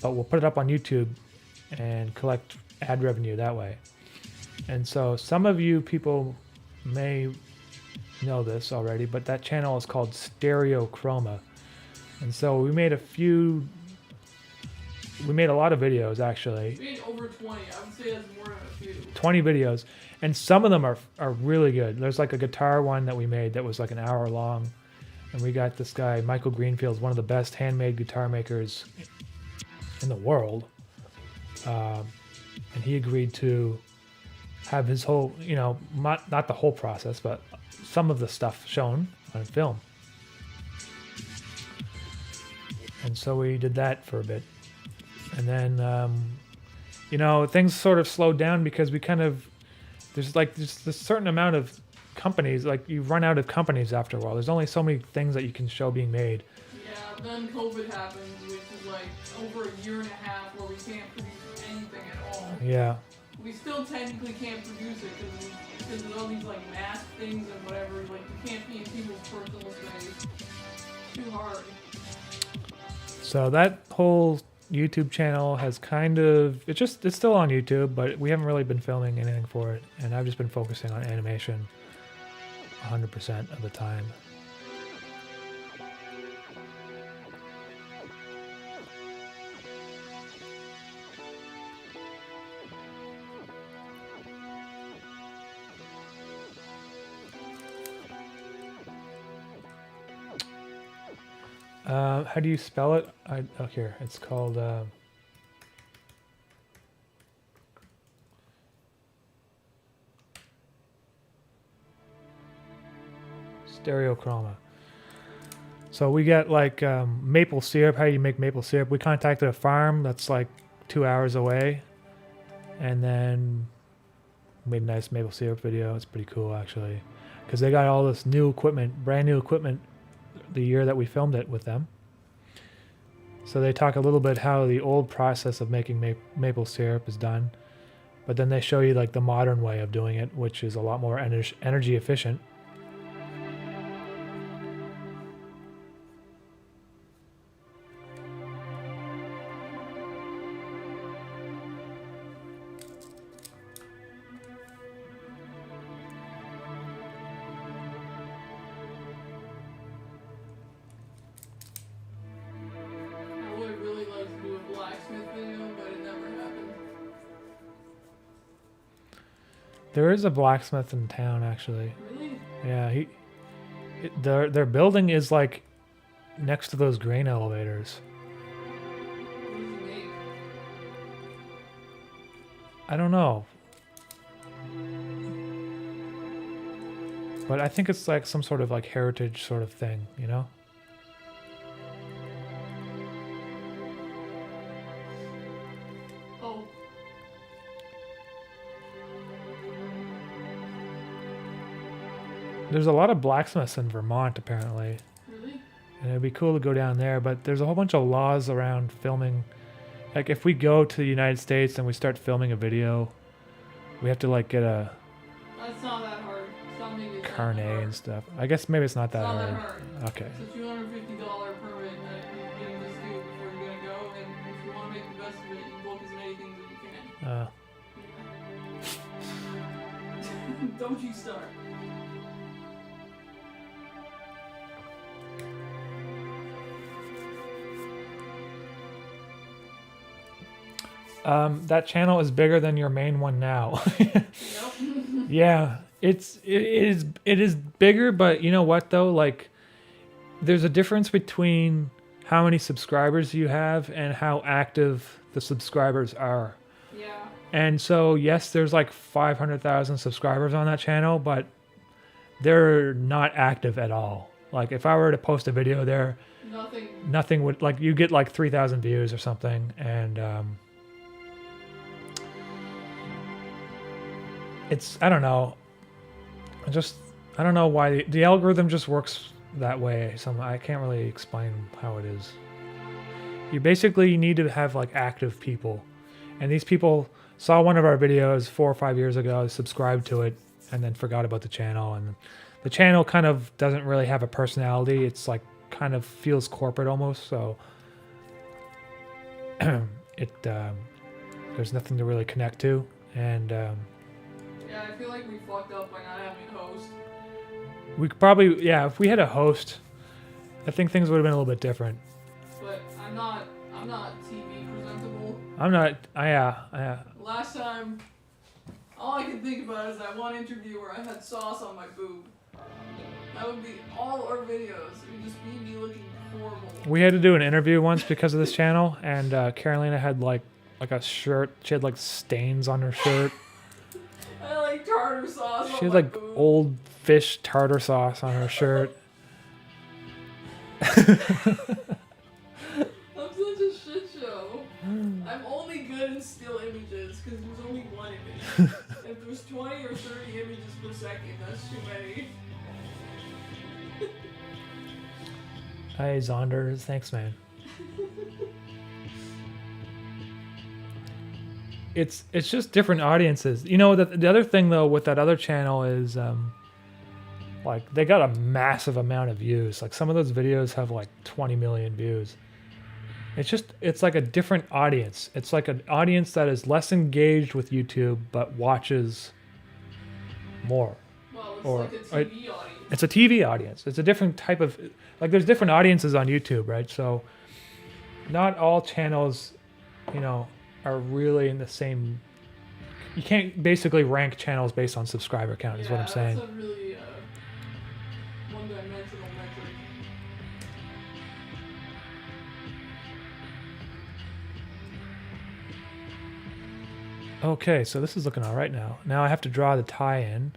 but we'll put it up on YouTube and collect ad revenue that way. And so some of you people may know this already, but that channel is called Stereochroma. And so we made a lot of videos actually. We made over 20. I would say that's more than a few. 20 videos. And some of them are really good. There's like a guitar one that we made that was like an hour long. And we got this guy, Michael Greenfield, one of the best handmade guitar makers in the world. And he agreed to have his whole, you know, not the whole process, but some of the stuff shown on film. And so we did that for a bit. And then, you know, things sort of slowed down because we kind of, there's a certain amount of companies, like you run out of companies after a while. There's only so many things that you can show being made. Yeah, then COVID happened, which is like over a year and a half where we can't produce anything at all. Yeah. We still technically can't produce it because of all these like mask things and whatever. Like you can't be in people's personal space. Too hard. So that whole YouTube channel has kind of, it's still on YouTube, but we haven't really been filming anything for it. And I've just been focusing on animation 100% of the time. How do you spell it? Oh, here, it's called Stereochroma. So we get like maple syrup. How do you make maple syrup? We contacted a farm that's like 2 hours away, and then made a nice maple syrup video. It's pretty cool actually, because they got all this new equipment, brand new equipment, the year that we filmed it with them. So they talk a little bit how the old process of making maple syrup is done, but then they show you like the modern way of doing it, which is a lot more energy efficient. There is a blacksmith in town, actually. Really? Yeah, their building is like next to those grain elevators. What does he make? I don't know, but I think it's like some sort of like heritage sort of thing, you know? There's a lot of blacksmiths in Vermont, apparently. Really? And it'd be cool to go down there, but there's a whole bunch of laws around filming. Like, if we go to the United States and we start filming a video, we have to, like, get a... That's not that hard. Carnet and stuff. I guess maybe it's not that hard. It's not that hard. Okay. It's a $250 permit that you're getting this do before you're going to go, and if you want to make the best of it, you book as many things as you can. Don't you start. That channel is bigger than your main one now. Yep. Yeah, it is bigger, but you know what though? Like, there's a difference between how many subscribers you have and how active the subscribers are. Yeah. And so, yes, there's like 500,000 subscribers on that channel, but they're not active at all. Like, if I were to post a video there, nothing would, like, you get like 3,000 views or something, and it's, I don't know. I don't know why the algorithm just works that way. I can't really explain how it is. You basically need to have like active people, and these people saw one of our videos 4 or 5 years ago, subscribed to it, and then forgot about the channel. And the channel kind of doesn't really have a personality. It's like kind of feels corporate almost. So there's nothing to really connect to, and yeah, I feel like we fucked up by not having a host. We could probably, yeah, if we had a host, I think things would have been a little bit different. But I'm not TV presentable. I'm not, yeah. Last time, all I can think about is that one interview where I had sauce on my boob. That would be all our videos. It would just be me looking horrible. We had to do an interview once because of this channel, and Carolina had like a shirt. She had like stains on her shirt. I had like tartar sauce on She had my like boob. old fish tartar sauce on her shirt. I'm such a shit show. I'm only good in still images because there's only one image. If there's 20 or 30 images per second, that's too many. Hi, Zonders. Thanks, man. It's just different audiences. You know, the other thing though with that other channel is like they got a massive amount of views. Like some of those videos have like 20 million views. It's like a different audience. It's like an audience that is less engaged with YouTube but watches more. Well, it's Or- like a TV audience. It's a TV audience. It's a different type of, like there's different audiences on YouTube, right? So not all channels, you know, are really in the same, you can't basically rank channels based on subscriber count is what I'm saying. That's a really one-dimensional metric. Okay, so this is looking all right now. Now I have to draw the tie in,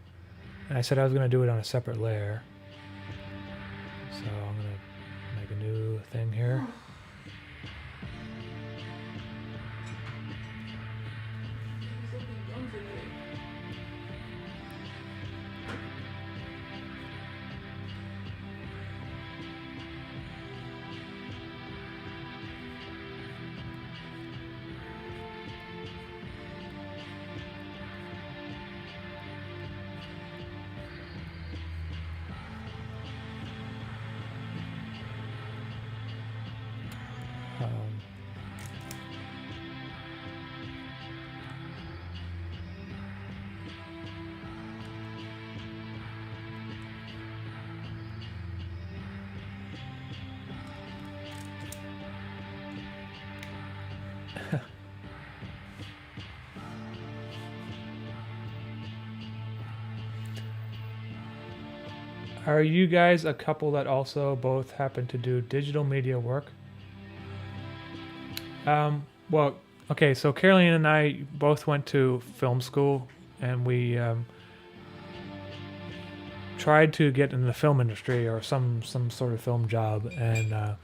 and I said I was going to do it on a separate layer. So I'm going to make a new thing here. There's something done today. Um, Are you guys a couple that also both happen to do digital media work? Well, okay, so Caroline and I both went to film school, and we tried to get in the film industry or some sort of film job. And Yeah,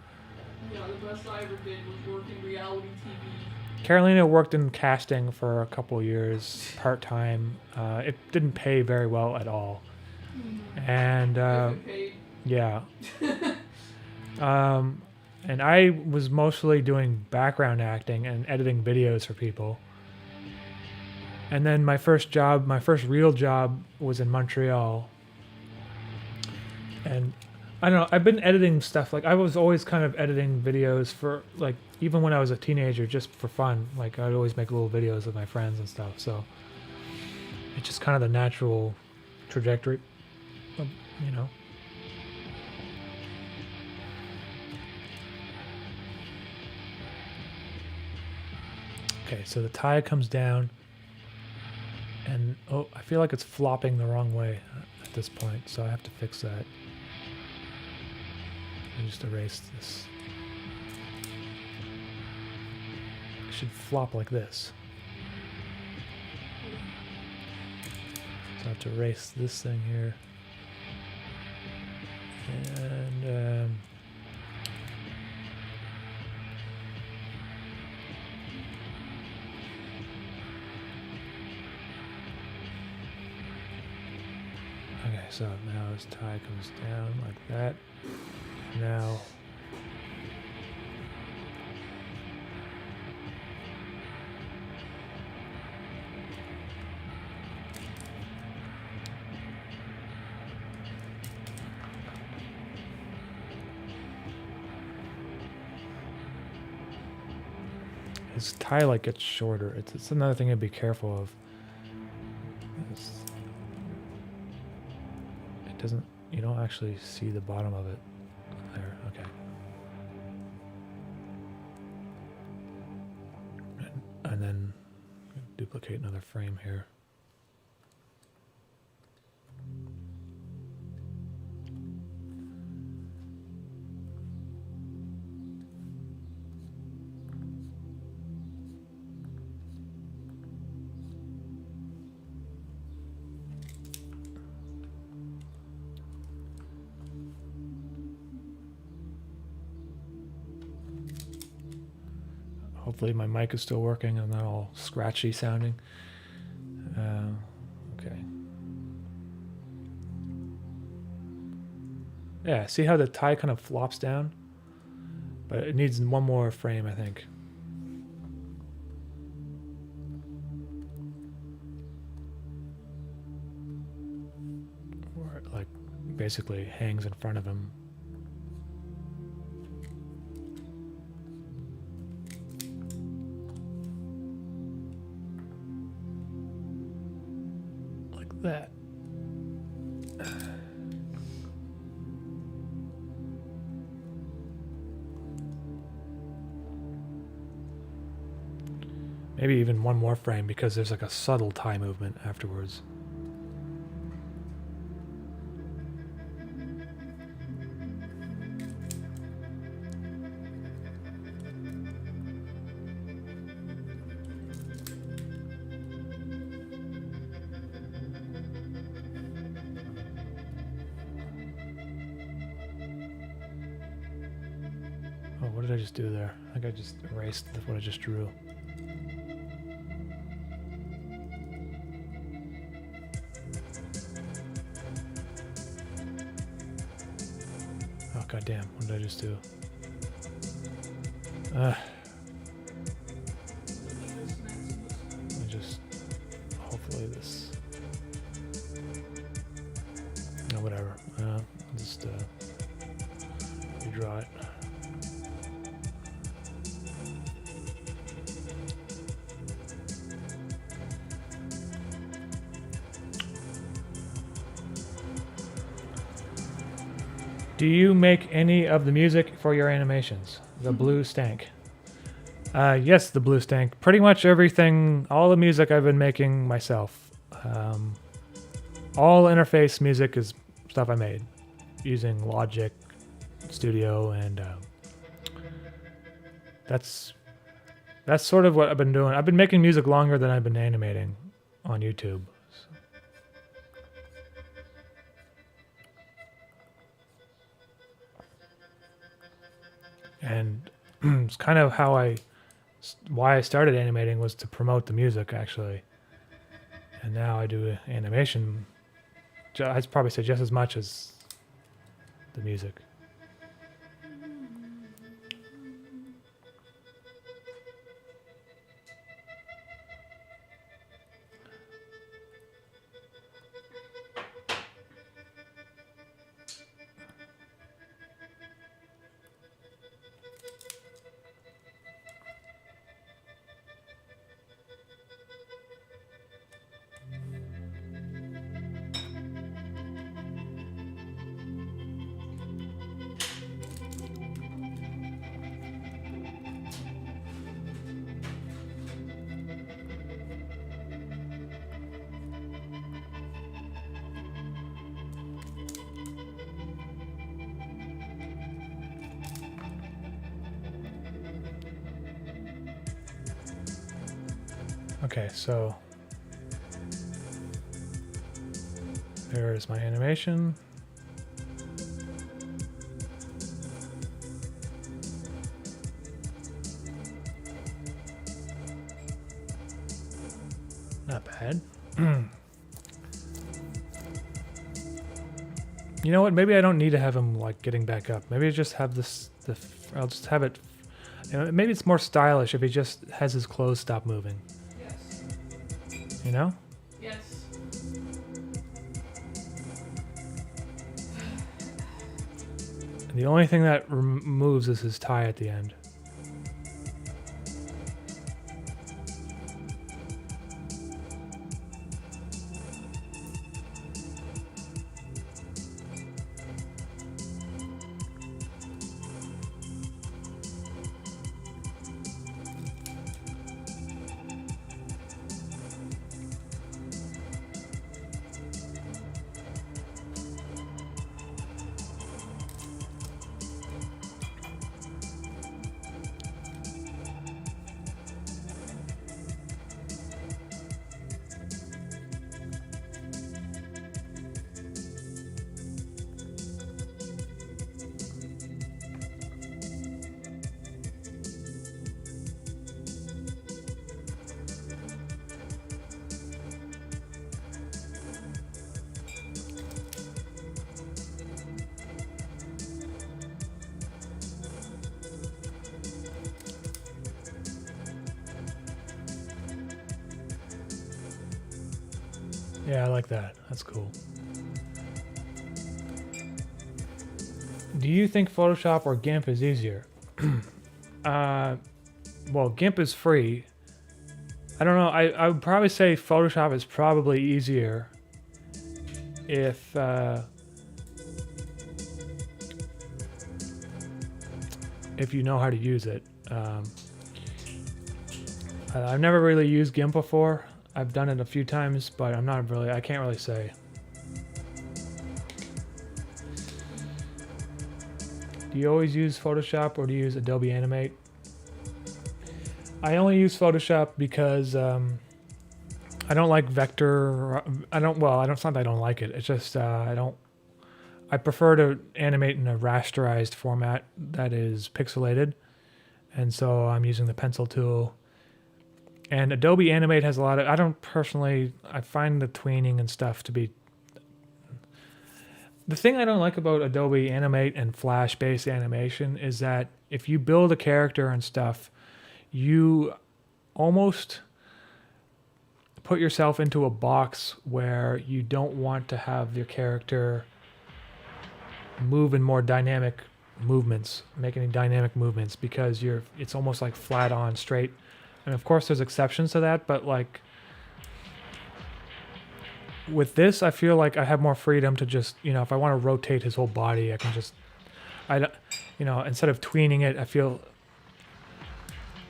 the best I ever did was work in reality TV. Carolina worked in casting for a couple years, part-time. It didn't pay very well at all. And If it paid. yeah. And I was mostly doing background acting and editing videos for people. And then my first real job was in Montreal. And I don't know, I've been editing stuff. Like I was always kind of editing videos for like, even when I was a teenager, just for fun. Like I'd always make little videos with my friends and stuff. So it's just kind of the natural trajectory, you know. Okay, so the tie comes down, and oh, I feel like it's flopping the wrong way at this point, so I have to fix that. I just erase this. It should flop like this. So I have to erase this thing here. And okay, so now his tie comes down like that. Now his tie like gets shorter. It's another thing to be careful of. It doesn't. You don't actually see the bottom of it. There, okay. And then duplicate another frame here. Hopefully my mic is still working and not all scratchy sounding. Okay. Yeah, see how the tie kind of flops down? But it needs one more frame, I think. Or it like basically hangs in front of him. That. Maybe even one more frame because there's like a subtle tie movement afterwards. Oh, what did I just do there? I think I just erased what I just drew. Oh, goddamn. What did I just do? Let me just... Hopefully this... No, whatever. Just redraw it. Do you make any of the music for your animations? The blue stank. Yes, the blue stank. Pretty much everything, all the music I've been making myself. All interface music is stuff I made using Logic Studio, and that's sort of what I've been doing. I've been making music longer than I've been animating on YouTube. And it's kind of why I started animating was to promote the music, actually. And now I do animation, I'd probably say just as much as the music. Okay, so there is my animation. Not bad. You know what? Maybe I don't need to have him like getting back up. Maybe I just have this. I'll just have it. You know, maybe it's more stylish if he just has his clothes stop moving. You know? Yes. And the only thing that moves is his tie at the end. Yeah, I like that. That's cool. Do you think Photoshop or GIMP is easier? Well, GIMP is free. I don't know. I would probably say Photoshop is probably easier if you know how to use it. I've never really used GIMP before. I've done it a few times, but I can't really say. Do you always use Photoshop or do you use Adobe Animate? I only use Photoshop because I don't like vector. It's not that I don't like it. It's just I prefer to animate in a rasterized format that is pixelated, and so I'm using the pencil tool. And Adobe Animate has a lot of. I find the tweening and stuff to be. The thing I don't like about Adobe Animate and Flash-based animation is that if you build a character and stuff, you almost put yourself into a box where you don't want to have your character move in more dynamic movements, make any dynamic movements, because it's almost like flat on straight. And of course there's exceptions to that, but like with this, I feel like I have more freedom to just, if I want to rotate his whole body, I can just, instead of tweening it, I feel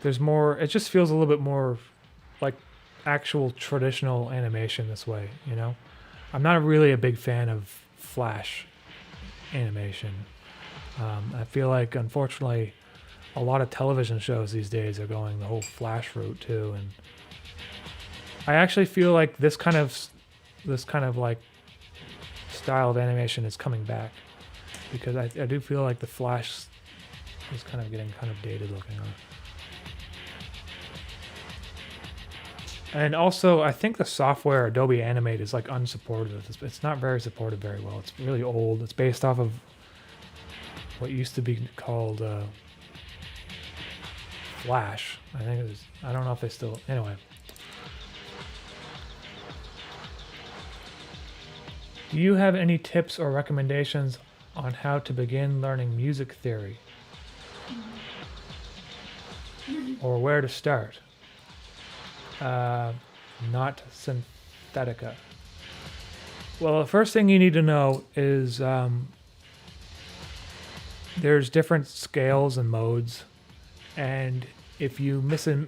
there's more, it just feels a little bit more like actual traditional animation this way, I'm not really a big fan of Flash animation. I feel like, unfortunately, a lot of television shows these days are going the whole Flash route too, and I actually feel like this kind of like style of animation is coming back, because I do feel like the Flash is kind of getting kind of dated looking on. And also, I think the software Adobe Animate is like unsupported. It's not very supported very well. It's really old. It's based off of what used to be called Flash. I think it was. I don't know if they still. Anyway. Do you have any tips or recommendations on how to begin learning music theory? Or where to start? Not synthetica. Well, the first thing you need to know is there's different scales and modes, and if you mix and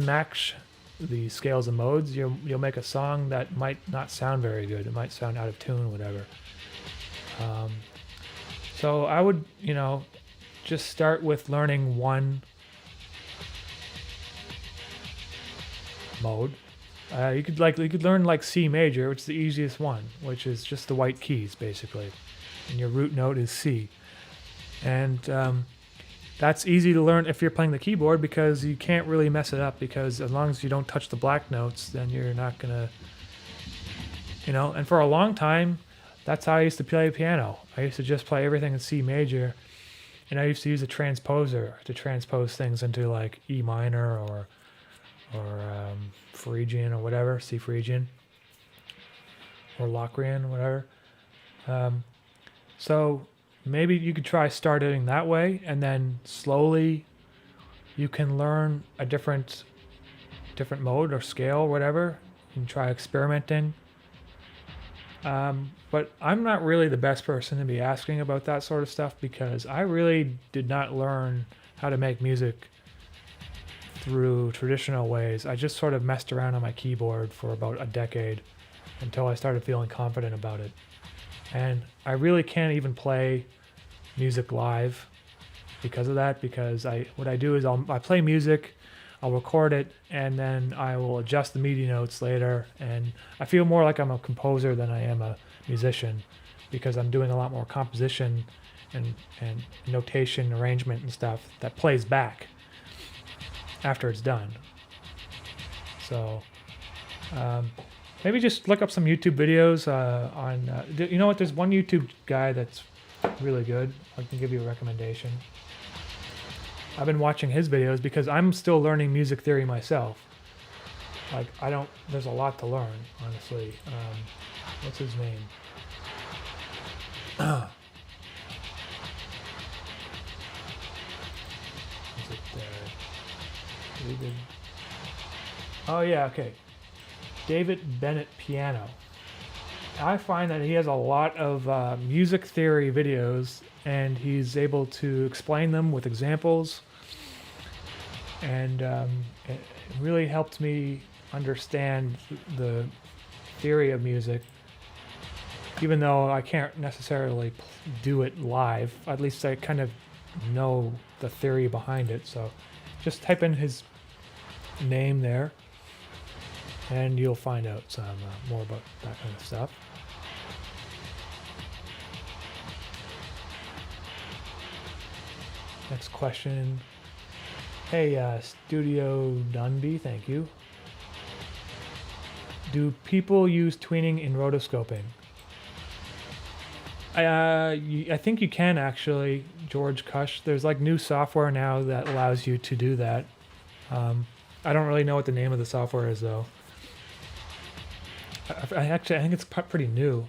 match the scales and modes, you'll make a song that might not sound very good. It might sound out of tune, whatever. So I would, just start with learning one mode. You could learn like C major, which is the easiest one, which is just the white keys basically, and your root note is C, and that's easy to learn if you're playing the keyboard, because you can't really mess it up, because as long as you don't touch the black notes, then you're not gonna, and for a long time, that's how I used to play piano. I used to just play everything in C major, and I used to use a transposer to transpose things into like E minor or Phrygian or whatever, C Phrygian or Locrian, whatever. So maybe you could try starting that way, and then slowly you can learn a different mode or scale or whatever. You can try experimenting. But I'm not really the best person to be asking about that sort of stuff, because I really did not learn how to make music through traditional ways. I just sort of messed around on my keyboard for about a decade until I started feeling confident about it. And I really can't even play music live because of that, because what I do is I play music, I'll record it, and then I will adjust the MIDI notes later, and I feel more like I'm a composer than I am a musician, because I'm doing a lot more composition and notation, arrangement and stuff that plays back after it's done. So maybe just look up some YouTube videos on, you know what, there's one YouTube guy that's really good. I can give you a recommendation. I've been watching his videos because I'm still learning music theory myself. Like, I don't, there's a lot to learn, honestly. What's his name? Is it David? Oh yeah, okay. David Bennett Piano. I find that he has a lot of music theory videos, and he's able to explain them with examples, and it really helped me understand the theory of music. Even though I can't necessarily do it live, at least I kind of know the theory behind it. So just type in his name there, and you'll find out some more about that kind of stuff. Next question. Hey, Studio Dunby, thank you. Do people use tweening in rotoscoping? I think you can actually, George Kush. There's like new software now that allows you to do that. I don't really know what the name of the software is though. I think it's pretty new.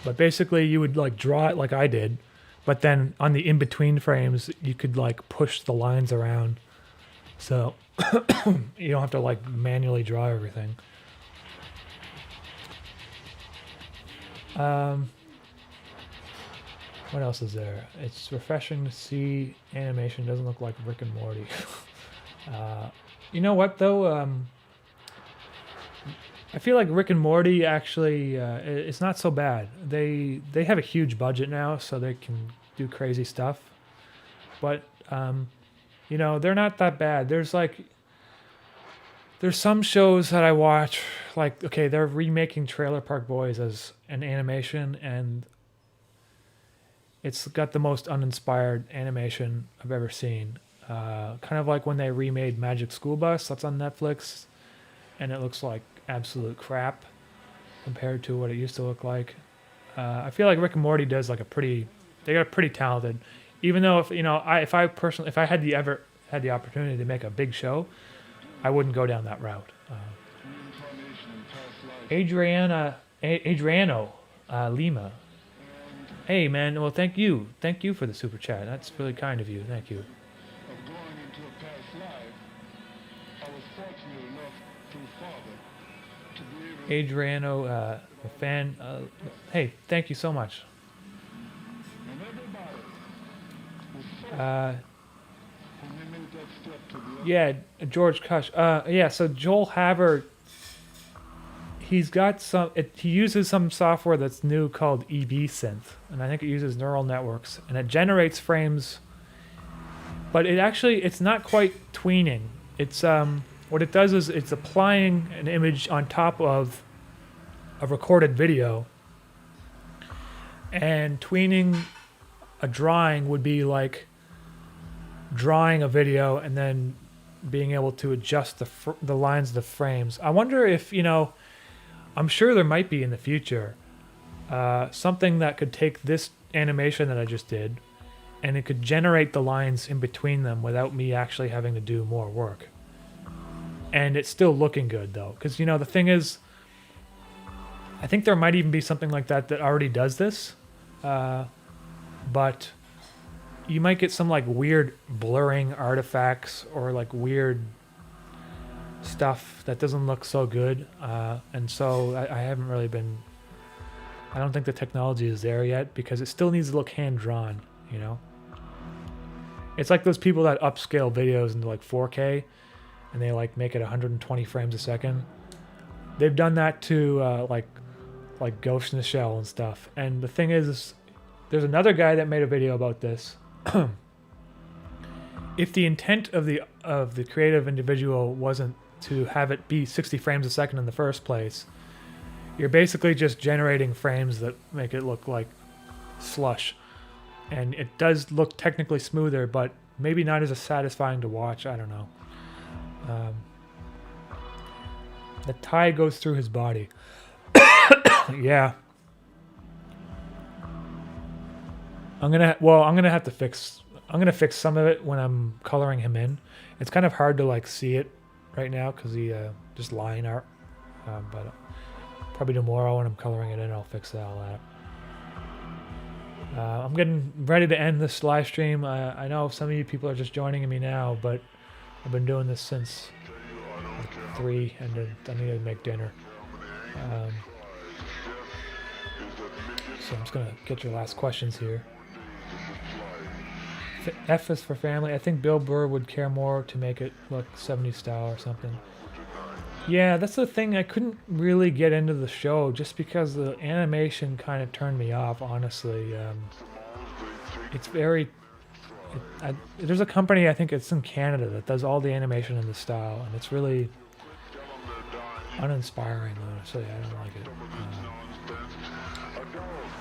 But basically you would like draw it like I did, but then on the in-between frames you could like push the lines around. So you don't have to like manually draw everything. What else is there? It's refreshing to see animation doesn't look like Rick and Morty. You know what though? I feel like Rick and Morty actually, it's not so bad. They have a huge budget now, so they can do crazy stuff. But you know, they're not that bad. There's some shows that I watch, like, okay, they're remaking Trailer Park Boys as an animation, and it's got the most uninspired animation I've ever seen. Kind of like when they remade Magic School Bus, that's on Netflix, and it looks like absolute crap compared to what it used to look like. I feel like Rick and Morty does like they got pretty talented. Even though if I ever had the opportunity to make a big show, I wouldn't go down that route. Adriano Lima. Hey man, well thank you for the super chat. That's really kind of you. Thank you. Adriano, a fan. Hey, thank you so much. Yeah, George Kush. Yeah, so Joel Haver, he uses some software that's new called EB Synth, and I think it uses neural networks, and it generates frames, but it's not quite tweening. It's what it does is it's applying an image on top of a recorded video, and tweening a drawing would be like drawing a video and then being able to adjust the lines of the frames. I wonder if, I'm sure there might be in the future something that could take this animation that I just did and it could generate the lines in between them without me actually having to do more work. And it's still looking good though, because the thing is, I think there might even be something like that already does this, but you might get some like weird blurring artifacts or like weird stuff that doesn't look so good, and so I haven't really been. I don't think the technology is there yet because it still needs to look hand drawn. It's like those people that upscale videos into like 4K, and they like make it 120 frames a second. They've done that to like Ghost in the Shell and stuff. And the thing is, there's another guy that made a video about this. If the intent of the creative individual wasn't to have it be 60 frames a second in the first place, you're basically just generating frames that make it look like slush. And it does look technically smoother, but maybe not as satisfying to watch. I don't know. The tide goes through his body. Yeah. I'm gonna fix some of it when I'm coloring him in. It's kind of hard to like see it right now because he just line art. But probably tomorrow when I'm coloring it in, I'll fix all that. I'm getting ready to end this live stream. I know some of you people are just joining me now, but I've been doing this since like 3, and then I need to make dinner. So I'm just gonna get your last questions here. F is for family. I think Bill Burr would care more to make it look 70s style or something. Yeah, that's the thing. I couldn't really get into the show just because the animation kind of turned me off, honestly. It's very... there's a company, I think it's in Canada, that does all the animation in the style, and it's really uninspiring, honestly. I don't like it.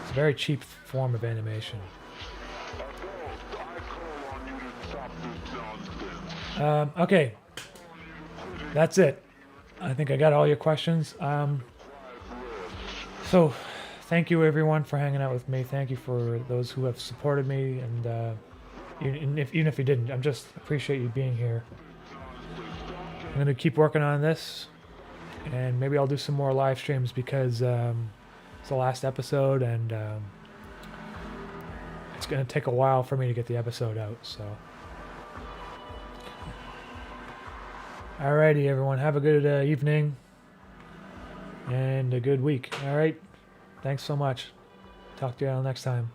It's a very cheap form of animation. Okay. That's it. I think I got all your questions. So, thank you everyone for hanging out with me. Thank you for those who have supported me, and even if you didn't, I'm just appreciate you being here. I'm gonna keep working on this, and maybe I'll do some more live streams because it's the last episode, and it's gonna take a while for me to get the episode out. So, alrighty, everyone, have a good evening and a good week. All right, thanks so much. Talk to you all next time.